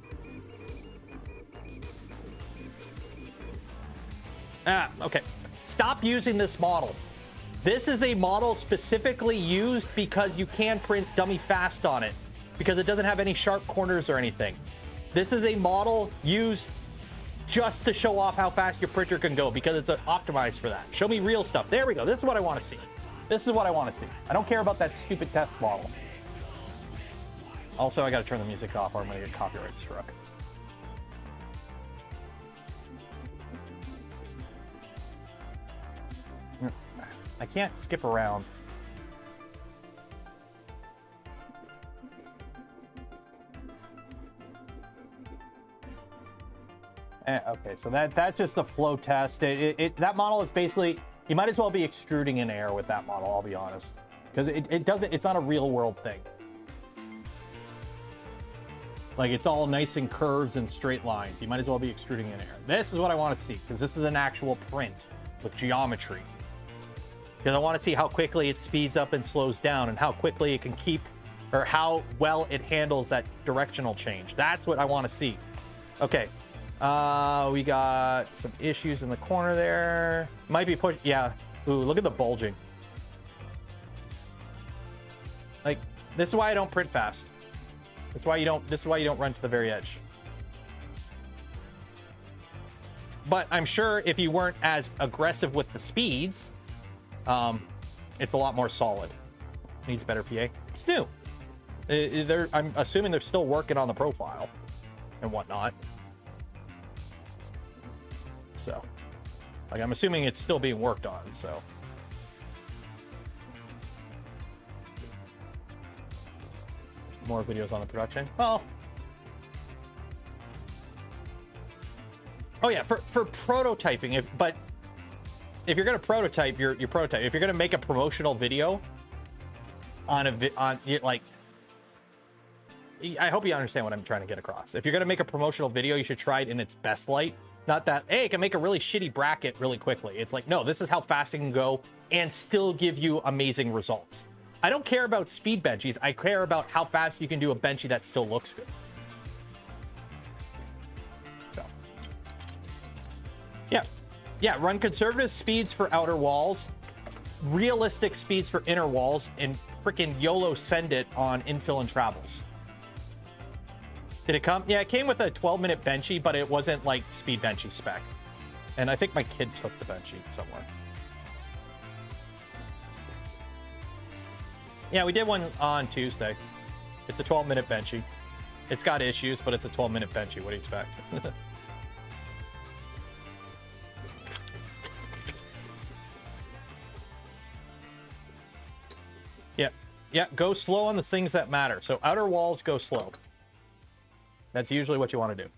Speaker 1: Ah, okay. Stop using this model. This is a model specifically used because you can print dummy fast on it, because it doesn't have any sharp corners or anything. This is a model used just to show off how fast your printer can go, because it's optimized for that. Show me real stuff. There we go. This is what I want to see. This is what I want to see. I don't care about that stupid test model. Also, I got to turn the music off or I'm going to get copyright struck. I can't skip around. Okay, so that's just the flow test. That model is basically, you might as well be extruding in air with that model, I'll be honest. Because it's not a real world thing. Like, it's all nice and curves and straight lines. You might as well be extruding in air. This is what I want to see, because this is an actual print with geometry. Because I want to see how quickly it speeds up and slows down, and how quickly it can keep, or how well it handles that directional change. That's what I want to see. Okay, we got some issues in the corner there. Might be pushed, yeah. Ooh, look at the bulging. Like, this is why I don't print fast. This is why you don't run to the very edge. But I'm sure if you weren't as aggressive with the speeds, it's a lot more solid. Needs better PA. It's new. I'm assuming they're still working on the profile and whatnot. So, like, I'm assuming it's still being worked on, so. More videos on the production. Well, oh yeah, for prototyping. If you're gonna prototype, your prototype. If you're gonna make a promotional video on like, I hope you understand what I'm trying to get across. If you're gonna make a promotional video, you should try it in its best light. Not that, hey, it can make a really shitty bracket really quickly. It's like, no, this is how fast it can go and still give you amazing results. I don't care about speed benchies. I care about how fast you can do a benchy that still looks good. So, yeah, run conservative speeds for outer walls, realistic speeds for inner walls, and freaking YOLO send it on infill and travels. Did it come? Yeah, it came with a 12-minute benchy, but it wasn't like speed benchy spec. And I think my kid took the benchy somewhere. Yeah, we did one on Tuesday. It's a 12-minute benchy. It's got issues, but it's a 12-minute benchy. What do you expect? Yeah, go slow on the things that matter. So outer walls, go slow. That's usually what you want to do.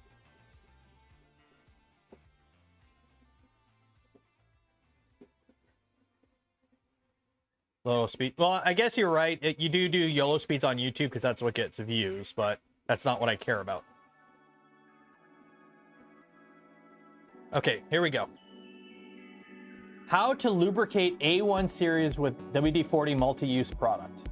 Speaker 1: Low speed. Well, I guess you're right. You do YOLO speeds on YouTube because that's what gets views, but that's not what I care about. Okay, here we go. How to lubricate A1 series with WD-40 multi-use product.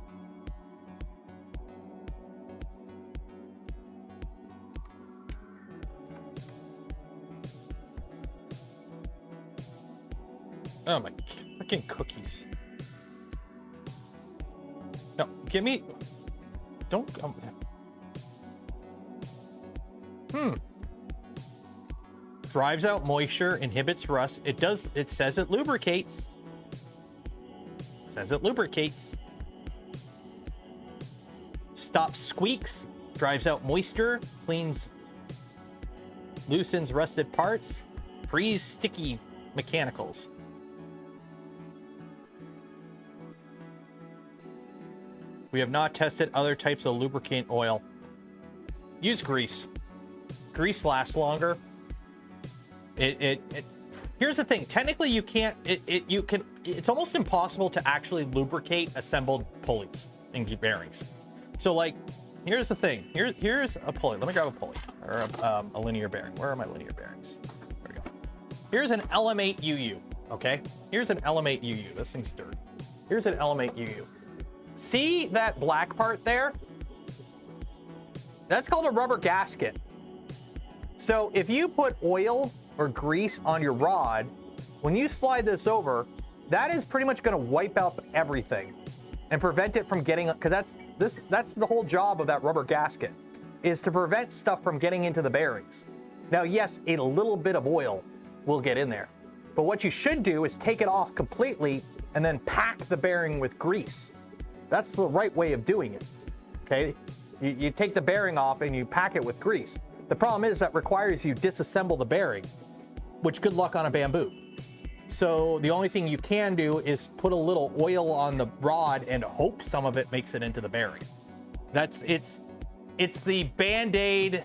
Speaker 1: Oh my freaking cookies. No, give me... Don't... Drives out moisture, inhibits rust. It does... It says it lubricates. It says it lubricates. Stops squeaks. Drives out moisture. Cleans... Loosens rusted parts. Frees sticky mechanicals. We have not tested other types of lubricant oil. Use grease. Grease lasts longer. Here's the thing. Technically, you can't. It's almost impossible to actually lubricate assembled pulleys and bearings. So, like, here's the thing. Here's a pulley. Let me grab a pulley or a linear bearing. Where are my linear bearings? There we go. Here's an LM8 UU. Okay. Here's an LM8 UU. This thing's dirt. Here's an LM8 UU. See that black part there? That's called a rubber gasket. So if you put oil or grease on your rod, when you slide this over, that is pretty much going to wipe out everything and prevent it from getting, because that's the whole job of that rubber gasket, is to prevent stuff from getting into the bearings. Now, yes, a little bit of oil will get in there, but what you should do is take it off completely and then pack the bearing with grease. That's the right way of doing it, okay? You take the bearing off and you pack it with grease. The problem is that requires you disassemble the bearing, which good luck on a bamboo. So the only thing you can do is put a little oil on the rod and hope some of it makes it into the bearing. It's the Band-Aid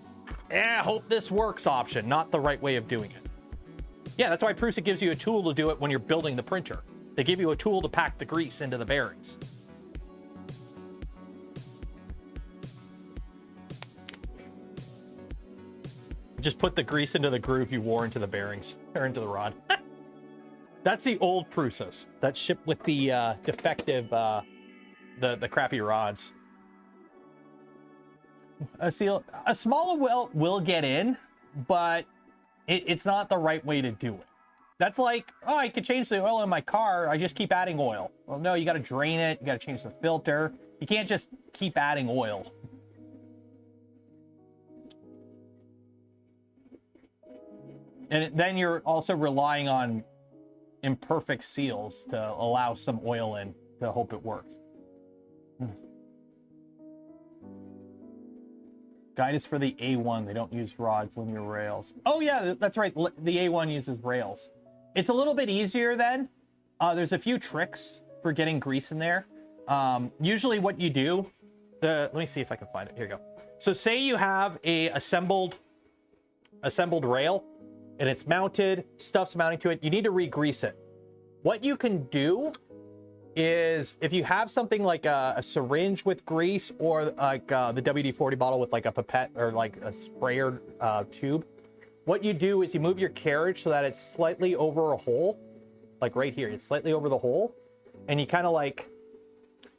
Speaker 1: hope this works option, not the right way of doing it. Yeah, that's why Priiiint gives you a tool to do it when you're building the printer. They give you a tool to pack the grease into the bearings. Just put the grease into the groove you wore into the bearings, or into the rod. That's the old Priiiint. That's shipped with the defective, the crappy rods. A smaller well will get in, but it's not the right way to do it. That's like, oh, I could change the oil in my car. I just keep adding oil. Well, no, you got to drain it. You got to change the filter. You can't just keep adding oil. And then you're also relying on imperfect seals to allow some oil in to hope it works. Guide is for the A1. They don't use rods, linear rails. Oh yeah, that's right. The A1 uses rails. It's a little bit easier then. There's a few tricks for getting grease in there. Usually what you do, let me see if I can find it. Here you go. So say you have a assembled rail and it's mounted, stuff's mounting to it. You need to re-grease it. What you can do is if you have something like a syringe with grease, or like the WD-40 bottle with like a pipette or like a sprayer tube, what you do is you move your carriage so that it's slightly over a hole, like right here. It's slightly over the hole, and you kind of like,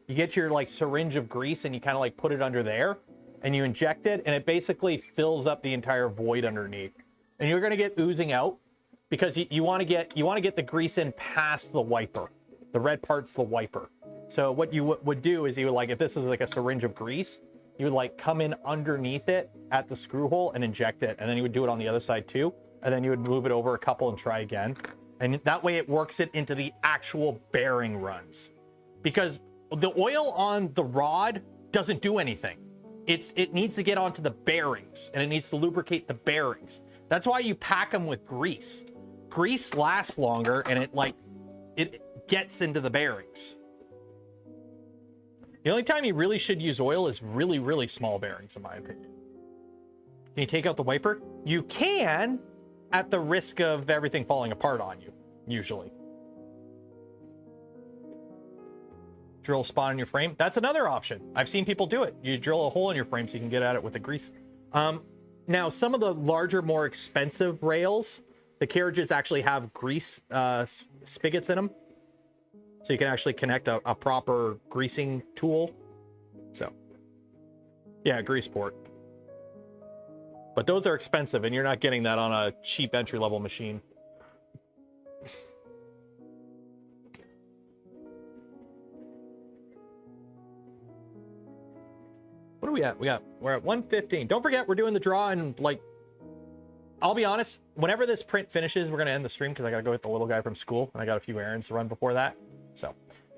Speaker 1: you get your like syringe of grease and you kind of like put it under there and you inject it, and it basically fills up the entire void underneath. And you're gonna get oozing out because you want to get the grease in past the wiper. The red part's the wiper. So what you would do is you would, like, if this is like a syringe of grease, you would like come in underneath it at the screw hole and inject it. And then you would do it on the other side too. And then you would move it over a couple and try again. And that way it works it into the actual bearing runs. Because the oil on the rod doesn't do anything. It needs to get onto the bearings, and it needs to lubricate the bearings. That's why you pack them with grease. Grease lasts longer, and it gets into the bearings. The only time you really should use oil is really, really small bearings, in my opinion. Can you take out the wiper? You can, at the risk of everything falling apart on you, usually. Drill a spot in your frame. That's another option. I've seen people do it. You drill a hole in your frame so you can get at it with the grease. Now, some of the larger, more expensive rails, the carriages actually have grease spigots in them. So you can actually connect a proper greasing tool. So, yeah, grease port. But those are expensive, and you're not getting that on a cheap entry-level machine. What are we at? We're at 1:15. Don't forget, we're doing the draw, and like, I'll be honest, whenever this print finishes, we're gonna end the stream because I gotta go get the little guy from school, and I got a few errands to run before that. So,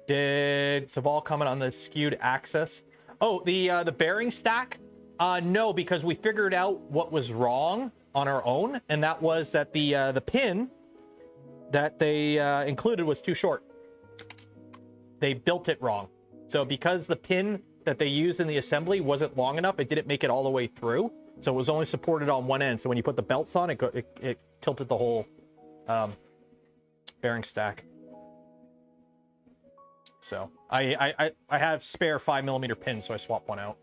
Speaker 1: did Saval comment on the skewed axis? Oh, the bearing stack? No, because we figured out what was wrong on our own, and that was that the pin that they included was too short. They built it wrong. So because the pin that they used in the assembly wasn't long enough, it didn't make it all the way through. So it was only supported on one end. So when you put the belts on, it tilted the whole bearing stack. So I have spare 5mm pins, so I swapped one out.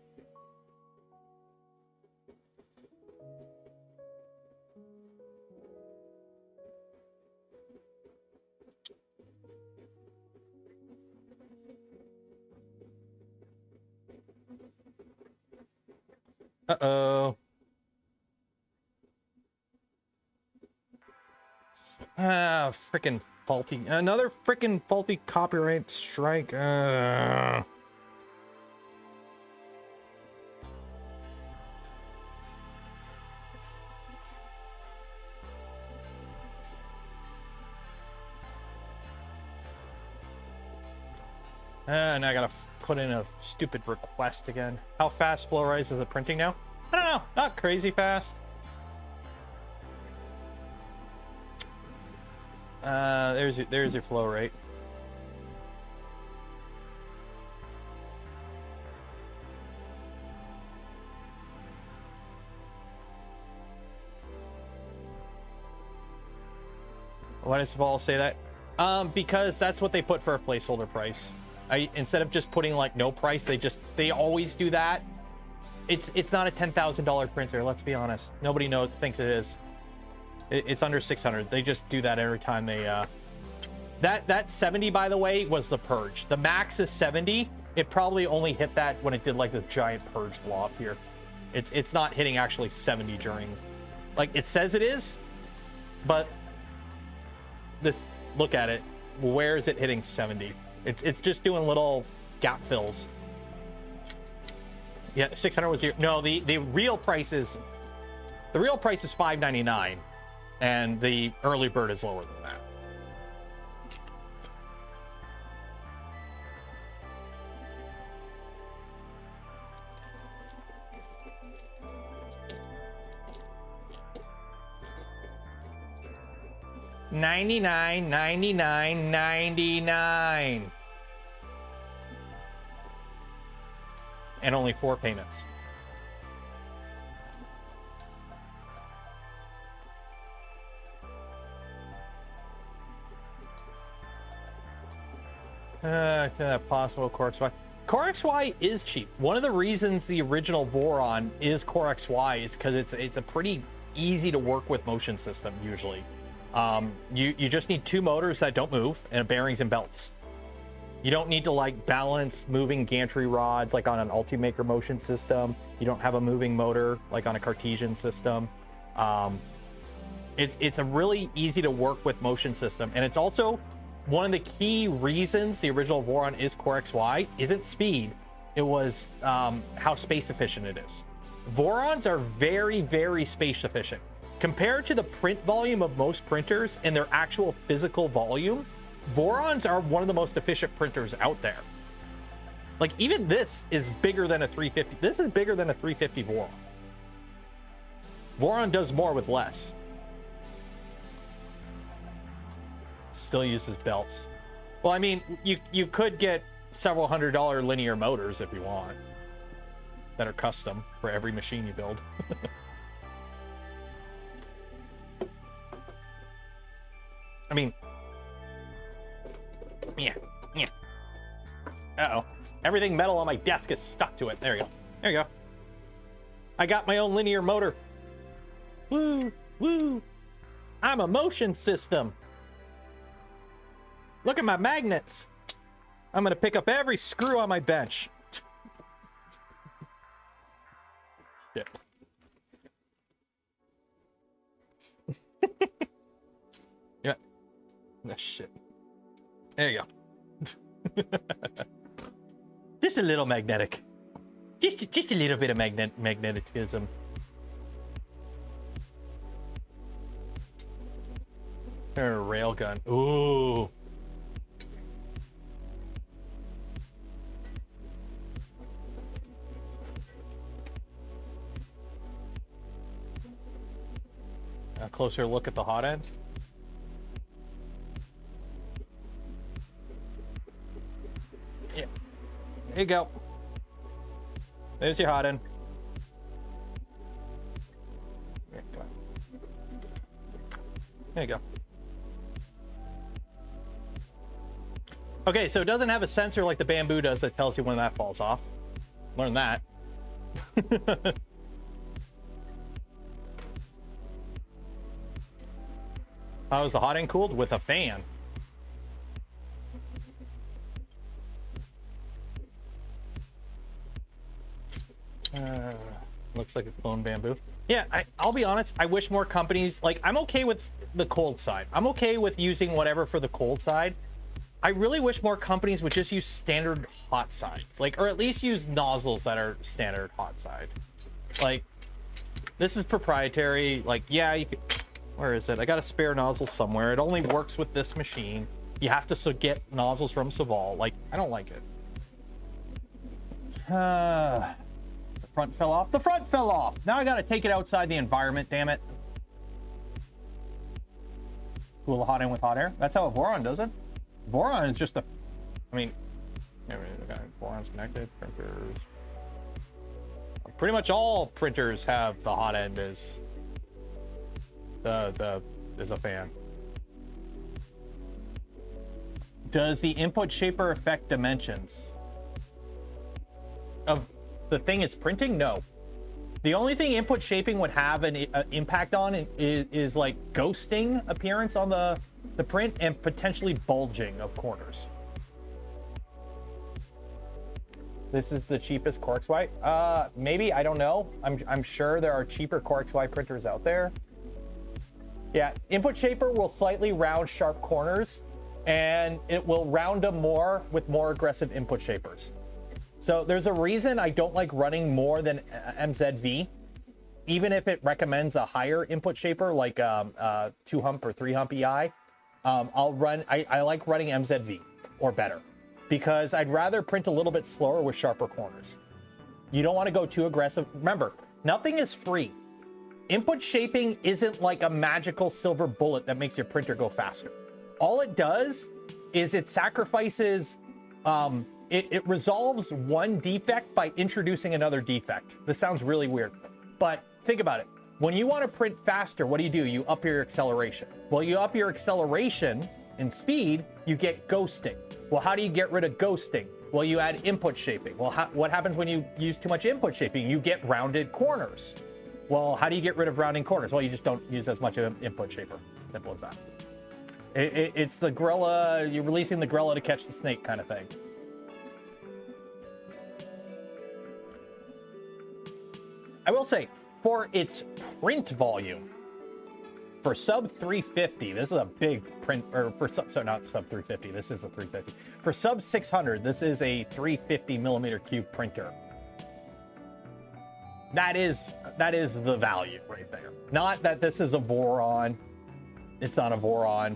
Speaker 1: Uh-oh. Ah, freaking faulty. Another freaking faulty copyright strike. Now I gotta put in a stupid request again. How fast flow rise is it printing now? I don't know. Not crazy fast. There's your flow rate. Why does Vol say that? Because that's what they put for a placeholder price. Instead of just putting like no price, they always do that. It's not a $10,000 printer. Let's be honest. Nobody thinks it is. It's under 600. They just do that every time they. That 70, by the way, was the purge. The max is 70. It probably only hit that when it did like the giant purge blob here. It's not hitting actually 70 during, like it says it is, but this, look at it. Where is it hitting 70? It's just doing little gap fills. Yeah, 600 was here. No, the real price is $599, and the early bird is lower than that. $99.99 and only 4 payments. Possible Core XY. Core XY is cheap. One of the reasons the original Voron is Core XY is because it's a pretty easy to work with motion system usually. You just need 2 motors that don't move and bearings and belts. You don't need to like balance moving gantry rods like on an Polymaker motion system. You don't have a moving motor like on a Cartesian system. It's a really easy to work with motion system, and it's also one of the key reasons the original Voron is Core XY isn't speed. It was how space efficient it is. Vorons are very, very space efficient. Compared to the print volume of most printers and their actual physical volume, Vorons are one of the most efficient printers out there. Like even this is bigger than a 350. This is bigger than a 350 Voron. Voron does more with less. Still uses belts. Well, I mean, you could get several $100 linear motors if you want that are custom for every machine you build. I mean, yeah. Uh-oh. Everything metal on my desk is stuck to it. There you go. There you go. I got my own linear motor. Woo, woo. I'm a motion system. Look at my magnets. I'm going to pick up every screw on my bench. Shit. Yeah. Oh, shit. There you go. Just a little magnetic. Just a little bit of magnetism. A railgun. Ooh. A closer look at the hot end. Yeah. There you go. There's your hot end. There you go. Okay, so it doesn't have a sensor like the bamboo does that tells you when that falls off. Learn that. How is the hot end cooled? With a fan. Looks like a clone bamboo. Yeah, I'll be honest. I wish more companies, like, I'm okay with the cold side. I'm okay with using whatever for the cold side. I really wish more companies would just use standard hot sides, like, or at least use nozzles that are standard hot side. Like, this is proprietary. Like, yeah, you could, where is it? I got a spare nozzle somewhere. It only works with this machine. You have to get nozzles from Saval. Like, I don't like it. The front fell off. The front fell off. Now I got to take it outside the environment, damn it. Cool the hot end with hot air. That's how a Voron does it. Voron is just a, I mean, Voron's connected, printers. Pretty much all printers have the hot end as is a fan. Does the input shaper affect dimensions of the thing it's printing? No. The only thing input shaping would have an impact on is like ghosting appearance on the print and potentially bulging of corners. This is the cheapest Quartz white. Maybe, I don't know. I'm sure there are cheaper Quartz white printers out there. Yeah, input shaper will slightly round sharp corners, and it will round them more with more aggressive input shapers. So there's a reason I don't like running more than MZV, even if it recommends a higher input shaper like 2-hump or 3-hump EI. I like running MZV or better, because I'd rather print a little bit slower with sharper corners. You don't want to go too aggressive. Remember, nothing is free. Input shaping isn't like a magical silver bullet that makes your printer go faster. All it does is it sacrifices, it resolves one defect by introducing another defect. This sounds really weird, but think about it. When you want to print faster, what do? You up your acceleration. Well, you up your acceleration and speed, you get ghosting. Well, how do you get rid of ghosting? Well, you add input shaping. Well, what happens when you use too much input shaping? You get rounded corners. Well, how do you get rid of rounding corners? Well, you just don't use as much of an input shaper. Simple as that. It's the gorilla, you're releasing the gorilla to catch the snake kind of thing. I will say, for its print volume, for sub 350, this is a big print, or for sub, so not sub 350, this is a 350. For sub 600, this is a 350 millimeter cube printer. That is the value right there. Not that this is a Voron. It's not a Voron.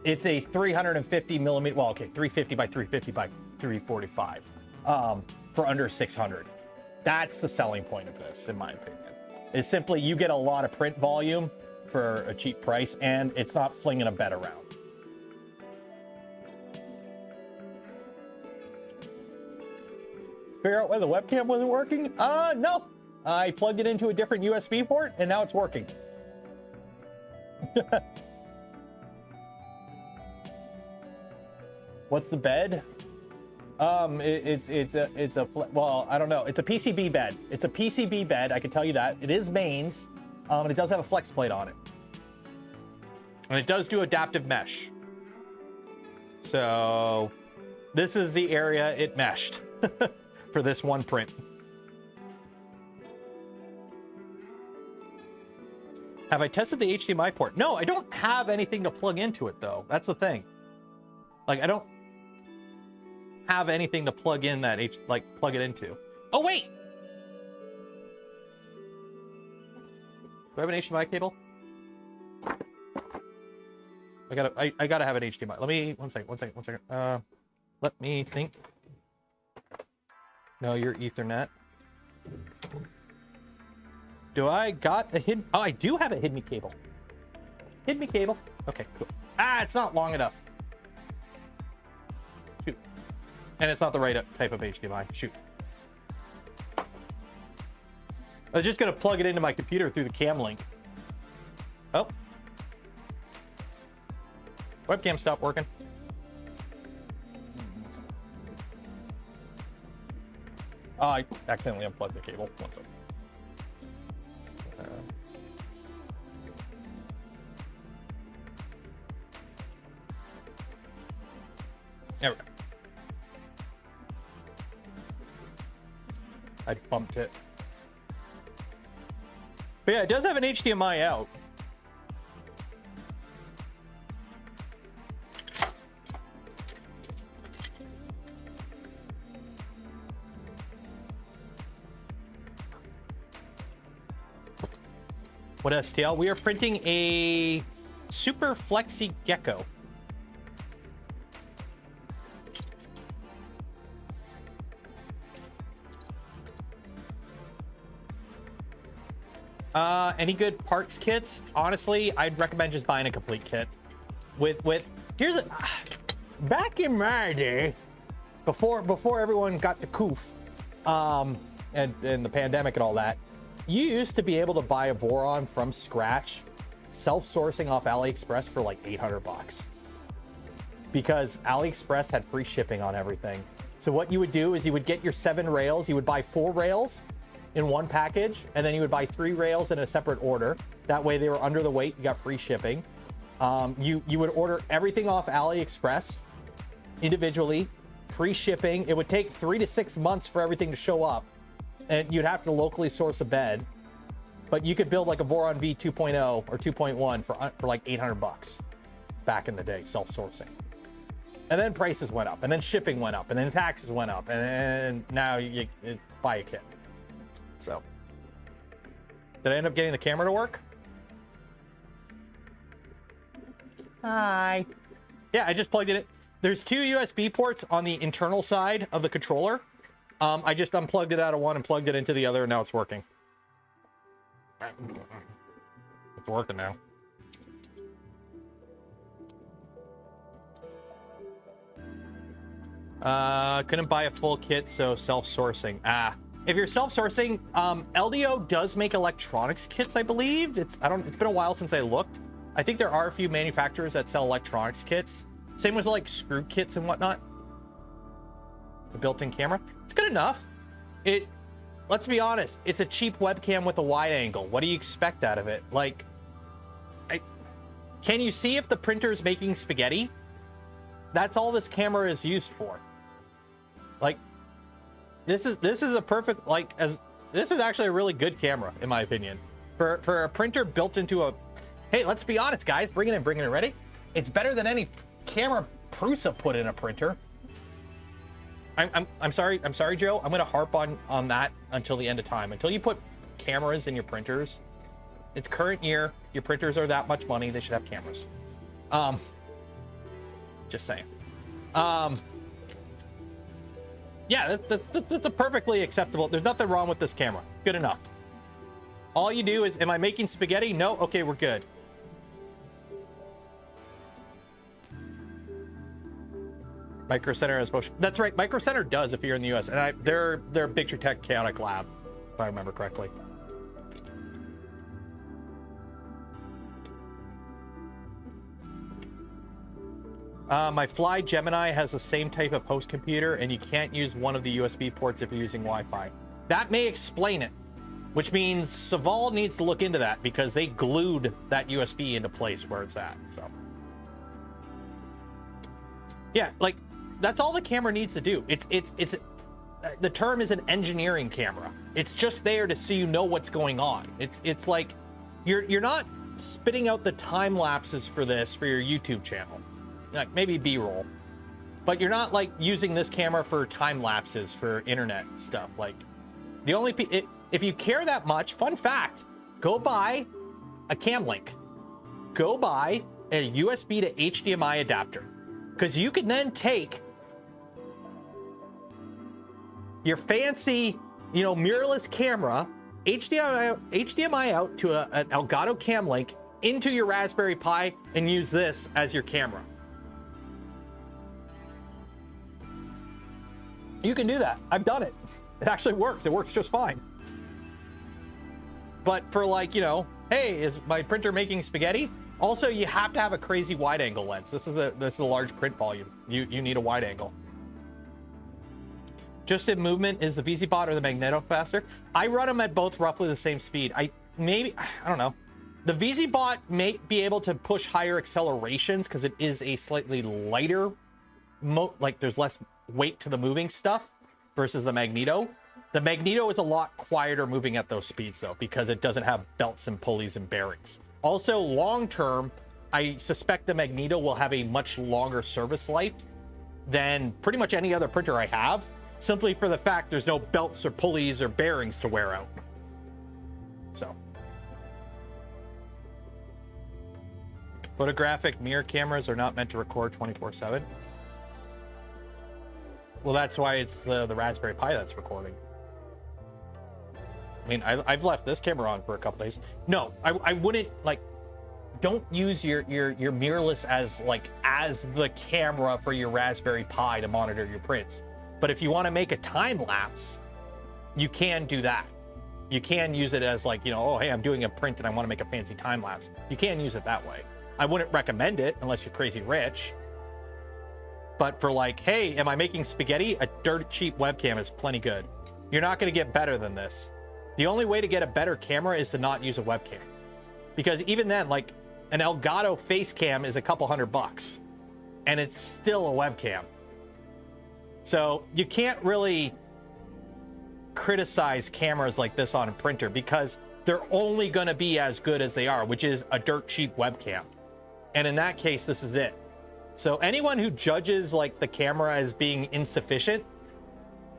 Speaker 1: It's a 350 millimeter, well, okay, 350 by 350 by 345 for under 600. That's the selling point of this, in my opinion. Is simply you get a lot of print volume for a cheap price, and it's not flinging a bed around. Figure out why the webcam wasn't working? No. I plugged it into a different USB port, and now it's working. What's the bed? It's a well, I don't know. It's a PCB bed. It's a PCB bed. I can tell you that. It is mains, and it does have a flex plate on it, and it does do adaptive mesh. So this is the area it meshed for this one print. Have I tested the HDMI port? No, I don't have anything to plug into it though. That's the thing. Like, I don't have anything to plug in that plug it into. Oh wait! Do I have an HDMI cable? I gotta have an HDMI. Let me, one second. Let me think. No, you're Ethernet. Do I got a hidden? Oh, I do have a hidden cable. Hidden cable. Okay, cool. Ah, it's not long enough. Shoot. And it's not the right type of HDMI. Shoot. I was just gonna plug it into my computer through the cam link. Oh. Webcam stopped working. Oh, I accidentally unplugged the cable. One second. There we go. I bumped it. But yeah, it does have an HDMI out. What STL? We are printing a Super Flexi Gecko. Any good parts kits? Honestly, I'd recommend just buying a complete kit. Here's a, back in my day, before everyone got the coof, and the pandemic and all that, you used to be able to buy a Voron from scratch, self-sourcing off AliExpress for like 800 bucks. because AliExpress had free shipping on everything. So what you would do is you would get your 7 rails, you would buy 4 rails in one package, and then you would buy 3 rails in a separate order. That way they were under the weight, you got free shipping. You would order everything off AliExpress individually, free shipping. It would take 3 to 6 months for everything to show up, and you'd have to locally source a bed. But you could build like a Voron V 2.0 or 2.1 for like 800 bucks back in the day, self-sourcing. And then prices went up, and then shipping went up, and then taxes went up, and then now you buy a kit. So, did I end up getting the camera to work? Hi. Yeah, I just plugged it in. There's 2 USB ports on the internal side of the controller. I just unplugged it out of one and plugged it into the other, and now it's working. It's working now. Couldn't buy a full kit, so self-sourcing. If you're self-sourcing, LDO does make electronics kits, I believe. It's been a while since I looked. I think there are a few manufacturers that sell electronics kits. Same with like screw kits and whatnot. The built-in camera. It's good enough. Let's be honest, it's a cheap webcam with a wide angle. What do you expect out of it? Like, can you see if the printer is making spaghetti? That's all this camera is used for. Like, this is a perfect, this is actually a really good camera, in my opinion. For a printer built into a, hey, let's be honest, guys, bring it in, ready? It's better than any camera Prusa put in a printer. I'm sorry, Joe. I'm gonna harp on that until the end of time. Until you put cameras in your printers, it's current year. Your printers are that much money. They should have cameras. Just saying. Yeah, that's a perfectly acceptable. There's nothing wrong with this camera. Good enough. All you do is, am I making spaghetti? No. Okay, we're good. Micro Center has motion. That's right. Micro Center does if you're in the US, and they're a Picture Tech Chaotic Lab, if I remember correctly. My Fly Gemini has the same type of host computer, and you can't use one of the USB ports if you're using Wi-Fi. That may explain it, which means Saval needs to look into that because they glued that USB into place where it's at. So, yeah, like that's all the camera needs to do. It's the term is an engineering camera. It's just there to so you know what's going on. It's like you're not spitting out the time lapses for this for your YouTube channel. Like maybe B-roll, but you're not like using this camera for time lapses for internet stuff. Like the only if you care that much, fun fact, go buy a cam link. Go buy a USB to HDMI adapter, because you can then take your fancy, mirrorless camera, HDMI out to an Elgato cam link into your Raspberry Pi and use this as your camera. You can do that. I've done it. It actually works. It works just fine. But for like, hey, is my printer making spaghetti? Also, you have to have a crazy wide angle lens. This is a large print volume. You need a wide angle. Just in movement, is the VZBot or the Magneto faster? I run them at both roughly the same speed. I don't know. The VZBot may be able to push higher accelerations because it is a slightly lighter, like there's less weight to the moving stuff versus the Magneto. The Magneto is a lot quieter moving at those speeds though, because it doesn't have belts and pulleys and bearings. Also, long term, I suspect the Magneto will have a much longer service life than pretty much any other printer I have, simply for the fact there's no belts or pulleys or bearings to wear out. So, photographic mirror cameras are not meant to record 24/7. Well, that's why it's the Raspberry Pi that's recording. I mean, I've left this camera on for a couple days. No, I wouldn't, like, don't use your mirrorless as the camera for your Raspberry Pi to monitor your prints. But if you want to make a time lapse, you can do that. You can use it as like, oh, hey, I'm doing a print and I want to make a fancy time lapse. You can use it that way. I wouldn't recommend it unless you're crazy rich. But for like, hey, am I making spaghetti? A dirt cheap webcam is plenty good. You're not going to get better than this. The only way to get a better camera is to not use a webcam. Because even then, like, an Elgato face cam is a couple $100, and it's still a webcam. So you can't really criticize cameras like this on a printer because they're only going to be as good as they are, which is a dirt cheap webcam. And in that case, this is it. So anyone who judges like the camera as being insufficient,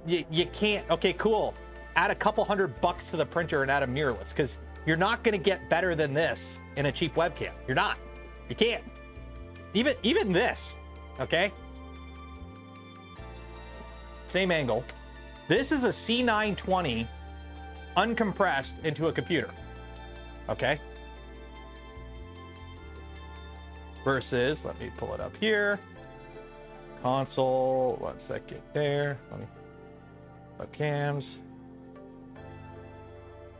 Speaker 1: you can't. Okay, cool. Add a couple $100 to the printer and add a mirrorless, because you're not going to get better than this in a cheap webcam. You're not. You can't. Even this. Okay. Same angle. This is a C920 uncompressed into a computer. Okay. Versus, let me pull it up here. Console, 1 second there. Let me, webcams.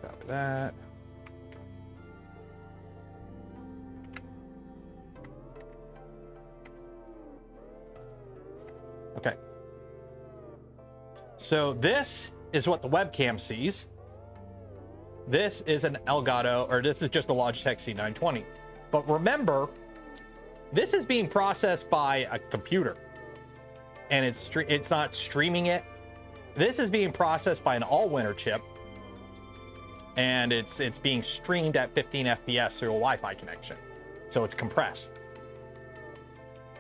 Speaker 1: Copy that. Okay. So this is what the webcam sees. This is an Elgato, or this is just a Logitech C920. But remember, this is being processed by a computer, and it's not streaming it. This is being processed by an all-winner chip, and it's being streamed at 15 FPS through a Wi-Fi connection, so it's compressed.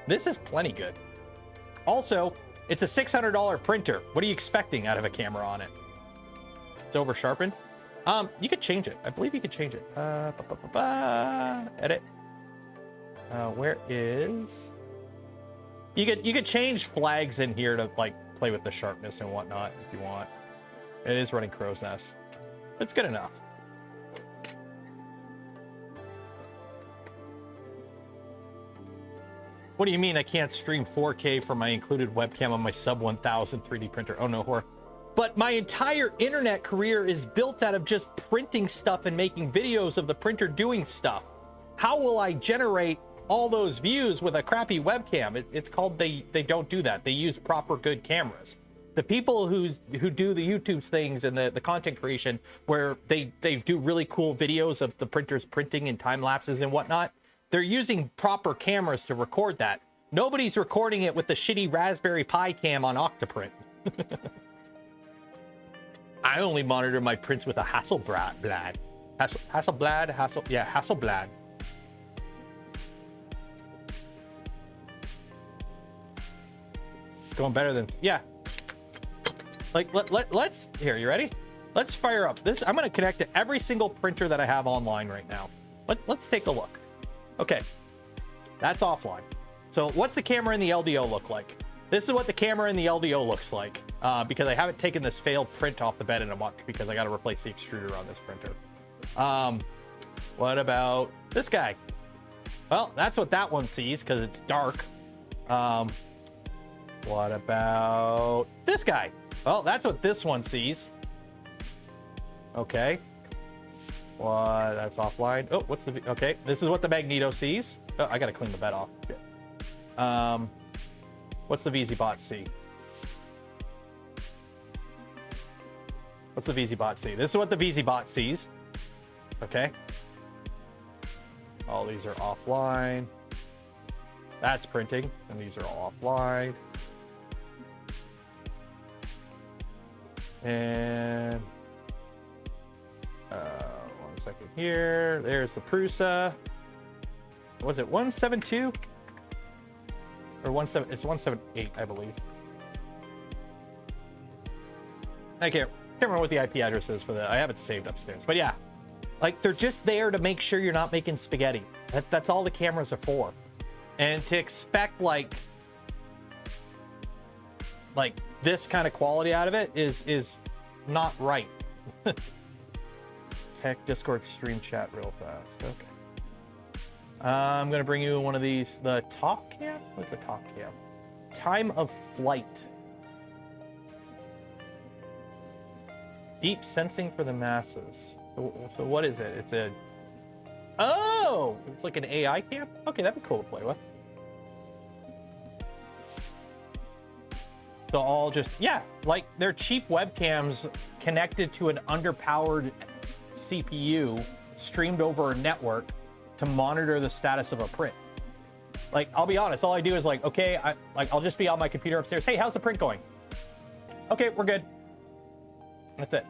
Speaker 1: This is plenty good. Also, it's a $600 printer. What are you expecting out of a camera on it? It's over sharpened. You could change it. I believe you could change it. Edit. Where is? You could change flags in here to like play with the sharpness and whatnot if you want. It is running Crow's Nest. It's good enough. What do you mean I can't stream 4K from my included webcam on my sub 1000 3D printer? Oh no, whore. But my entire internet career is built out of just printing stuff and making videos of the printer doing stuff. How will I generate all those views with a crappy webcam? It's called they don't do that. They use proper good cameras. The people who do the YouTube things and the content creation where they do really cool videos of the printers printing and time lapses and whatnot, they're using proper cameras to record that. Nobody's recording it with the shitty Raspberry Pi cam on Octoprint. I only monitor my prints with a Hasselblad. Hasselblad. It's going better than, yeah. Like, let's, here, you ready? Let's fire up this. I'm going to connect to every single printer that I have online right now. Let's take a look. Okay, that's offline. So what's the camera in the LDO look like? This is what the camera in the LDO looks like, because I haven't taken this failed print off the bed in a month because I got to replace the extruder on this printer. What about this guy? Well, that's what that one sees because it's dark. What about this guy? Well, that's what this one sees. Okay. Well, that's offline. Oh, what's the... Okay, this is what the Magneto sees. Oh, I gotta clean the bed off. What's the VZBot see? What's the VZBot see? This is what the VZBot sees. Okay. All these are offline. That's printing, and these are all offline. And... 1 second here. There's the Prusa. Was it 172? Or it's 178, I believe. I can't remember what the IP address is for that. I have it saved upstairs. But yeah, like they're just there to make sure you're not making spaghetti. That's all the cameras are for. And to expect like this kind of quality out of it is not right. Heck, Discord stream chat real fast. Okay. I'm gonna bring you one of these. The top cam? What's the top cam? Time of flight. Deep sensing for the masses. So what is it? It's a... Oh! It's like an AI cam? Okay, that'd be cool to play with. to all just, yeah, like they're cheap webcams connected to an underpowered CPU streamed over a network to monitor the status of a print. Like, I'll be honest, all I do is like, okay, I'll just be on my computer upstairs. Hey, how's the print going? Okay, we're good. That's it.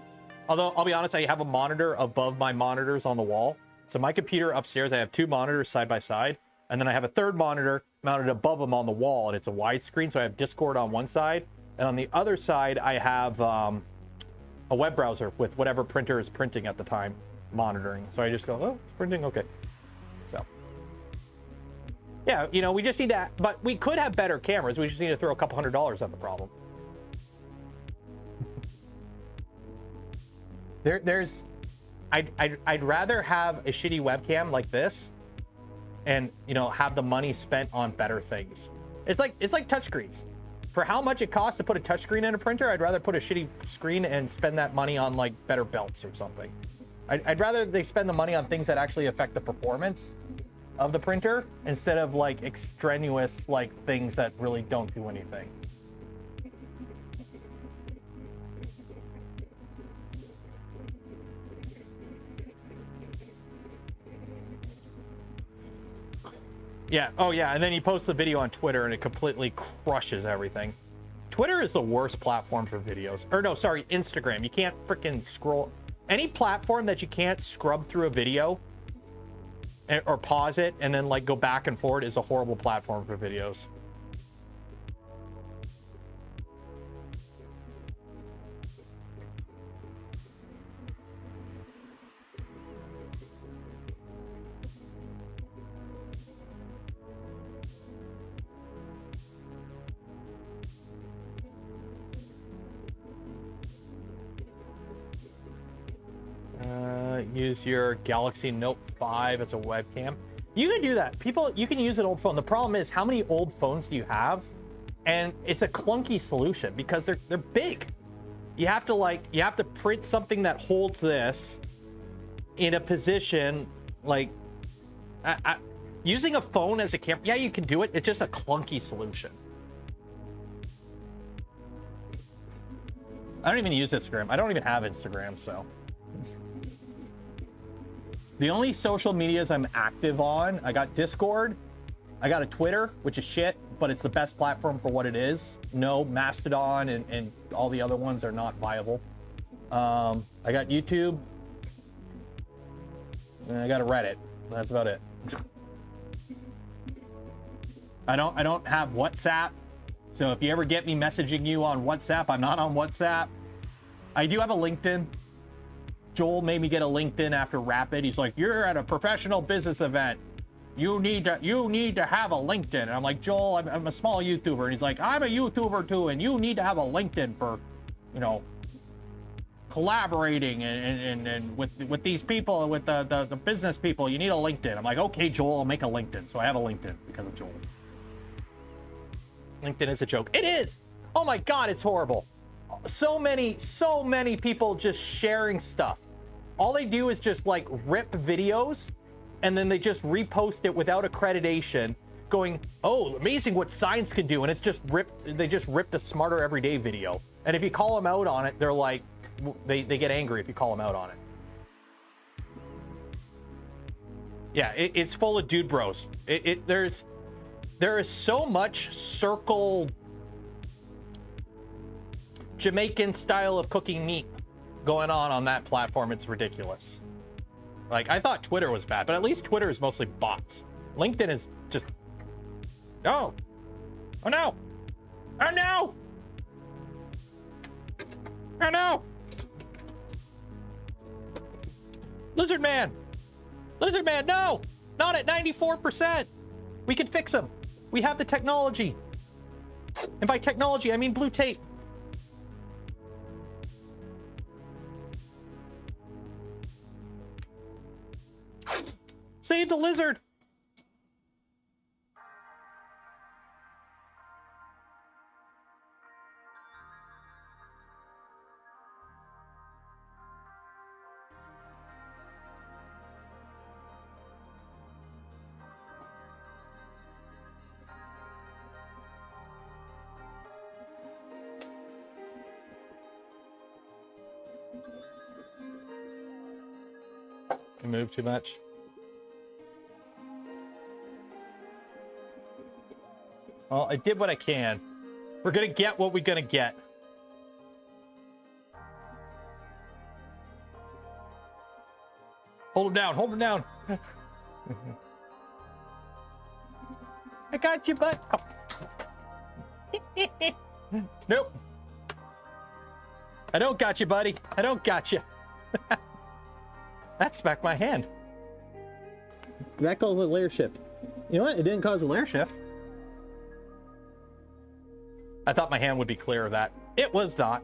Speaker 1: Although, I'll be honest, I have a monitor above my monitors on the wall. So my computer upstairs, I have 2 monitors side by side. And then I have a 3rd monitor mounted above them on the wall, and it's a widescreen. So I have Discord on one side. And on the other side, I have a web browser with whatever printer is printing at the time monitoring. So I just go, oh, it's printing, okay. So, yeah, you know, we just need to, but we could have better cameras. We just need to throw a couple $100 at the problem. I'd rather have a shitty webcam like this and, you know, have the money spent on better things. It's like touchscreens. For how much it costs to put a touchscreen in a printer, I'd rather put a shitty screen and spend that money on like better belts or something. I'd rather they spend the money on things that actually affect the performance of the printer instead of like extraneous like things that really don't do anything. Yeah, oh yeah, and then he posts the video on Twitter and it completely crushes everything. Twitter is the worst platform for videos. Or no, sorry, Instagram. You can't freaking scroll. Any platform that you can't scrub through a video or pause it and then like go back and forward is a horrible platform for videos. Use your Galaxy Note 5 as a webcam. You can do that. People, you can use an old phone. The problem is, how many old phones do you have? And it's a clunky solution because they're big. You have to print something that holds this in a position like using a phone as a camera. Yeah, you can do it. It's just a clunky solution. I don't even use Instagram. I don't even have Instagram, so. The only social medias I'm active on, I got Discord, I got a Twitter, which is shit, but it's the best platform for what it is. No, Mastodon and all the other ones are not viable. I got YouTube, and I got a Reddit. That's about it. I don't have WhatsApp, so if you ever get me messaging you on WhatsApp, I'm not on WhatsApp. I do have a LinkedIn. Joel made me get a LinkedIn after Rapid. He's like, you're at a professional business event. You need to have a LinkedIn. And I'm like, Joel, I'm a small YouTuber. And he's like, I'm a YouTuber too, and you need to have a LinkedIn for, you know, collaborating and with these people and with the business people. You need a LinkedIn. I'm like, okay, Joel, I'll make a LinkedIn. So I have a LinkedIn because of Joel. LinkedIn is a joke. It is. Oh my God, it's horrible. So many people just sharing stuff. All they do is just like rip videos and then they just repost it without accreditation going, oh, amazing what science can do. And it's just ripped. They just ripped a Smarter Everyday video. And if you call them out on it, they're like, they get angry if you call them out on it. Yeah, it's full of dude bros. There is so much circle Jamaican style of cooking meat going on that platform. It's ridiculous. Like, I thought Twitter was bad, but at least Twitter is mostly bots. LinkedIn is just, oh no, oh no, oh no, Lizard Man, no, not at 94%. We can fix him. We have the technology. And by technology, I mean blue tape. Save the lizard. You move too much. Well, I did what I can. We're gonna get what we're gonna get. Hold him down, hold him down. I got you, bud. Oh. Nope. I don't got you, buddy. I don't got you. That smacked my hand. That caused a layer shift. You know what? It didn't cause a layer shift. I thought my hand would be clear of that. It was not.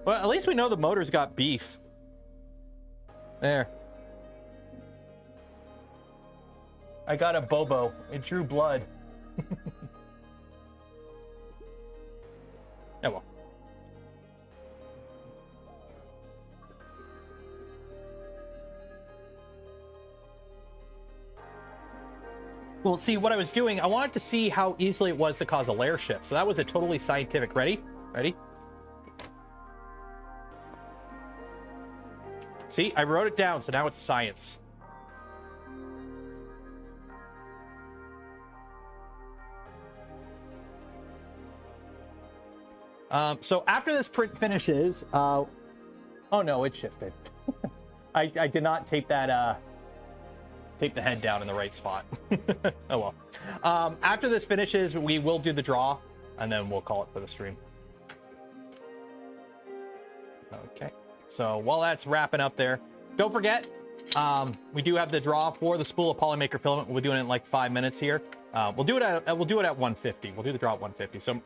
Speaker 1: Well, at least we know the motor's got beef. There. I got a Bobo. It drew blood. Oh well. Well, see, what I was doing, I wanted to see how easily it was to cause a layer shift. So that was a totally scientific. Ready? Ready? See, I wrote it down, so now it's science. So after this print finishes, oh no, it shifted. I did not tape that, tape the head down in the right spot. Oh well. After this finishes, we will do the draw, and then we'll call it for the stream. Okay. So while that's wrapping up there, don't forget, we do have the draw for the spool of Polymaker filament. We'll be doing it in like 5 minutes here. We'll do it at 150. We'll do the draw at 150. So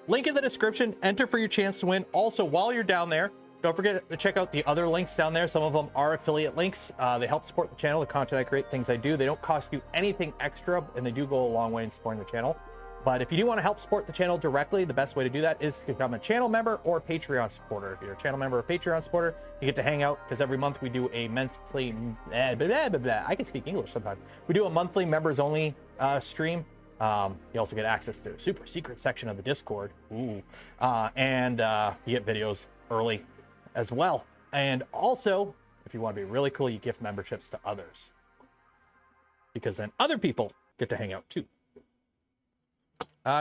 Speaker 1: link in the description, enter for your chance to win. Also, while you're down there, don't forget to check out the other links down there. Some of them are affiliate links. They help support the channel, the content I create, things I do. They don't cost you anything extra, and they do go a long way in supporting the channel. But if you do want to help support the channel directly, the best way to do that is to become a channel member or Patreon supporter. If you're a channel member or Patreon supporter, you get to hang out, because every month we do a monthly, I can speak English sometimes. We do a monthly members only stream. You also get access to a super secret section of the Discord. Ooh. And you get videos early as well. And also, if you want to be really cool, you gift memberships to others, because then other people get to hang out too.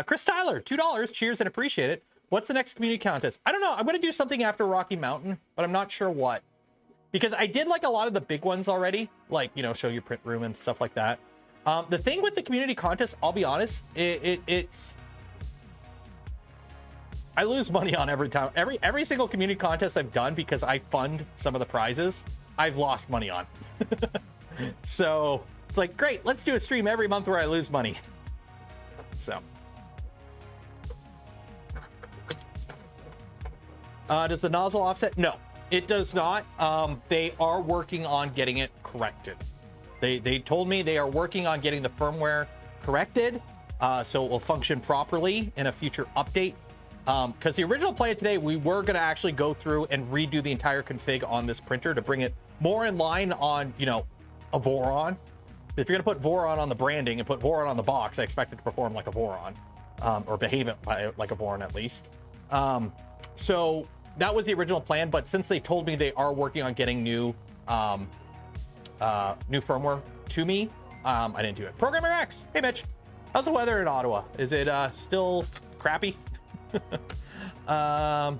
Speaker 1: Chris Tyler, $2. Cheers and appreciate it. What's the next community contest? I don't know. I'm going to do something after Rocky Mountain, but I'm not sure what. Because I did like a lot of the big ones already, like, you know, show your print room and stuff like that. The thing with the community contest, I'll be honest, it's... I lose money on every time. Every single community contest I've done, because I fund some of the prizes, I've lost money on. So it's like, great, let's do a stream every month where I lose money. So... does the nozzle offset? No, it does not. They are working on getting it corrected. They told me they are working on getting the firmware corrected, so it will function properly in a future update. Because the original plan today, we were going to actually go through and redo the entire config on this printer to bring it more in line on, you know, a Voron. If you're going to put Voron on the branding and put Voron on the box, I expect it to perform like a Voron, or behave like a Voron at least. So that was the original plan, but since they told me they are working on getting new firmware to me, I didn't do it. Programmer X, hey Mitch, how's the weather in Ottawa? Is it still crappy? Oh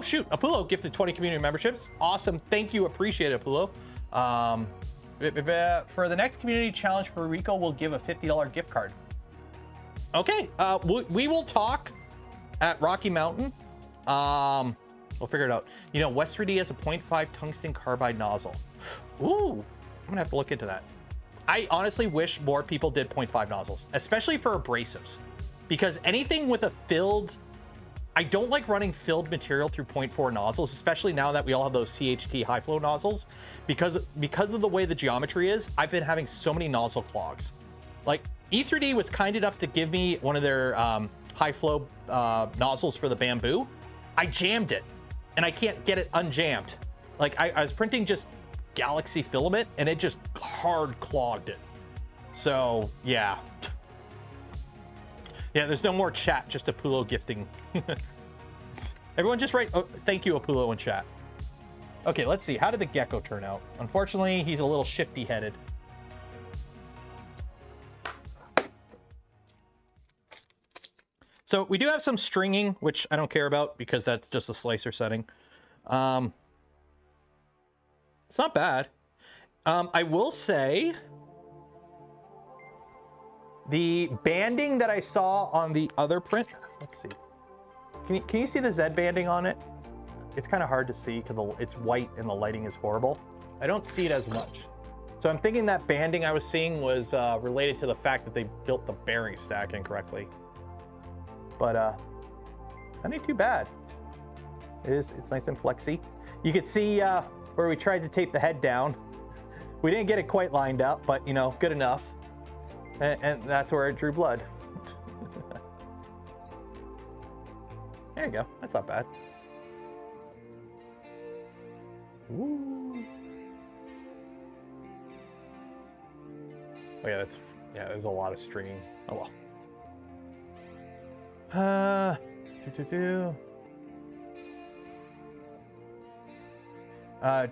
Speaker 1: shoot, Apollo gifted 20 community memberships. Awesome, thank you, appreciate it, Apollo. For the next community challenge for Rico, we'll give a $50 gift card. Okay, we will talk at Rocky Mountain. We'll figure it out. You know, West 3D has a 0.5 tungsten carbide nozzle. Ooh, I'm gonna have to look into that. I honestly wish more people did 0.5 nozzles, especially for abrasives, because anything with a filled, I don't like running filled material through 0.4 nozzles, especially now that we all have those CHT high flow nozzles, because of the way the geometry is. I've been having so many nozzle clogs. Like E3D was kind enough to give me one of their high flow nozzles for the bamboo. I jammed it and I can't get it unjammed. Like I was printing just Galaxy filament and it just hard clogged it. So yeah. Yeah, there's no more chat, just a Pulo gifting. Everyone just write, oh, thank you, Apulo, in chat. Okay, let's see. How did the gecko turn out? Unfortunately, he's a little shifty-headed. So we do have some stringing, which I don't care about because that's just a slicer setting. It's not bad. I will say the banding that I saw on the other print, let's see. Can you see the Z banding on it? It's kind of hard to see because it's white and the lighting is horrible. I don't see it as much. So I'm thinking that banding I was seeing was related to the fact that they built the bearing stack incorrectly. But that ain't too bad. It's nice and flexy. You could see where we tried to tape the head down. We didn't get it quite lined up, but you know, good enough. And that's where it drew blood. There you go. That's not bad. Ooh. Oh yeah, there's a lot of stringing. Oh well.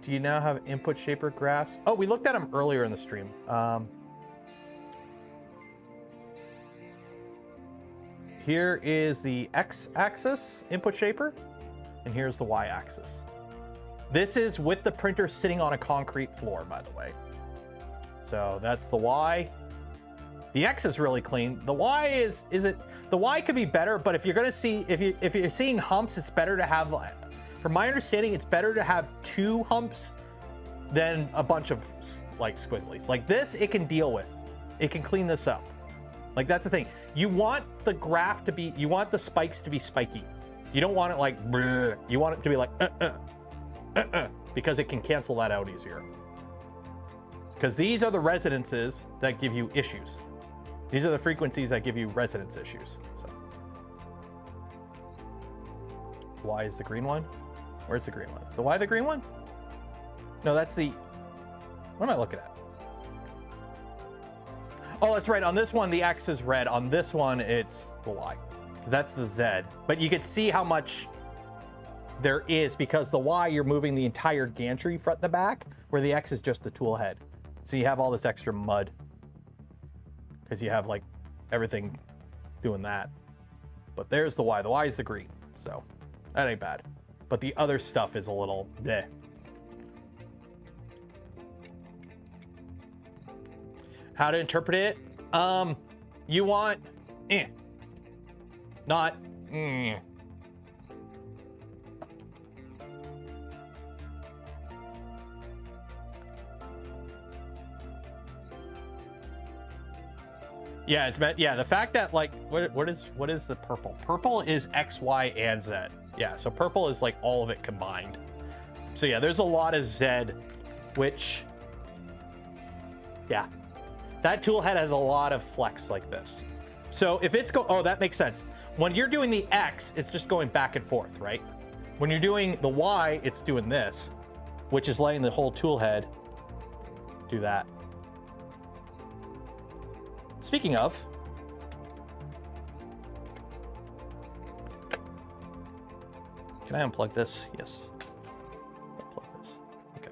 Speaker 1: Do you now have input shaper graphs? Oh, we looked at them earlier in the stream. Here is the x-axis input shaper, and here's the y-axis. This is with the printer sitting on a concrete floor, by the way. So that's the y. The X is really clean. The Y the Y could be better, but if you're gonna see, if you're seeing humps, it's better to have, from my understanding, it's better to have 2 humps than a bunch of like squigglies. Like this, it can deal with. It can clean this up. Like that's the thing. You want the graph to be, you want the spikes to be spiky. You don't want it like, bleh. You want it to be like, because it can cancel that out easier. Because these are the resonances that give you issues. These are the frequencies that give you resonance issues. So, Y is the green one? Where's the green one? Is the Y the green one? No, that's the, what am I looking at? Oh, that's right. On this one, the X is red. On this one, it's the Y. That's the Z. But you can see how much there is because the Y, you're moving the entire gantry front to back, where the X is just the tool head. So you have all this extra mud because you have like everything doing that. But there's the Y. The Y is the green. So that ain't bad. But the other stuff is a little bleh. How to interpret it? You want not Yeah, it's meant, yeah, the fact that like what is the purple? Purple is X, Y, and Z. Yeah, so purple is like all of it combined. So yeah, there's a lot of Z, which, yeah, that tool head has a lot of flex like this. So if it's oh, that makes sense. When you're doing the X, it's just going back and forth, right? When you're doing the Y, it's doing this, which is letting the whole tool head do that. Speaking of, can I unplug this? Yes. Unplug this. Okay.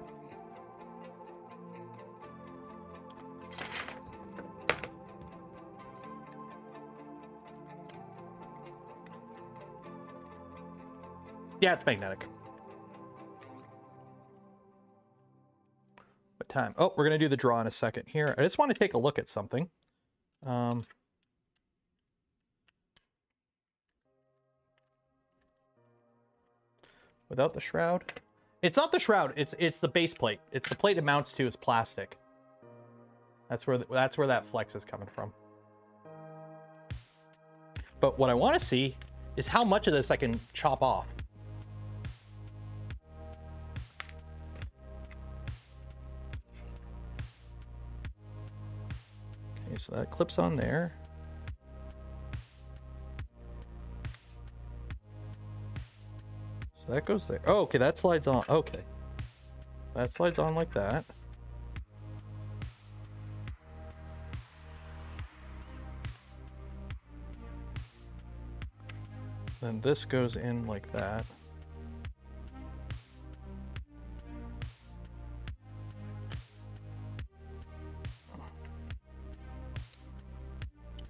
Speaker 1: Yeah, it's magnetic. What time? Oh, we're gonna do the draw in a second here. I just want to take a look at something. Without the shroud, it's not the shroud. It's the base plate. It's the plate it mounts to is plastic. That's where that flex is coming from. But what I want to see is how much of this I can chop off. Okay, so that clips on there. So that goes there. Oh, okay, that slides on. Okay. That slides on like that. Then this goes in like that.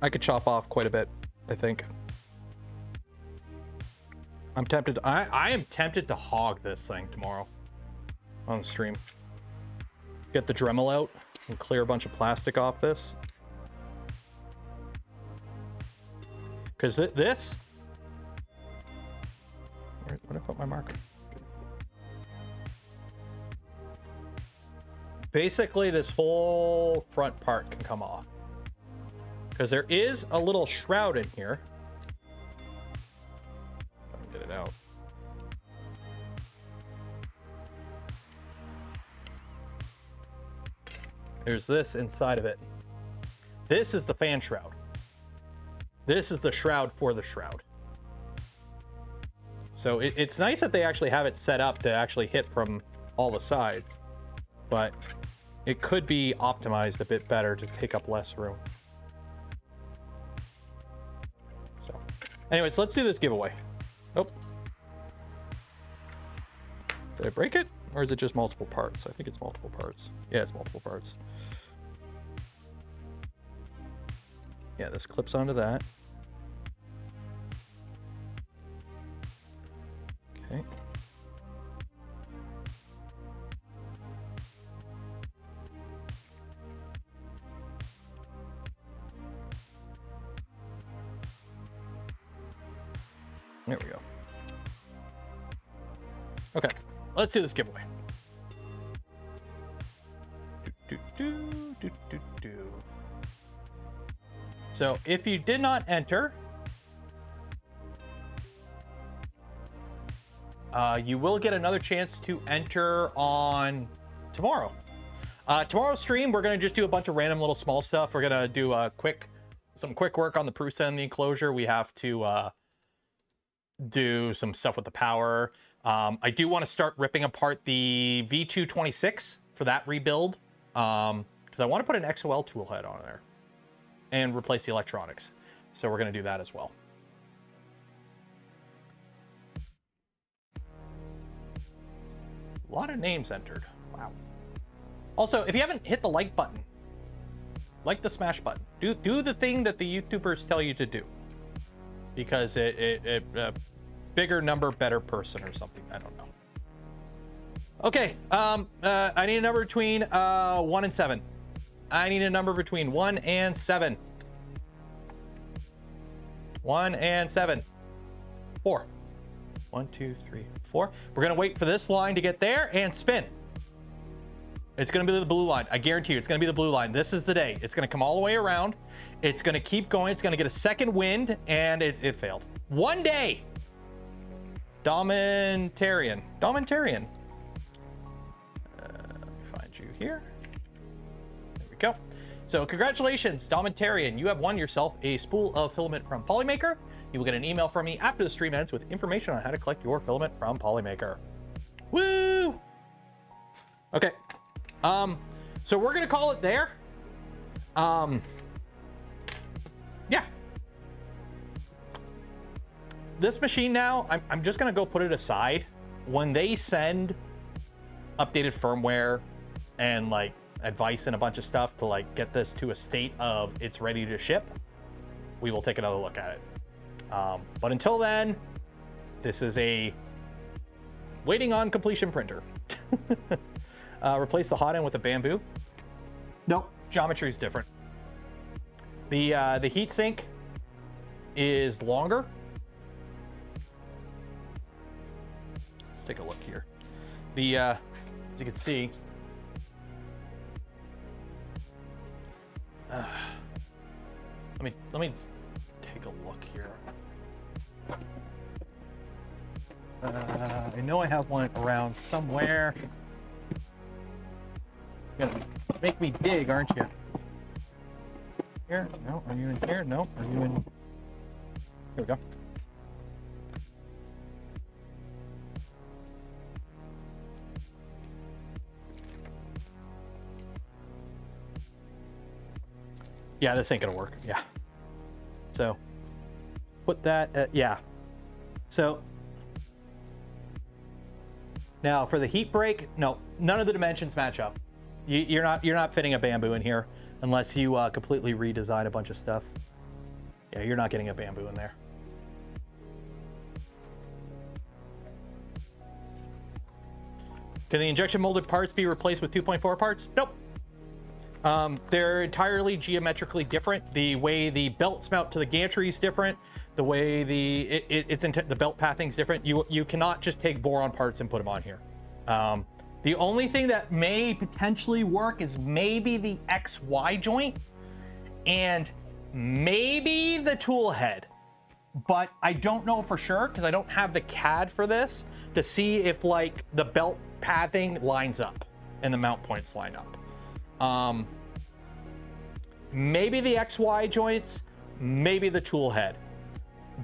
Speaker 1: I could chop off quite a bit, I think. I'm tempted. I am tempted to hog this thing tomorrow on the stream. Get the Dremel out and clear a bunch of plastic off this. Because this... Where did I put my marker? Basically, this whole front part can come off. Because there is a little shroud in here. Get it out. There's this inside of it. This is the fan shroud. This is the shroud for the shroud. So it's nice that they actually have it set up to actually hit from all the sides, but it could be optimized a bit better to take up less room. So anyways, let's do this giveaway. Oh, did I break it? Or is it just multiple parts? I think it's multiple parts. Yeah, it's multiple parts. Yeah, this clips onto that. Okay. There we go. Okay, let's do this giveaway. So if you did not enter, you will get another chance to enter on tomorrow. Tomorrow's stream, we're gonna just do a bunch of random little small stuff. We're gonna do some quick work on the Priiiint and the enclosure. We have to do some stuff with the power. I do want to start ripping apart the V226 for that rebuild, because I want to put an XOL tool head on there and replace the electronics. So we're going to do that as well. A lot of names entered. Wow. Also, if you haven't hit the like button, like the smash button. Do the thing that the YouTubers tell you to do, because it bigger number, better person or something. I don't know. Okay, I need a number between 1 and 7. I need a number between 1 and 7. 1 and 7. 4. 1, 2, 3, 4. We're gonna wait for this line to get there and spin. It's gonna be the blue line. I guarantee you, it's gonna be the blue line. This is the day. It's gonna come all the way around. It's gonna keep going. It's gonna get a second wind, and it failed. One day. Domentarian. Let me find you here. There we go. So congratulations, Domentarian. You have won yourself a spool of filament from Polymaker. You will get an email from me after the stream ends with information on how to collect your filament from Polymaker. Woo! Okay. So we're gonna call it there. Yeah. This machine now, I'm just gonna go put it aside. When they send updated firmware and like advice and a bunch of stuff to like get this to a state of it's ready to ship, we will take another look at it. But until then, this is a waiting on completion printer. Replace the hot end with a bamboo. Nope, geometry is different. The heat sink is longer. Let's take a look here. As you can see, let me take a look here. I know I have one around somewhere. You're gonna make me dig, aren't you? Here? No. Are you in here? No. Are you in? Here we go. Yeah, this ain't gonna work. Yeah. So put that. Yeah. So now for the heat break, no, none of the dimensions match up. You're not fitting a bamboo in here unless you completely redesign a bunch of stuff. Yeah, you're not getting a bamboo in there. Can the injection molded parts be replaced with 2.4 parts? Nope. They're entirely geometrically different. The way the belts mount to the gantry is different. The way the belt pathing is different. You cannot just take Voron parts and put them on here. The only thing that may potentially work is maybe the XY joint and maybe the tool head, but I don't know for sure because I don't have the CAD for this to see if like the belt pathing lines up and the mount points line up. Maybe the XY joints, maybe the tool head,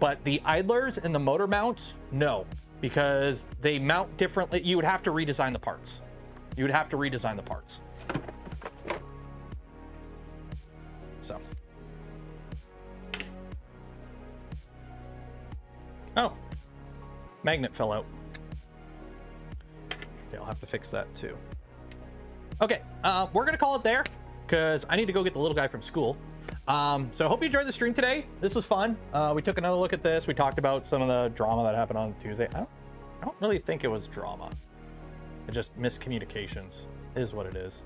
Speaker 1: but the idlers and the motor mounts, no, because they mount differently. You would have to redesign the parts. You would have to redesign the parts. So. Oh, magnet fell out. Okay, I'll have to fix that too. Okay, we're gonna call it there because I need to go get the little guy from school. So I hope you enjoyed the stream today. This was fun. We took another look at this. We talked about some of the drama that happened on Tuesday. I don't really think it was drama. It just miscommunications is what it is.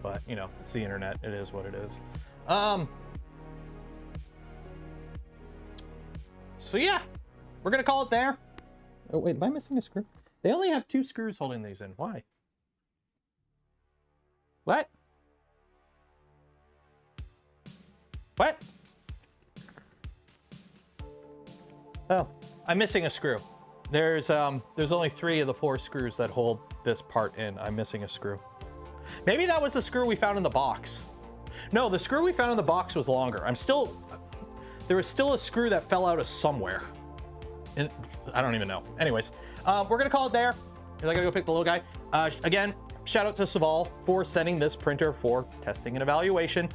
Speaker 1: But you know, it's the internet. It is what it is. So yeah, we're gonna call it there. Oh wait, am I missing a screw? They only have 2 screws holding these in. Why? What? What? Oh, I'm missing a screw. There's only 3 of the 4 screws that hold this part in. I'm missing a screw. Maybe that was the screw we found in the box. No, the screw we found in the box was longer. There was still a screw that fell out of somewhere. And I don't even know. Anyways, we're gonna call it there because I gotta go pick the little guy. Again, shout out to Saval for sending this printer for testing and evaluation.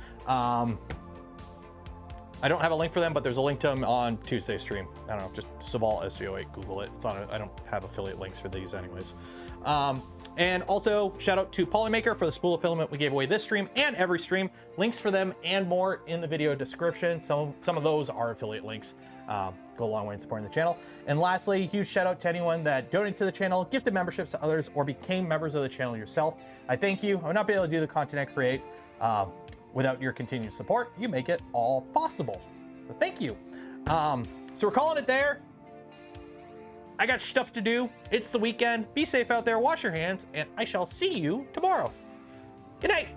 Speaker 1: I don't have a link for them, but there's a link to them on Tuesday's stream. I don't know, just Saval SVO8, Google it. It's on it. I don't have affiliate links for these anyways. And also shout out to Polymaker for the spool of filament we gave away this stream and every stream. Links for them and more in the video description. Some of those are affiliate links. Go a long way in supporting the channel. And lastly, huge shout out to anyone that donated to the channel, gifted memberships to others, or became members of the channel yourself. I thank you. I would not be able to do the content I create without your continued support. You make it all possible. So thank you. So we're calling it there. I got stuff to do. It's the weekend. Be safe out there. Wash your hands, and I shall see you tomorrow. Good night.